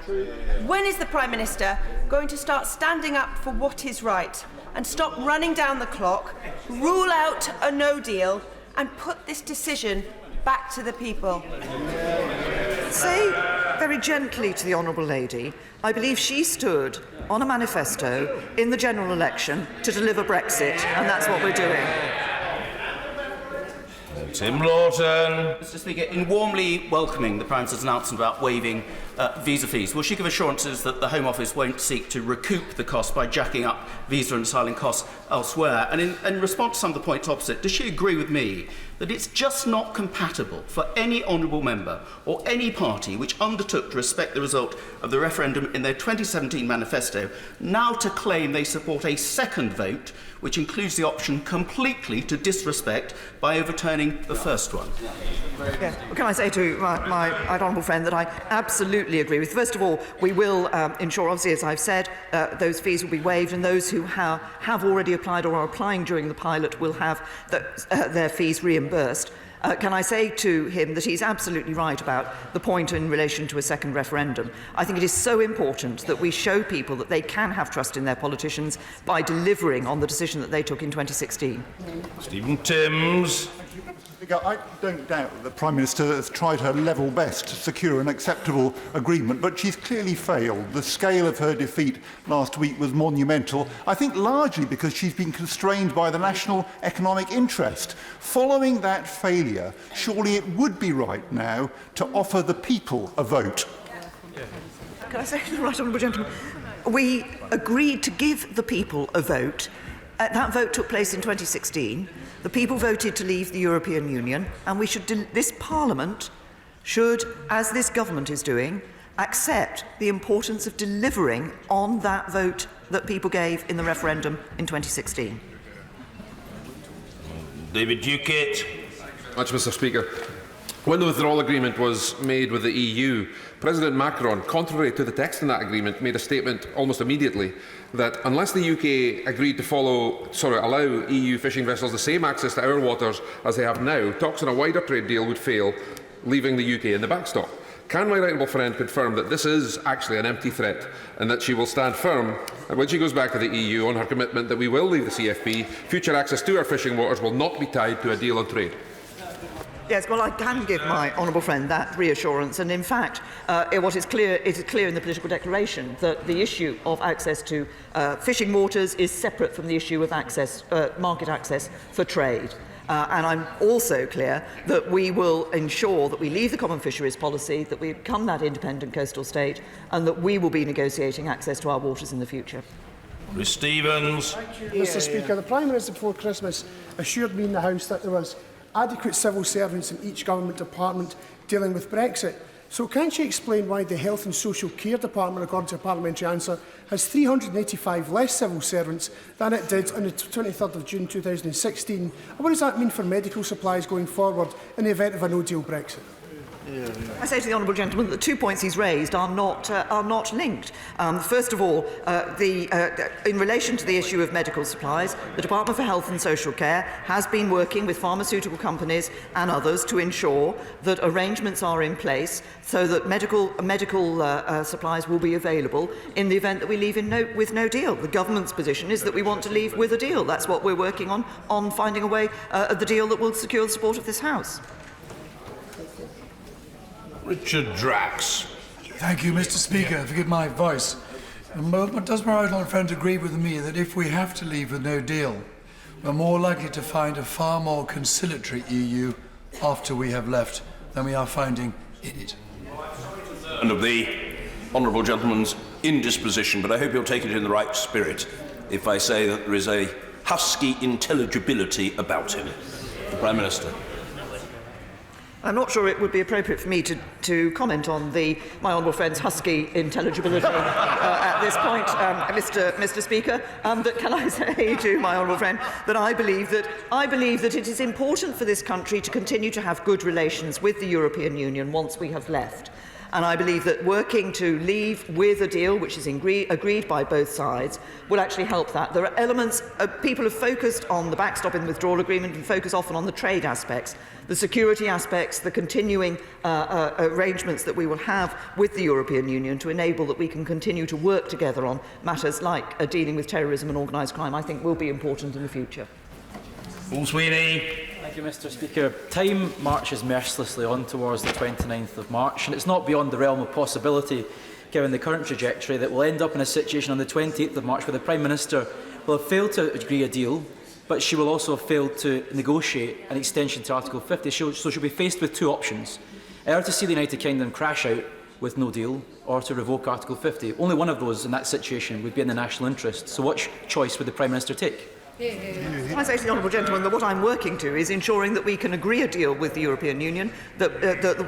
When is the Prime Minister going to start standing up for what is right and stop running down the clock, rule out a no deal and put this decision back to the people? Say very gently to the honourable lady, I believe she stood on a manifesto in the general election to deliver Brexit, and that's what we're doing. Tim Lawton. Mr. Speaker, in warmly welcoming the Prime Minister's announcement about waiving visa fees, will she give assurances that the Home Office won't seek to recoup the cost by jacking up visa and asylum costs elsewhere? And in response to some of the points opposite, does she agree with me that it's just not compatible for any honourable member or any party which undertook to respect the result of the referendum in their 2017 manifesto now to claim they support a second vote which includes the option completely to disrespect by overturning the first one? Yeah. Well, can I say to my honourable friend that I absolutely agree with. First of all, we will ensure, obviously, as I've said, those fees will be waived, and those who have already applied or are applying during the pilot will have their fees reimbursed. Can I say to him that he's absolutely right about the point in relation to a second referendum. I think it is so important that we show people that they can have trust in their politicians by delivering on the decision that they took in 2016. Stephen Timms. I don't doubt that the Prime Minister has tried her level best to secure an acceptable agreement, but she's clearly failed. The scale of her defeat last week was monumental, I think largely because she's been constrained by the national economic interest. Following that failure, surely it would be right now to offer the people a vote. Can I say to the right honourable gentleman, we agreed to give the people a vote. That vote took place in 2016. The people voted to leave the European Union, and this Parliament should, as this government is doing, accept the importance of delivering on that vote that people gave in the referendum in 2016. David Duquette. Much, Mr. Speaker. When the withdrawal agreement was made with the EU, President Macron, contrary to the text in that agreement, made a statement almost immediately that unless the UK agreed to allow EU fishing vessels the same access to our waters as they have now, talks on a wider trade deal would fail, leaving the UK in the backstop. Can my right honourable friend confirm that this is actually an empty threat and that she will stand firm when she goes back to the EU on her commitment that we will leave the CFP, future access to our fishing waters will not be tied to a deal on trade? Yes, well, I can give my honourable friend that reassurance, and in fact, what is clear, it is clear in the political declaration that the issue of access to fishing waters is separate from the issue of access, market access for trade. And I'm also clear that we will ensure that we leave the common fisheries policy, that we become that independent coastal state, and that we will be negotiating access to our waters in the future. Rhys Stevens. Mr. Speaker, the Prime Minister before Christmas assured me in the House that there was adequate civil servants in each government department dealing with Brexit. So can she explain why the Health and Social Care Department, according to a parliamentary answer, has 385 less civil servants than it did on the 23rd of June 2016? And what does that mean for medical supplies going forward in the event of a no-deal Brexit? I say to the honourable gentleman that the 2 points he's raised are not linked. First of all, in relation to the issue of medical supplies, the Department for Health and Social Care has been working with pharmaceutical companies and others to ensure that arrangements are in place so that medical supplies will be available in the event that we leave with no deal. The government's position is that we want to leave with a deal. That's what we're working on finding a way of the deal that will secure the support of this House. Richard Drax. Thank you, Mr. Speaker. Forgive my voice. But does my right honourable friend agree with me that if we have to leave with no deal, we're more likely to find a far more conciliatory EU after we have left than we are finding in it? And of the honourable gentleman's indisposition, but I hope you'll take it in the right spirit if I say that there is a husky intelligibility about him. The Prime Minister. I'm not sure it would be appropriate for me to comment on my honourable friend's husky intelligibility at this point, Mr. Speaker. But can I say to my honourable friend that I believe that it is important for this country to continue to have good relations with the European Union once we have left. And I believe that working to leave with a deal which is agreed by both sides will actually help that. There are elements, people have focused on the backstop in the withdrawal agreement and focus often on the trade aspects, the security aspects, the continuing arrangements that we will have with the European Union to enable that we can continue to work together on matters like dealing with terrorism and organised crime, I think will be important in the future. Paul Sweeney. Thank you, Mr. Speaker. Time marches mercilessly on towards the 29th of March, and it's not beyond the realm of possibility, given the current trajectory, that we'll end up in a situation on the 28th of March where the Prime Minister will have failed to agree a deal, but she will also have failed to negotiate an extension to Article 50. So she'll be faced with two options: either to see the United Kingdom crash out with no deal, or to revoke Article 50. Only one of those in that situation would be in the national interest. So what choice would the Prime Minister take? I say to the honourable gentleman that what I'm working to is ensuring that we can agree a deal with the European Union that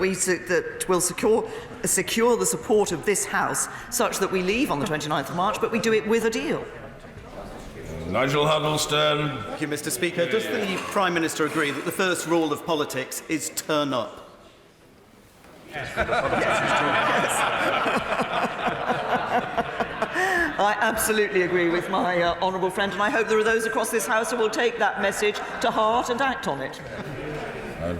will secure the support of this House such that we leave on the 29th of March, but we do it with a deal. Nigel Huddleston. Thank you, Mr. Speaker. Does the Prime Minister agree that the first rule of politics is turn up? I absolutely agree with my honourable friend, and I hope there are those across this House who will take that message to heart and act on it.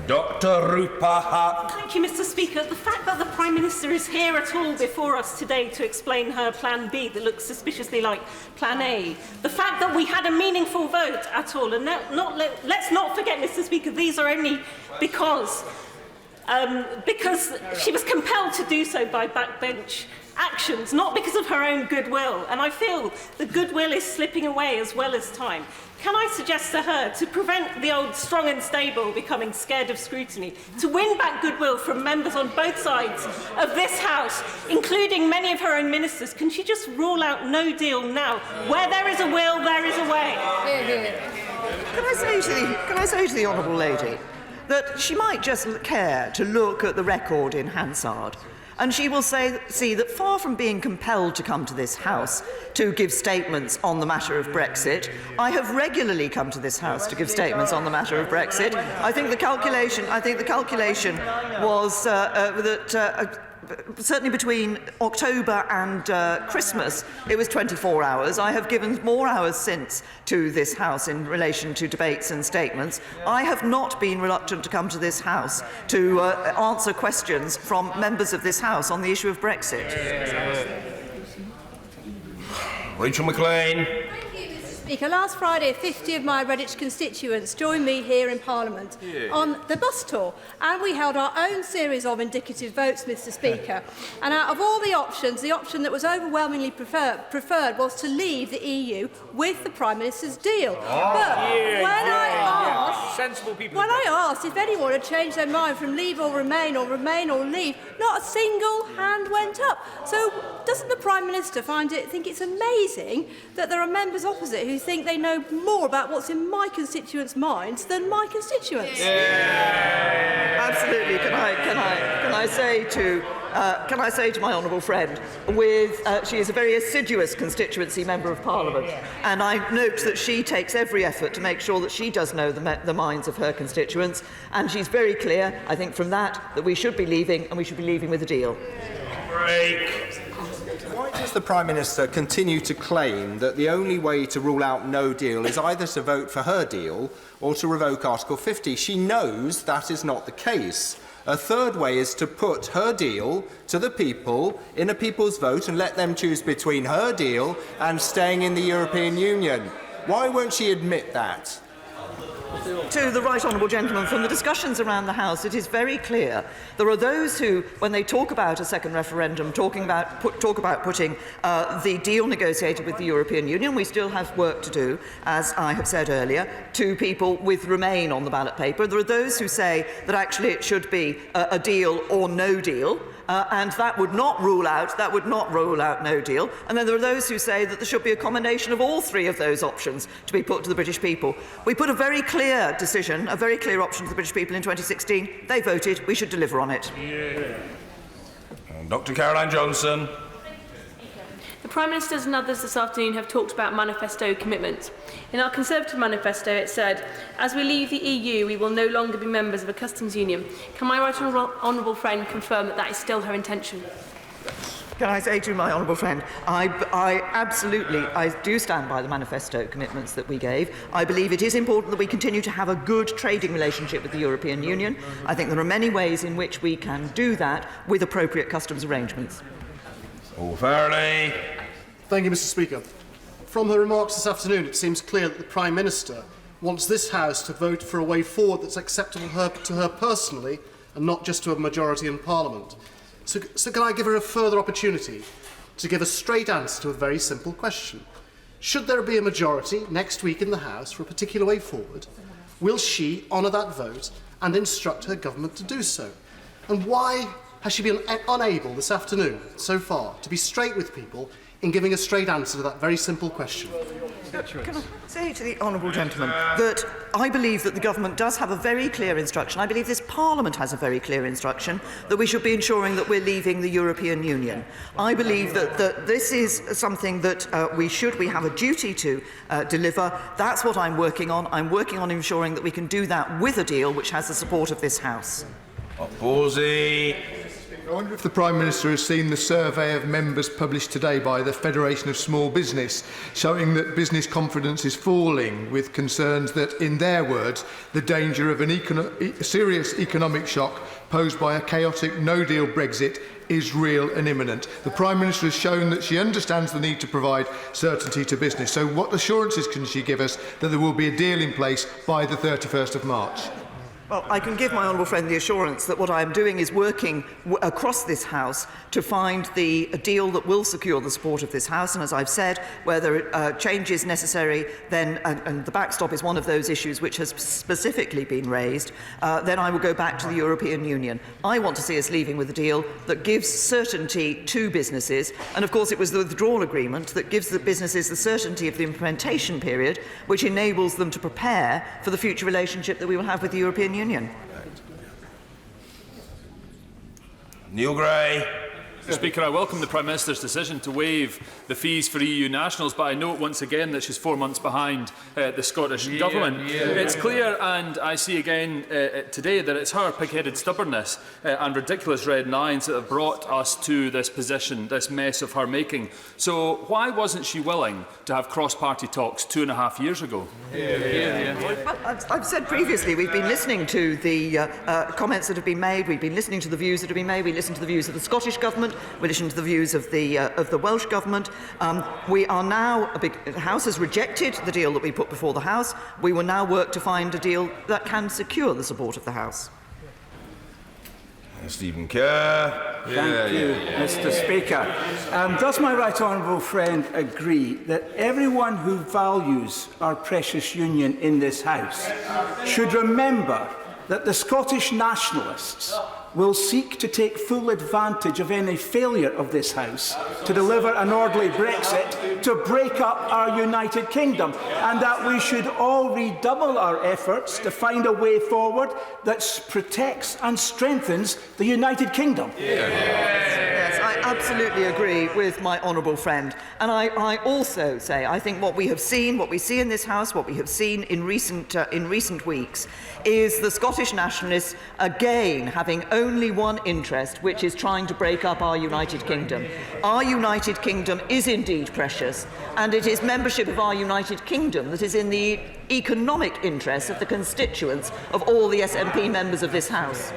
Dr. Rupa Huq. Thank you, Mr. Speaker. The fact that the Prime Minister is here at all before us today to explain her Plan B that looks suspiciously like Plan A, the fact that we had a meaningful vote at all, and let's not forget, Mr. Speaker, these are only because she was compelled to do so by backbench actions, not because of her own goodwill. And I feel the goodwill is slipping away as well as time. Can I suggest to her, to prevent the old strong and stable becoming scared of scrutiny, to win back goodwill from members on both sides of this House, including many of her own ministers, can she just rule out no deal now? Where there is a will, there is a way. Can I say to the honourable lady that she might just care to look at the record in Hansard, and she will see that far from being compelled to come to this House to give statements on the matter of Brexit, I have regularly come to this House to give statements on the matter of Brexit. I think the calculation was that certainly between October and Christmas, it was 24 hours. I have given more hours since to this House in relation to debates and statements. I have not been reluctant to come to this House to answer questions from members of this House on the issue of Brexit. Rachel McLean. Speaker, last Friday, 50 of my Redditch constituents joined me here in Parliament on the bus tour, and we held our own series of indicative votes, Mr Speaker. And out of all the options, the option that was overwhelmingly preferred was to leave the EU with the Prime Minister's deal. But when I asked if anyone had changed their mind from leave or remain or leave, not a single hand went up. So doesn't the Prime Minister think it's amazing that there are members opposite who think they know more about what's in my constituents' minds than my constituents? Absolutely. Can I say to my honourable friend, she is a very assiduous constituency member of Parliament, and I note that she takes every effort to make sure that she does know the minds of her constituents, and she's very clear, I think, from that we should be leaving, and we should be leaving with a deal. Why does the Prime Minister continue to claim that the only way to rule out no deal is either to vote for her deal or to revoke Article 50? She knows that is not the case. A third way is to put her deal to the people in a people's vote and let them choose between her deal and staying in the European Union. Why won't she admit that? To the right honourable gentleman, from the discussions around the House, it is very clear there are those who, when they talk about a second referendum, talk about putting the deal negotiated with the European Union. We still have work to do, as I have said earlier, to people with Remain on the ballot paper. There are those who say that actually it should be a deal or no deal. And that would not rule out no deal. And then there are those who say that there should be a combination of all three of those options to be put to the British people. We put a very clear decision, a very clear option to the British people in 2016. They voted. We should deliver on it. Dr. Caroline Johnson. The Prime Ministers and others this afternoon have talked about Manifesto commitments. In our Conservative Manifesto, it said, as we leave the EU, we will no longer be members of a customs union. Can my right honourable friend confirm that that is still her intention? Can I say to my honourable friend, I absolutely do stand by the Manifesto commitments that we gave. I believe it is important that we continue to have a good trading relationship with the European Union. I think there are many ways in which we can do that with appropriate customs arrangements. O'Farrelly. Thank you, Mr Speaker. From her remarks this afternoon, it seems clear that the Prime Minister wants this House to vote for a way forward that's acceptable to her personally and not just to a majority in Parliament. So can I give her a further opportunity to give a straight answer to a very simple question? Should there be a majority next week in the House for a particular way forward, will she honour that vote and instruct her government to do so? And why has she been unable this afternoon, so far, to be straight with people in giving a straight answer to that very simple question? Can I say to the honourable gentleman that I believe that the government does have a very clear instruction. I believe this Parliament has a very clear instruction that we should be ensuring that we're leaving the European Union. I believe that this is something that we have a duty to deliver. That's what I'm working on. I'm working on ensuring that we can do that with a deal which has the support of this House. Borsey. I wonder if the Prime Minister has seen the survey of members published today by the Federation of Small Business, showing that business confidence is falling, with concerns that, in their words, the danger of a serious economic shock posed by a chaotic no-deal Brexit is real and imminent. The Prime Minister has shown that she understands the need to provide certainty to business. So what assurances can she give us that there will be a deal in place by the 31st of March? Well, I can give my honourable friend the assurance that what I am doing is working across this House to find a deal that will secure the support of this House. And as I've said, where there are changes necessary, then, and the backstop is one of those issues which has specifically been raised, then I will go back to the European Union. I want to see us leaving with a deal that gives certainty to businesses. And of course, it was the withdrawal agreement that gives the businesses the certainty of the implementation period, which enables them to prepare for the future relationship that we will have with the European Union. Neil Gray. Mr Speaker, I welcome the Prime Minister's decision to waive the fees for EU nationals, but I note once again that she's 4 months behind the Scottish Government. It's clear, and I see again today, that it's her pig-headed stubbornness and ridiculous red lines that have brought us to this position, this mess of her making. So why wasn't she willing to have cross-party talks 2.5 years ago? Well, I've said previously, we've been listening to the comments that have been made, we've been listening to the views that have been made, we listened to the views of the Scottish Government, to the views of the Welsh Government. We are now, the House has rejected the deal that we put before the House. We will now work to find a deal that can secure the support of the House. Stephen Kerr. Thank you, Mr. Speaker. Does my right honourable friend agree that everyone who values our precious union in this House should remember that the Scottish nationalists will seek to take full advantage of any failure of this House to deliver an orderly Brexit to break up our United Kingdom, and that we should all redouble our efforts to find a way forward that protects and strengthens the United Kingdom? Yes, I absolutely agree with my honourable friend. And I also say I think what we have seen, what we see in this House, what we have seen in recent weeks, is the Scottish nationalists again having only one interest, which is trying to break up our United Kingdom. Our United Kingdom is indeed precious, and it is membership of our United Kingdom that is in the economic interests of the constituents of all the SNP members of this House.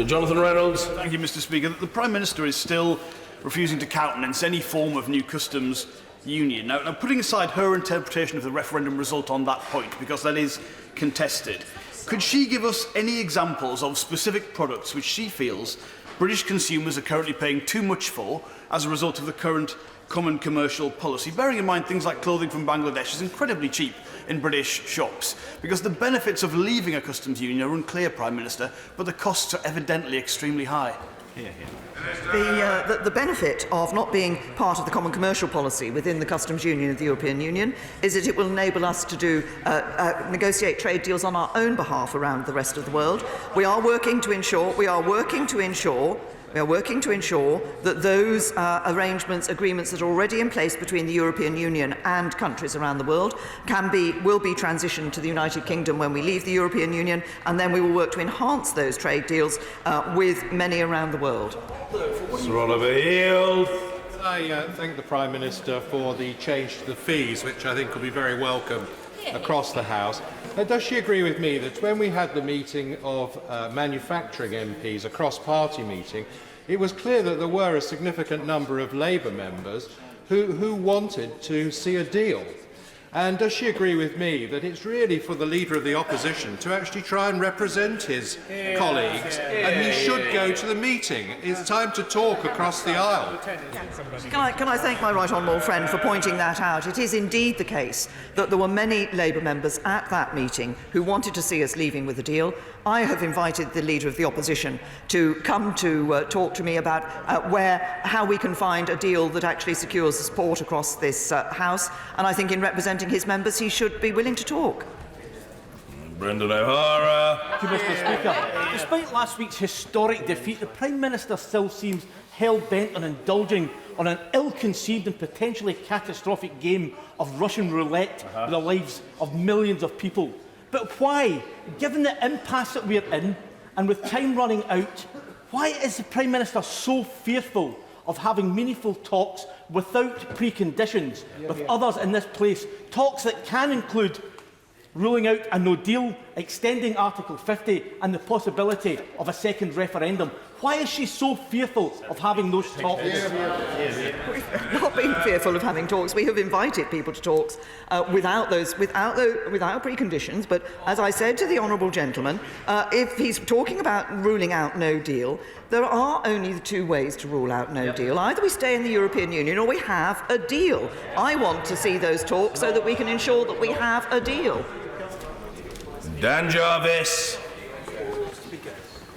Jonathan Reynolds. Thank you, Mr. Speaker. The Prime Minister is still refusing to countenance any form of new customs union. Now, putting aside her interpretation of the referendum result on that point, because that is contested, could she give us any examples of specific products which she feels British consumers are currently paying too much for as a result of the current common commercial policy, bearing in mind things like clothing from Bangladesh is incredibly cheap in British shops? Because the benefits of leaving a customs union are unclear, Prime Minister, but the costs are evidently extremely high. The benefit of not being part of the common commercial policy within the customs union of the European Union is that it will enable us to negotiate trade deals on our own behalf around the rest of the world. We are working to ensure that those agreements that are already in place between the European Union and countries around the world will be transitioned to the United Kingdom when we leave the European Union, and then we will work to enhance those trade deals with many around the world. Sir Oliver Hill. I thank the Prime Minister for the change to the fees, which I think will be very welcome across the House. Does she agree with me that when we had the meeting of manufacturing MPs, a cross-party meeting, it was clear that there were a significant number of Labour members who wanted to see a deal? And does she agree with me that it's really for the Leader of the Opposition to actually try and represent his colleagues, and he should go to the meeting? It's time to talk across the aisle. Can I thank my right honourable friend for pointing that out? It is indeed the case that there were many Labour members at that meeting who wanted to see us leaving with a deal. I have invited the Leader of the Opposition to come to talk to me about how we can find a deal that actually secures the support across this House, and I think in representing his members he should be willing to talk. Brendan O'Hara. Thank you, Mr. Speaker. Despite last week's historic defeat, the Prime Minister still seems hell-bent on indulging on an ill-conceived and potentially catastrophic game of Russian roulette with the lives of millions of people. But why, given the impasse that we're in and with time running out, why is the Prime Minister so fearful of having meaningful talks without preconditions with others in this place, talks that can include ruling out a no deal, extending Article 50 and the possibility of a second referendum? Why is she so fearful of having those talks? We've not been fearful of having talks. We have invited people to talks without preconditions. But as I said to the honourable gentleman, if he's talking about ruling out no deal, there are only the two ways to rule out no deal. Either we stay in the European Union or we have a deal. I want to see those talks so that we can ensure that we have a deal. Dan Jarvis.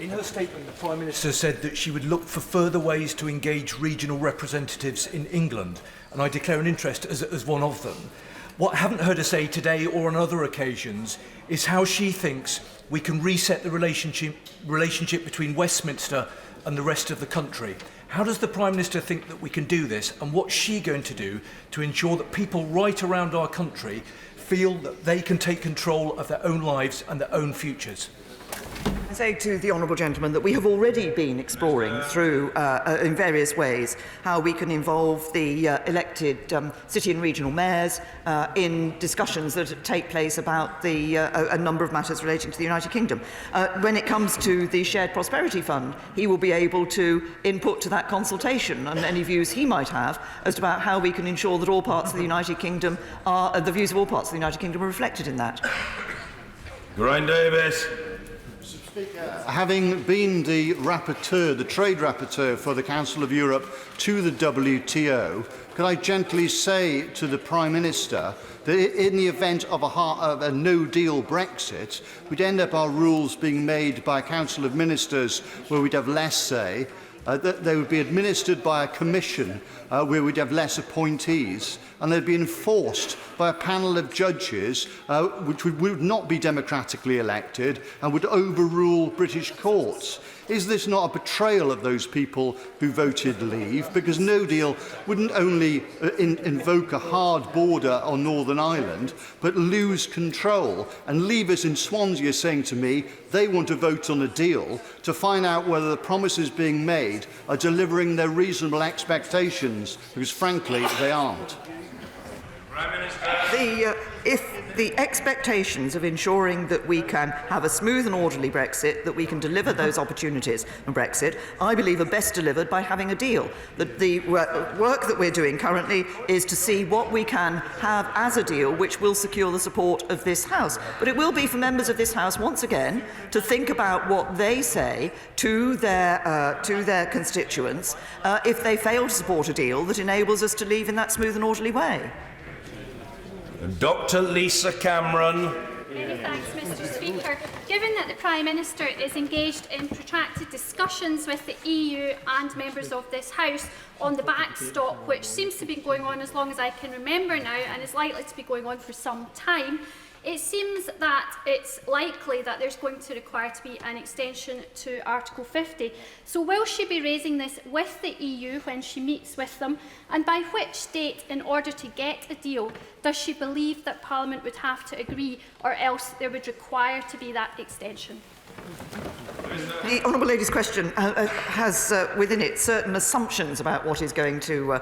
In her statement, the Prime Minister said that she would look for further ways to engage regional representatives in England, and I declare an interest as one of them. What I haven't heard her say today or on other occasions is how she thinks we can reset the relationship between Westminster and the rest of the country. How does the Prime Minister think that we can do this, and what's she going to do to ensure that people right around our country feel that they can take control of their own lives and their own futures? Say to the honourable gentleman that we have already been exploring through, in various ways, how we can involve the elected city and regional mayors in discussions that take place about a number of matters relating to the United Kingdom. When it comes to the Shared Prosperity Fund, he will be able to input to that consultation and any views he might have as to about how we can ensure that all parts of the United Kingdom are, the views of all parts of the United Kingdom are reflected in that. Grine Davis. Having been the rapporteur, the trade rapporteur for the Council of Europe to the WTO, could I gently say to the Prime Minister that in the event of a no-deal Brexit, we'd end up our rules being made by a Council of Ministers where we'd have less say, that they would be administered by a commission where we'd have less appointees, and they'd be enforced by a panel of judges which would not be democratically elected and would overrule British courts. Is this not a betrayal of those people who voted leave? Because no deal wouldn't only invoke a hard border on Northern Ireland, but lose control and leave us in Swansea saying to me they want to vote on a deal to find out whether the promises being made are delivering their reasonable expectations, because frankly they aren't. If the expectations of ensuring that we can have a smooth and orderly Brexit, that we can deliver those opportunities in Brexit, I believe are best delivered by having a deal. The work that we're doing currently is to see what we can have as a deal which will secure the support of this House. But it will be for members of this House, once again, to think about what they say to their constituents if they fail to support a deal that enables us to leave in that smooth and orderly way. Dr. Lisa Cameron. Many thanks, Mr. Speaker. Given that the Prime Minister is engaged in protracted discussions with the EU and members of this House on the backstop, which seems to have been going on as long as I can remember now and is likely to be going on for some time, it seems that it's likely that there's going to require to be an extension to Article 50. So will she be raising this with the EU when she meets with them? And by which date, in order to get a deal, does she believe that Parliament would have to agree, or else there would require to be that extension? The honourable lady's question has within it certain assumptions about what is going to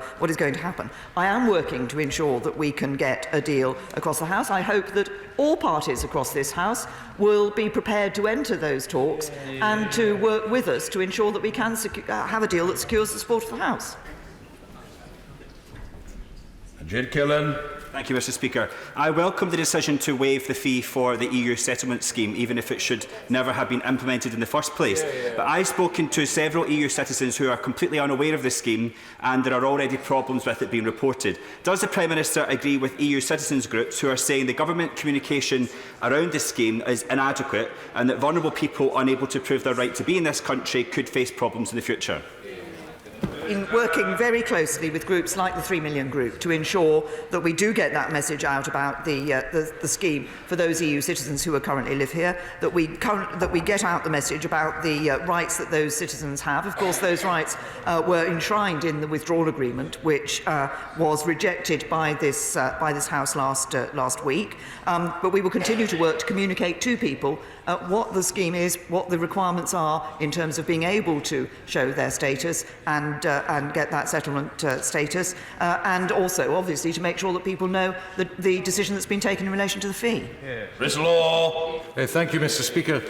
happen. I am working to ensure that we can get a deal across the House. I hope that all parties across this House will be prepared to enter those talks and to work with us to ensure that we can have a deal that secures the support of the House. Jed Killen. Thank you, Mr. Speaker. I welcome the decision to waive the fee for the EU settlement scheme, even if it should never have been implemented in the first place. But I've spoken to several EU citizens who are completely unaware of this scheme, and there are already problems with it being reported. Does the Prime Minister agree with EU citizens groups who are saying the government communication around this scheme is inadequate and that vulnerable people unable to prove their right to be in this country could face problems in the future? In working very closely with groups like the 3 Million Group to ensure that we do get that message out about the scheme for those EU citizens who currently live here, that we get out the message about the rights that those citizens have. Of course, those rights were enshrined in the withdrawal agreement, which was rejected by this House last week. But we will continue to work to communicate to people what the scheme is, what the requirements are in terms of being able to show their status and get that settlement status, and also, obviously, to make sure that people know the decision that's been taken in relation to the fee. Thank you, Mr. Speaker.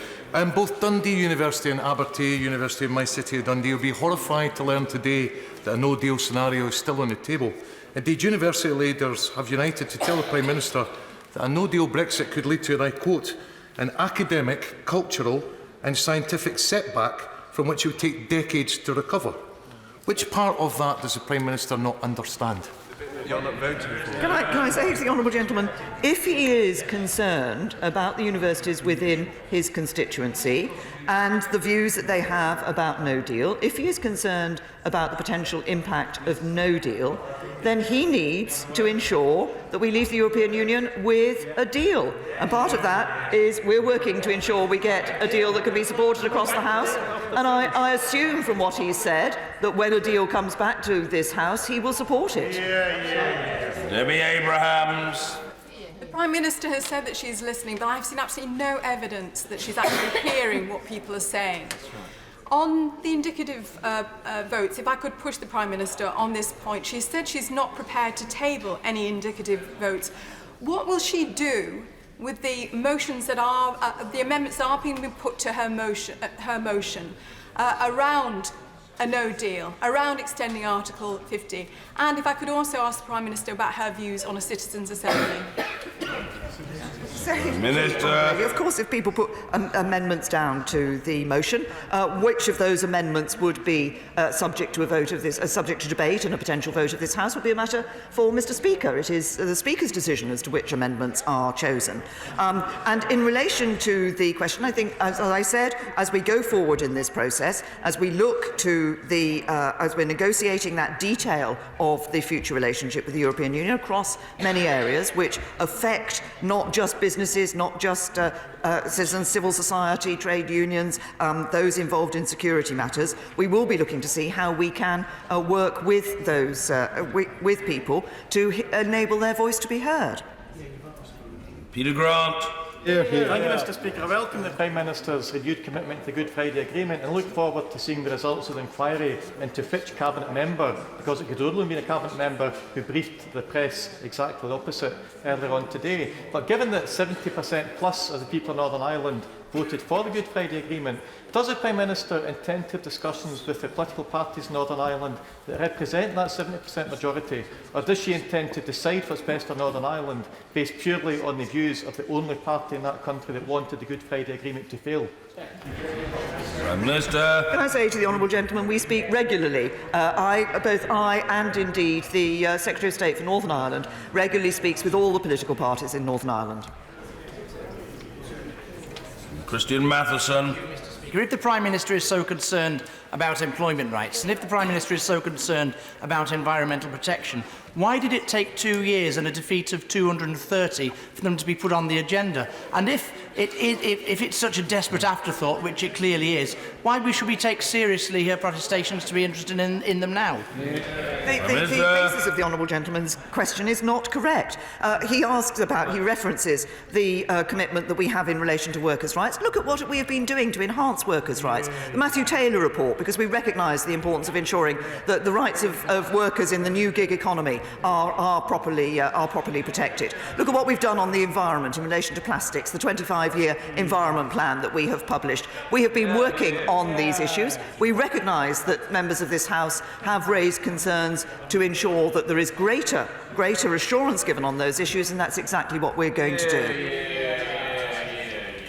Both Dundee University and Abertay University, my city of Dundee, will be horrified to learn today that a no-deal scenario is still on the table. Indeed, university leaders have united to tell the Prime Minister that a no-deal Brexit could lead to, and I quote, an academic, cultural and scientific setback from which it would take decades to recover. Which part of that does the Prime Minister not understand? You're not voting for it. Can I say to the honourable gentleman, if he is concerned about the universities within his constituency and the views that they have about no deal, if he is concerned about the potential impact of no deal, then he needs to ensure that we leave the European Union with a deal. And part of that is we're working to ensure we get a deal that can be supported across the House. And I assume from what he said that when a deal comes back to this House, he will support it. Debbie Abrahams. Prime Minister has said that she's listening, but I've seen absolutely no evidence that she's actually hearing what people are saying. On the indicative votes, if I could push the Prime Minister on this point, she said she's not prepared to table any indicative votes. What will she do with the motions that are, the amendments that are being put to her motion around a no deal, around extending Article 50? And if I could also ask the Prime Minister about her views on a citizens' assembly. Minister. Of course, if people put amendments down to the motion, which of those amendments would be subject to a vote of this, subject to debate and a potential vote of this House, would be a matter for Mr. Speaker. It is the Speaker's decision as to which amendments are chosen. And in relation to the question, I think, as I said, as we go forward in this process, as we look to the, as we're negotiating that detail of the future relationship with the European Union across many areas, which affect not just businesses, not just citizens, civil society, trade unions, those involved in security matters, we will be looking to see how we can work with those, with people to enable their voice to be heard. Peter Grant. Thank you, Mr. Speaker. I welcome the Prime Minister's renewed commitment to the Good Friday Agreement and look forward to seeing the results of the inquiry into Fitch Cabinet member, because it could only have been a Cabinet member who briefed the press exactly the opposite earlier on today. But given that 70% plus of the people of Northern Ireland voted for the Good Friday Agreement, does the Prime Minister intend to have discussions with the political parties in Northern Ireland that represent that 70% majority, or does she intend to decide what's best for Northern Ireland based purely on the views of the only party in that country that wanted the Good Friday Agreement to fail? Prime Minister. Can I say to the honourable gentleman, we speak regularly. Both I and indeed the Secretary of State for Northern Ireland regularly speaks with all the political parties in Northern Ireland. Christian Matheson. If the Prime Minister is so concerned about employment rights, and if the Prime Minister is so concerned about environmental protection, why did it take 2 years and a defeat of 230 for them to be put on the agenda? And if it's such a desperate afterthought, which it clearly is, why should we take seriously her protestations to be interested in them now? The basis of the honourable gentleman's question is not correct. He references the commitment that we have in relation to workers' rights. Look at what we have been doing to enhance workers' rights. The Matthew Taylor report, because we recognise the importance of ensuring that the rights of workers in the new gig economy are properly protected. Look at what we've done on the environment in relation to plastics, the 25-year environment plan that we have published. We have been working on these issues. We recognise that members of this House have raised concerns to ensure that there is greater assurance given on those issues, and that's exactly what we're going to do.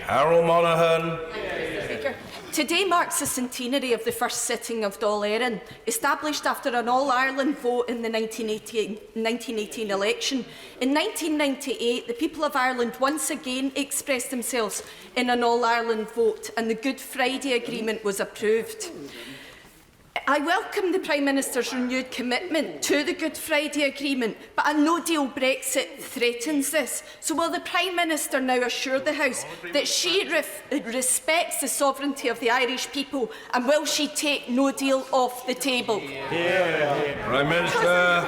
Harold Monaghan. Today marks the centenary of the first sitting of Dáil Éireann, established after an All-Ireland vote in the 1918 election. In 1998, the people of Ireland once again expressed themselves in an All-Ireland vote, and the Good Friday Agreement was approved. I welcome the Prime Minister's renewed commitment to the Good Friday Agreement, but a no-deal Brexit threatens this. So will the Prime Minister now assure the House that she respects the sovereignty of the Irish people, and will she take no deal off the table? Prime Minister.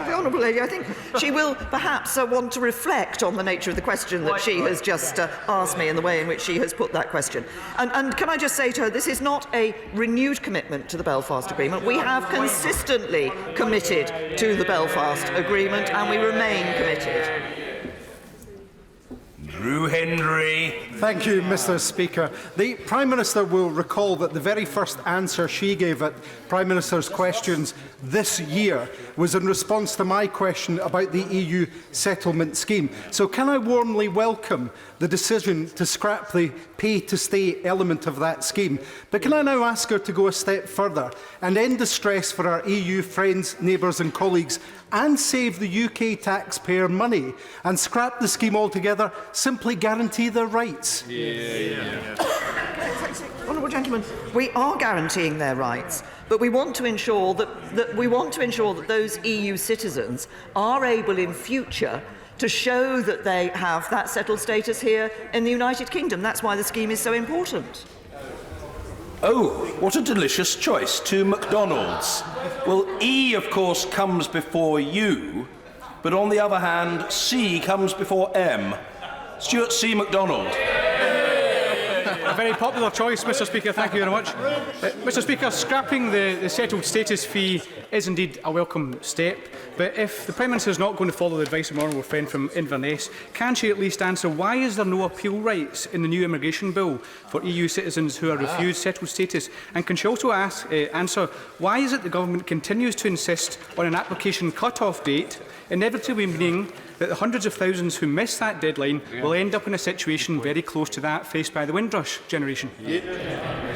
The Honourable Lady, I think she will perhaps want to reflect on the nature of the question that she has just asked me and the way in which she has put that question. And can I just say to her, this is not a renewed commitment to the Belfast Agreement. We have consistently committed to the Belfast Agreement, and we remain committed. Drew Hendry. Thank you, Mr. Speaker. The Prime Minister will recall that the very first answer she gave at Prime Minister's questions this year was in response to my question about the EU settlement scheme. So can I warmly welcome the decision to scrap the pay-to-stay element of that scheme? But can I now ask her to go a step further and end distress for our EU friends, neighbours and colleagues, and save the UK taxpayer money, and scrap the scheme altogether, simply guarantee their rights? Honourable gentleman, we are guaranteeing their rights, but we want to ensure that those EU citizens are able in future to show that they have that settled status here in the United Kingdom. That's why the scheme is so important. Oh, what a delicious choice. 2 McDonald's. Well, E, of course, comes before U, but on the other hand, C comes before M. Stuart C. MacDonald. A very popular choice, Mr Speaker. Thank you very much. Mr Speaker, scrapping the settled status fee is indeed a welcome step, but if the Prime Minister is not going to follow the advice of my honourable friend from Inverness, can she at least answer why is there no appeal rights in the new immigration bill for EU citizens who are refused settled status? And can she also answer why is it the government continues to insist on an application cut-off date, inevitably meaning that the hundreds of thousands who miss that deadline will end up in a situation very close to that faced by the Windrush generation?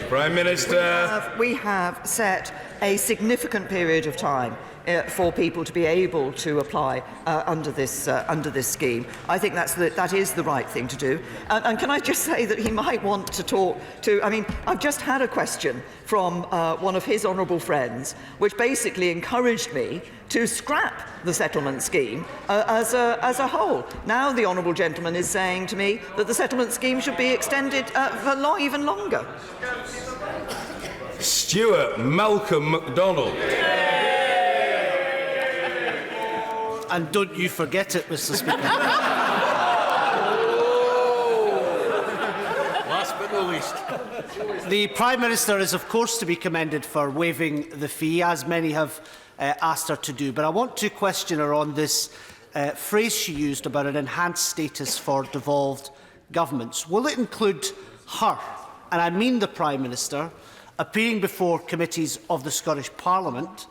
Prime Minister. We have set a significant period of time for people to be able to apply under this scheme. I think that is the right thing to do. And can I just say that he might want to talk to... I mean, I've just had a question from one of his honourable friends, which basically encouraged me to scrap the settlement scheme as a whole. Now the honourable gentleman is saying to me that the settlement scheme should be extended for even longer. Stuart Malcolm MacDonald. And don't you forget it, Mr Speaker. Last but not least. The Prime Minister is, of course, to be commended for waiving the fee, as many have asked her to do. But I want to question her on this phrase she used about an enhanced status for devolved governments. Will it include her, and I mean the Prime Minister, appearing before committees of the Scottish Parliament?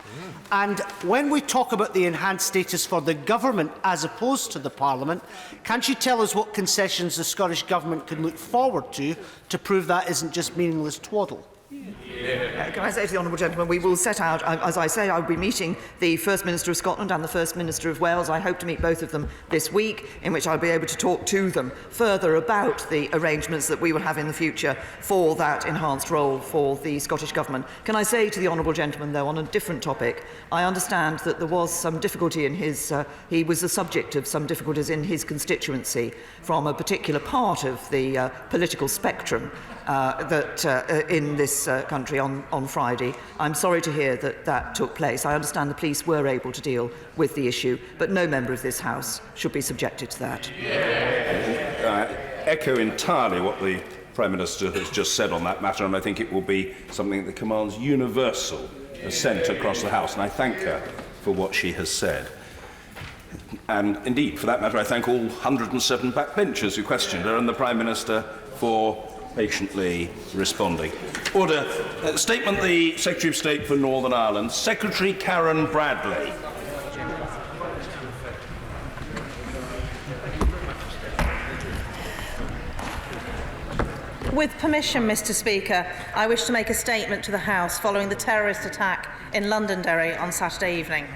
And when we talk about the enhanced status for the government as opposed to the Parliament, can she tell us what concessions the Scottish Government can look forward to prove that isn't just meaningless twaddle? Can I say to the honourable gentleman, we will set out, as I say, I will be meeting the First Minister of Scotland and the First Minister of Wales. I hope to meet both of them this week, in which I'll be able to talk to them further about the arrangements that we will have in the future for that enhanced role for the Scottish Government. Can I say to the honourable gentleman, though, on a different topic, I understand that there was some difficulty in his... he was the subject of some difficulties in his constituency from a particular part of the political spectrum in this country on Friday. I'm sorry to hear that took place. I understand the police were able to deal with the issue, but no member of this House should be subjected to that. Echo entirely what the Prime Minister has just said on that matter, and I think it will be something that commands universal assent across the House, and I thank her for what she has said. And indeed, for that matter, I thank all 107 backbenchers who questioned her and the Prime Minister for patiently responding. Order. Statement the Secretary of State for Northern Ireland, Secretary Karen Bradley. With permission, Mr Speaker, I wish to make a statement to the House following the terrorist attack in Londonderry on Saturday evening.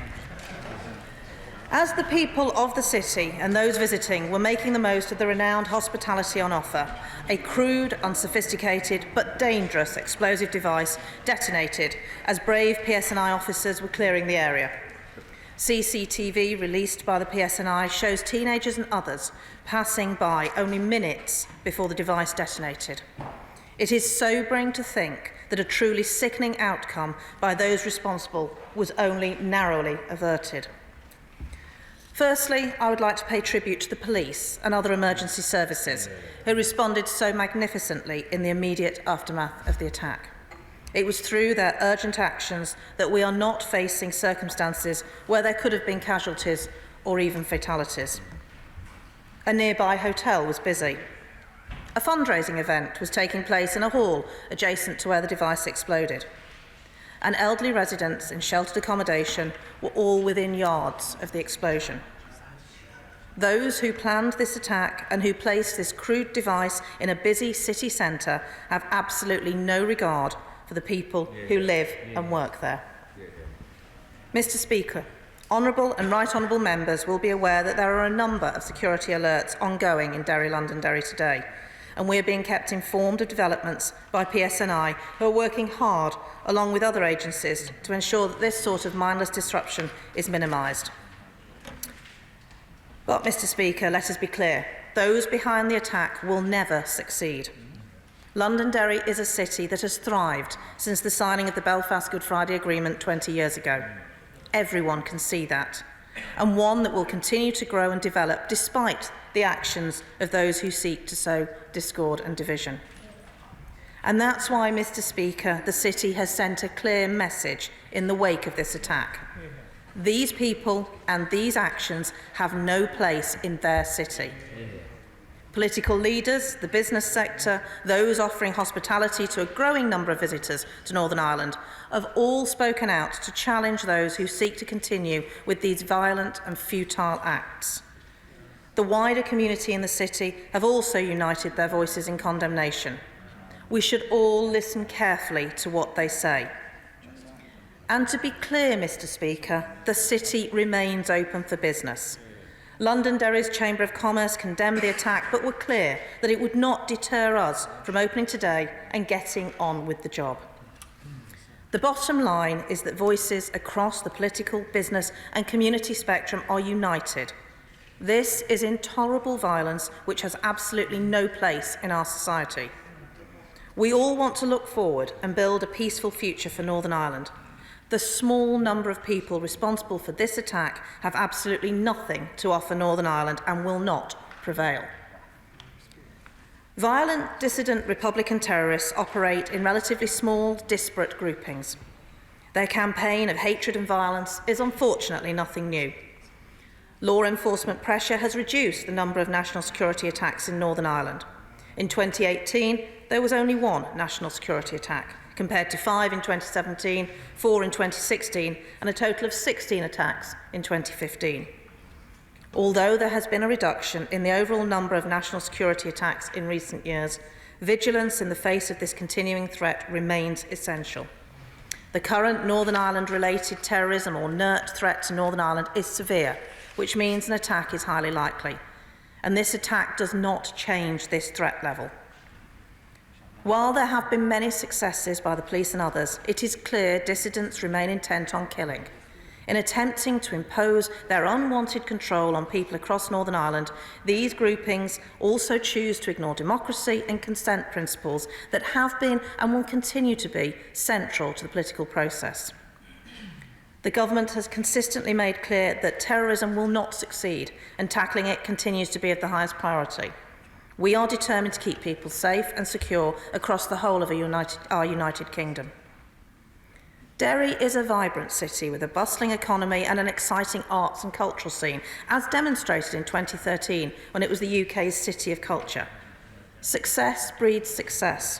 As the people of the city and those visiting were making the most of the renowned hospitality on offer, a crude, unsophisticated but dangerous explosive device detonated as brave PSNI officers were clearing the area. CCTV released by the PSNI shows teenagers and others passing by only minutes before the device detonated. It is sobering to think that a truly sickening outcome by those responsible was only narrowly averted. Firstly, I would like to pay tribute to the police and other emergency services who responded so magnificently in the immediate aftermath of the attack. It was through their urgent actions that we are not facing circumstances where there could have been casualties or even fatalities. A nearby hotel was busy. A fundraising event was taking place in a hall adjacent to where the device exploded. And elderly residents in sheltered accommodation were all within yards of the explosion. Those who planned this attack and who placed this crude device in a busy city centre have absolutely no regard for the people who live and work there. Mr Speaker, honourable and right honourable members will be aware that there are a number of security alerts ongoing in Derry Londonderry today, and we are being kept informed of developments by PSNI, who are working hard, along with other agencies, to ensure that this sort of mindless disruption is minimised. But, Mr Speaker, let us be clear. Those behind the attack will never succeed. Londonderry is a city that has thrived since the signing of the Belfast Good Friday Agreement 20 years ago. Everyone can see that. and one that will continue to grow and develop despite the actions of those who seek to sow discord and division. And that's why, Mr. Speaker, the City has sent a clear message in the wake of this attack. These people and these actions have no place in their city. Political leaders, the business sector, those offering hospitality to a growing number of visitors to Northern Ireland have all spoken out to challenge those who seek to continue with these violent and futile acts. The wider community in the city have also united their voices in condemnation. We should all listen carefully to what they say. And to be clear, Mr. Speaker, the city remains open for business. Londonderry's Chamber of Commerce condemned the attack, but were clear that it would not deter us from opening today and getting on with the job. The bottom line is that voices across the political, business and community spectrum are united. This is intolerable violence which has absolutely no place in our society. We all want to look forward and build a peaceful future for Northern Ireland. The small number of people responsible for this attack have absolutely nothing to offer Northern Ireland and will not prevail. Violent, dissident Republican terrorists operate in relatively small, disparate groupings. Their campaign of hatred and violence is unfortunately nothing new. Law enforcement pressure has reduced the number of national security attacks in Northern Ireland. In 2018, there was only one national security attack, compared to 5 in 2017, 4 in 2016, and a total of 16 attacks in 2015. Although there has been a reduction in the overall number of national security attacks in recent years, vigilance in the face of this continuing threat remains essential. The current Northern Ireland-related terrorism or NERT threat to Northern Ireland is severe, which means an attack is highly likely. And this attack does not change this threat level. While there have been many successes by the police and others, it is clear dissidents remain intent on killing. In attempting to impose their unwanted control on people across Northern Ireland, these groupings also choose to ignore democracy and consent principles that have been and will continue to be central to the political process. The Government has consistently made clear that terrorism will not succeed, and tackling it continues to be of the highest priority. We are determined to keep people safe and secure across the whole of our United Kingdom. Derry is a vibrant city with a bustling economy and an exciting arts and cultural scene, as demonstrated in 2013 when it was the UK's City of Culture. Success breeds success.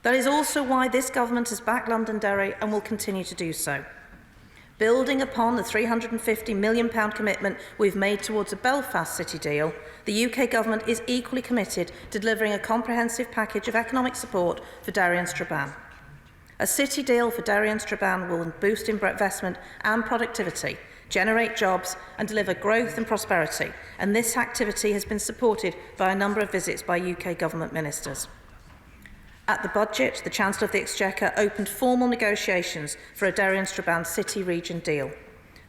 That is also why this Government has backed Londonderry and will continue to do so. Building upon the £350 million commitment we've made towards a Belfast City deal, the UK Government is equally committed to delivering a comprehensive package of economic support for Derry and Strabane. A city deal for Derry and Strabane will boost investment and productivity, generate jobs and deliver growth and prosperity, and this activity has been supported by a number of visits by UK Government ministers. At the budget, the Chancellor of the Exchequer opened formal negotiations for a Derry and Strabane City region deal.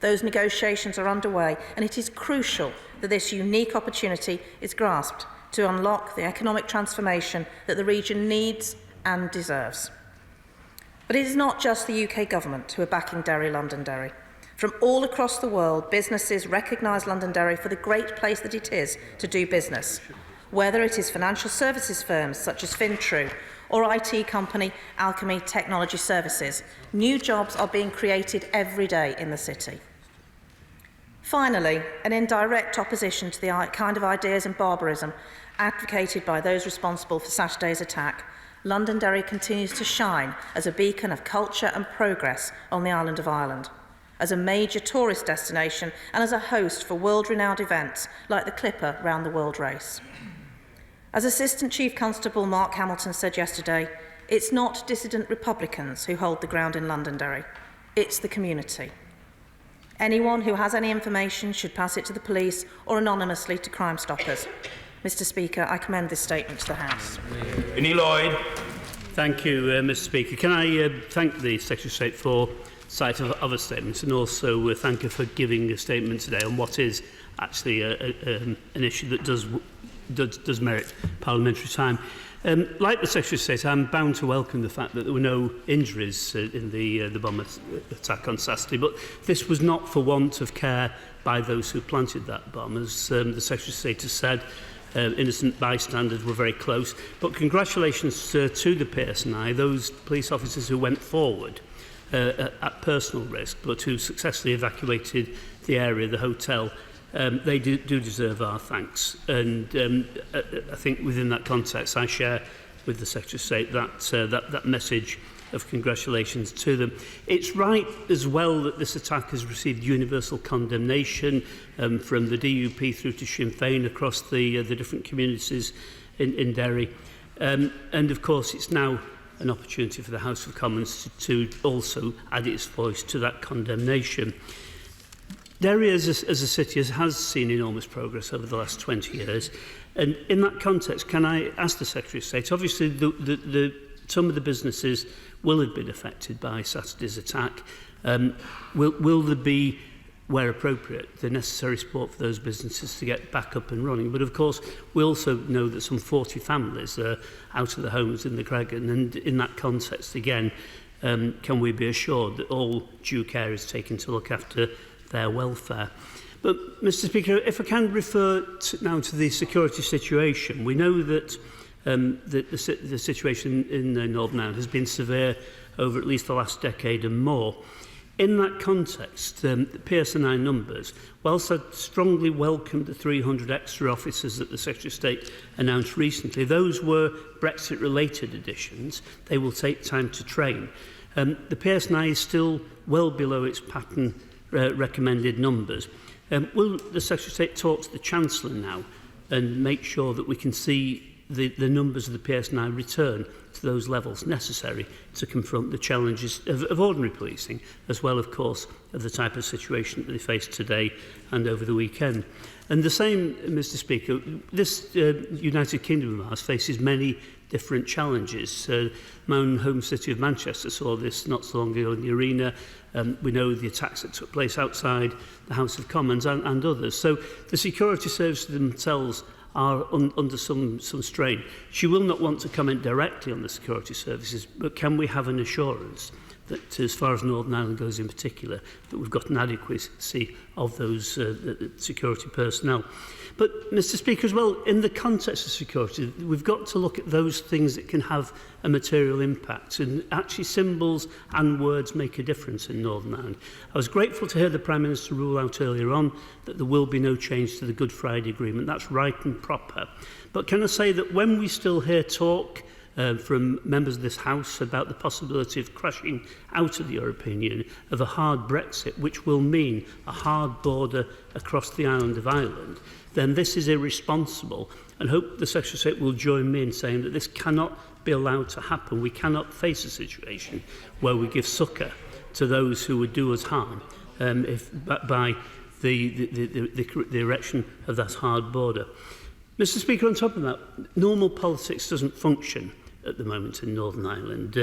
Those negotiations are underway, and it is crucial that this unique opportunity is grasped to unlock the economic transformation that the region needs and deserves. But it is not just the UK Government who are backing Derry Londonderry. From all across the world, businesses recognise Londonderry for the great place that it is to do business, whether it is financial services firms such as Fintrue or IT company Alchemy Technology Services. New jobs are being created every day in the city. Finally, and in direct opposition to the kind of ideas and barbarism advocated by those responsible for Saturday's attack, Londonderry continues to shine as a beacon of culture and progress on the island of Ireland, as a major tourist destination and as a host for world-renowned events like the Clipper Round the World race. As Assistant Chief Constable Mark Hamilton said yesterday, it's not dissident Republicans who hold the ground in Londonderry, it's the community. Anyone who has any information should pass it to the police or anonymously to Crime Stoppers. Mr. Speaker, I commend this statement to the House. Vinnie Lloyd. Thank you, Mr. Speaker. Can I thank the Secretary of State for sight of other statements, and also thank her for giving a statement today on what is actually an issue that does merit parliamentary time. Like the Secretary of State, I'm bound to welcome the fact that there were no injuries in the bomb attack on Saturday, but this was not for want of care by those who planted that bomb. As the Secretary of State has said, innocent bystanders were very close. But congratulations to the PSNI, those police officers who went forward at personal risk, but who successfully evacuated the area, the hotel. They do deserve our thanks. And I think within that context, I share with the Secretary of State that message of congratulations to them. It's right as well that this attack has received universal condemnation from the DUP through to Sinn Féin across the different communities in Derry. And of course, it's now an opportunity for the House of Commons to also add its voice to that condemnation. Derry as a city has seen enormous progress over the last 20 years. And in that context, can I ask the Secretary of State, obviously some of the businesses will have been affected by Saturday's attack. Will there be, where appropriate, the necessary support for those businesses to get back up and running? But of course, we also know that some 40 families are out of the homes in the Cregan, and in that context, again, can we be assured that all due care is taken to look after their welfare? But, Mr Speaker, if I can refer now to the security situation, we know that the situation in Northern Ireland has been severe over at least the last decade and more. In that context, the PSNI numbers, whilst I strongly welcome the 300 extra officers that the Secretary of State announced recently, those were Brexit-related additions. They will take time to train. The PSNI is still well below its pattern recommended numbers. Will the Secretary of State talk to the Chancellor now and make sure that we can see the numbers of the PSNI return to those levels necessary to confront the challenges of ordinary policing, as well, of course, of the type of situation that they face today and over the weekend? And the same, Mr Speaker, this United Kingdom of ours faces many different challenges. My own home city of Manchester saw this not so long ago in the arena. We know the attacks that took place outside the House of Commons and others. So the security services themselves are under some strain. She will not want to comment directly on the security services, but can we have an assurance that, as far as Northern Ireland goes in particular, that we've got an adequacy of those security personnel? But, Mr Speaker, as well, in the context of security, we've got to look at those things that can have a material impact. And actually, symbols and words make a difference in Northern Ireland. I was grateful to hear the Prime Minister rule out earlier on that there will be no change to the Good Friday Agreement. That's right and proper. But can I say that when we still hear talk from members of this House about the possibility of crashing out of the European Union, of a hard Brexit, which will mean a hard border across the island of Ireland, then this is irresponsible. And hope the Secretary of State will join me in saying that this cannot be allowed to happen. We cannot face a situation where we give succour to those who would do us harm by the erection of that hard border. Mr Speaker, on top of that, normal politics doesn't function at the moment in Northern Ireland.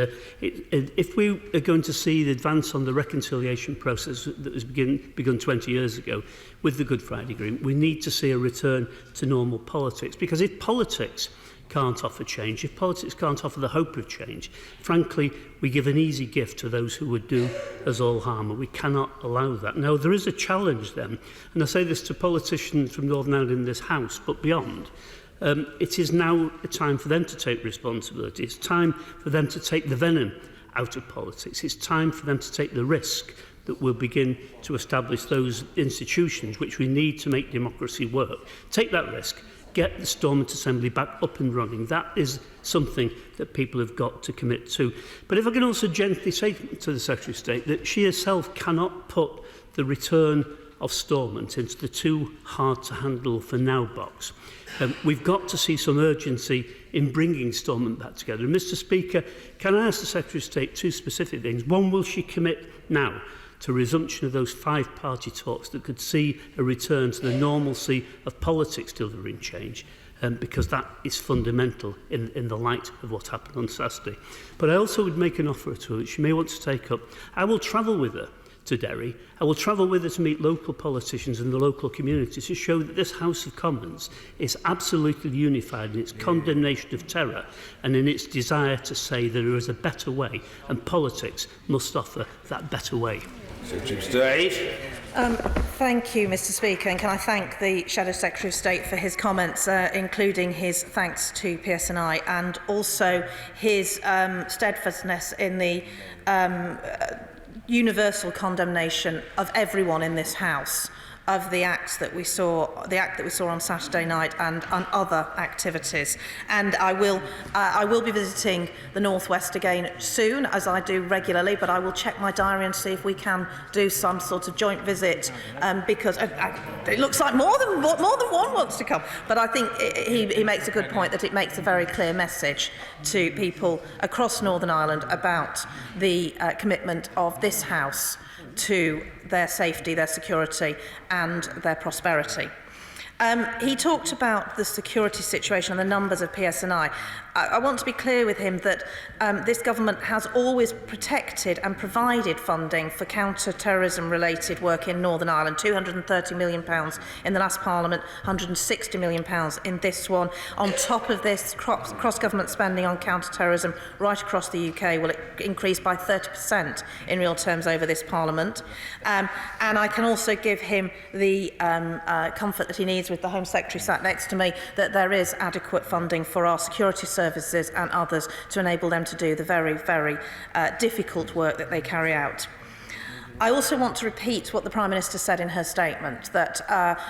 If we are going to see the advance on the reconciliation process that was begun 20 years ago with the Good Friday Agreement, we need to see a return to normal politics. Because if politics can't offer change, if politics can't offer the hope of change, frankly, we give an easy gift to those who would do us all harm, and we cannot allow that. Now, there is a challenge then, and I say this to politicians from Northern Ireland in this House, but beyond. It is now a time for them to take responsibility. It's time for them to take the venom out of politics. It's time for them to take the risk that we'll begin to establish those institutions which we need to make democracy work. Take that risk. Get the Stormont Assembly back up and running. That is something that people have got to commit to. But if I can also gently say to the Secretary of State that she herself cannot put the return of Stormont into the too hard to handle for now box. We've got to see some urgency in bringing Stormont back together. And Mr Speaker, can I ask the Secretary of State two specific things? One, will she commit now to resumption of those five-party talks that could see a return to the normalcy of politics delivering change? Because that is fundamental in the light of what happened on Saturday. But I also would make an offer to her that she may want to take up. I will travel with her to Derry. I will travel with her to meet local politicians and the local community to show that this House of Commons is absolutely unified in its condemnation of terror and in its desire to say that there is a better way, and politics must offer that better way. Secretary of State. Thank you, Mr Speaker, and can I thank the Shadow Secretary of State for his comments, including his thanks to PSNI and also his steadfastness in the universal condemnation of everyone in this House of the act that we saw on Saturday night and on other activities. And I will be visiting the North West again soon, as I do regularly, but I will check my diary and see if we can do some sort of joint visit, because it looks like more than one wants to come. But I think he makes a good point that it makes a very clear message to people across Northern Ireland about the commitment of this House to their safety, their security and their prosperity. He talked about the security situation and the numbers of PSNI. I want to be clear with him that this government has always protected and provided funding for counter-terrorism related work in Northern Ireland, £230 million in the last Parliament, £160 million in this one. On top of this, cross-government spending on counter-terrorism right across the UK will increase by 30% in real terms over this Parliament. And I can also give him the comfort that he needs with the Home Secretary sat next to me, that there is adequate funding for our security services and others to enable them to do the very, very difficult work that they carry out. I also want to repeat what the Prime Minister said in her statement, that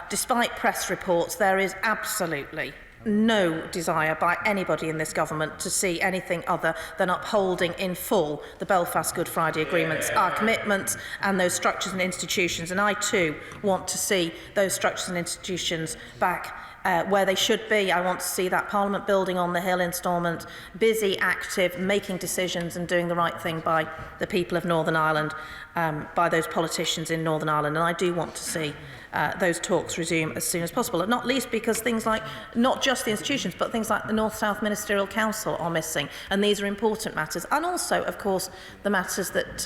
despite press reports, there is absolutely no desire by anybody in this government to see anything other than upholding in full the Belfast Good Friday Agreements, our commitments and those structures and institutions. And I too want to see those structures and institutions back where they should be. I want to see that Parliament building on the Hill instalment busy, active, making decisions and doing the right thing by the people of Northern Ireland, by those politicians in Northern Ireland. And I do want to see those talks resume as soon as possible, and not least because things like, not just the institutions, but things like the North-South Ministerial Council are missing, and these are important matters. And also, of course, the matters that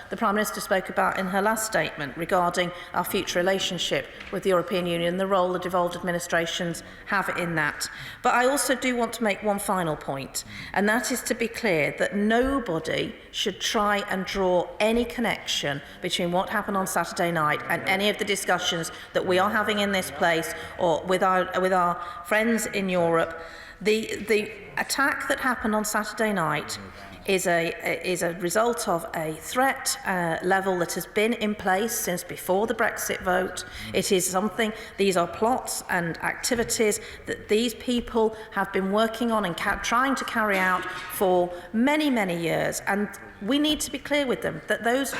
the Prime Minister spoke about in her last statement regarding our future relationship with the European Union and the role the devolved administrations have in that. But I also do want to make one final point, and that is to be clear that nobody should try and draw any connection between what happened on Saturday night and any of the discussions that we are having in this place or with our friends in Europe. The attack that happened on Saturday night is a result of a threat level that has been in place since before the Brexit vote. It is something, these are plots and activities that these people have been working on and trying to carry out for many, many years. And we need to be clear with them that those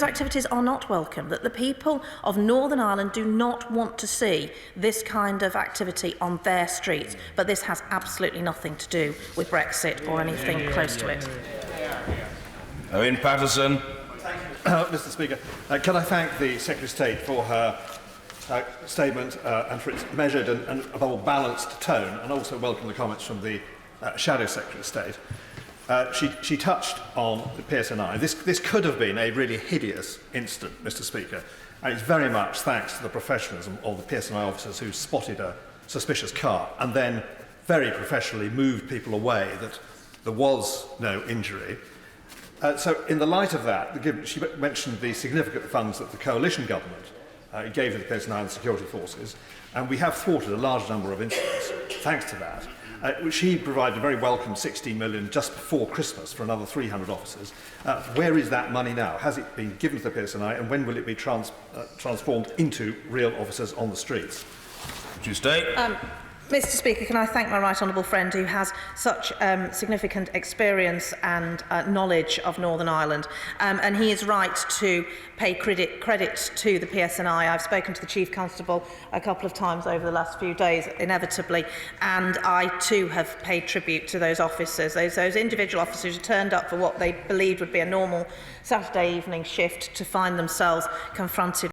activities are not welcome, that the people of Northern Ireland do not want to see this kind of activity on their streets. But this has absolutely nothing to do with Brexit or anything close to it. Owen Patterson. Mr Speaker, can I thank the Secretary of State for her statement and for its measured and above all balanced tone, and also welcome the comments from the Shadow Secretary of State. She touched on the PSNI. This could have been a really hideous incident, Mr Speaker, and it's very much thanks to the professionalism of the PSNI officers who spotted a suspicious car and then very professionally moved people away that there was no injury. So in the light of that, she mentioned the significant funds that the coalition government gave to the PSNI and the security forces, and we have thwarted a large number of incidents thanks to that. She provided a very welcome 16 million just before Christmas for another 300 officers. Where is that money now? Has it been given to the PSNI, and when will it be transformed into real officers on the streets? Mr Speaker, can I thank my right honourable friend who has such significant experience and knowledge of Northern Ireland, and he is right to pay credit to the PSNI. I've spoken to the Chief Constable a couple of times over the last few days, inevitably, and I too have paid tribute to those officers, those individual officers who turned up for what they believed would be a normal Saturday evening shift to find themselves confronted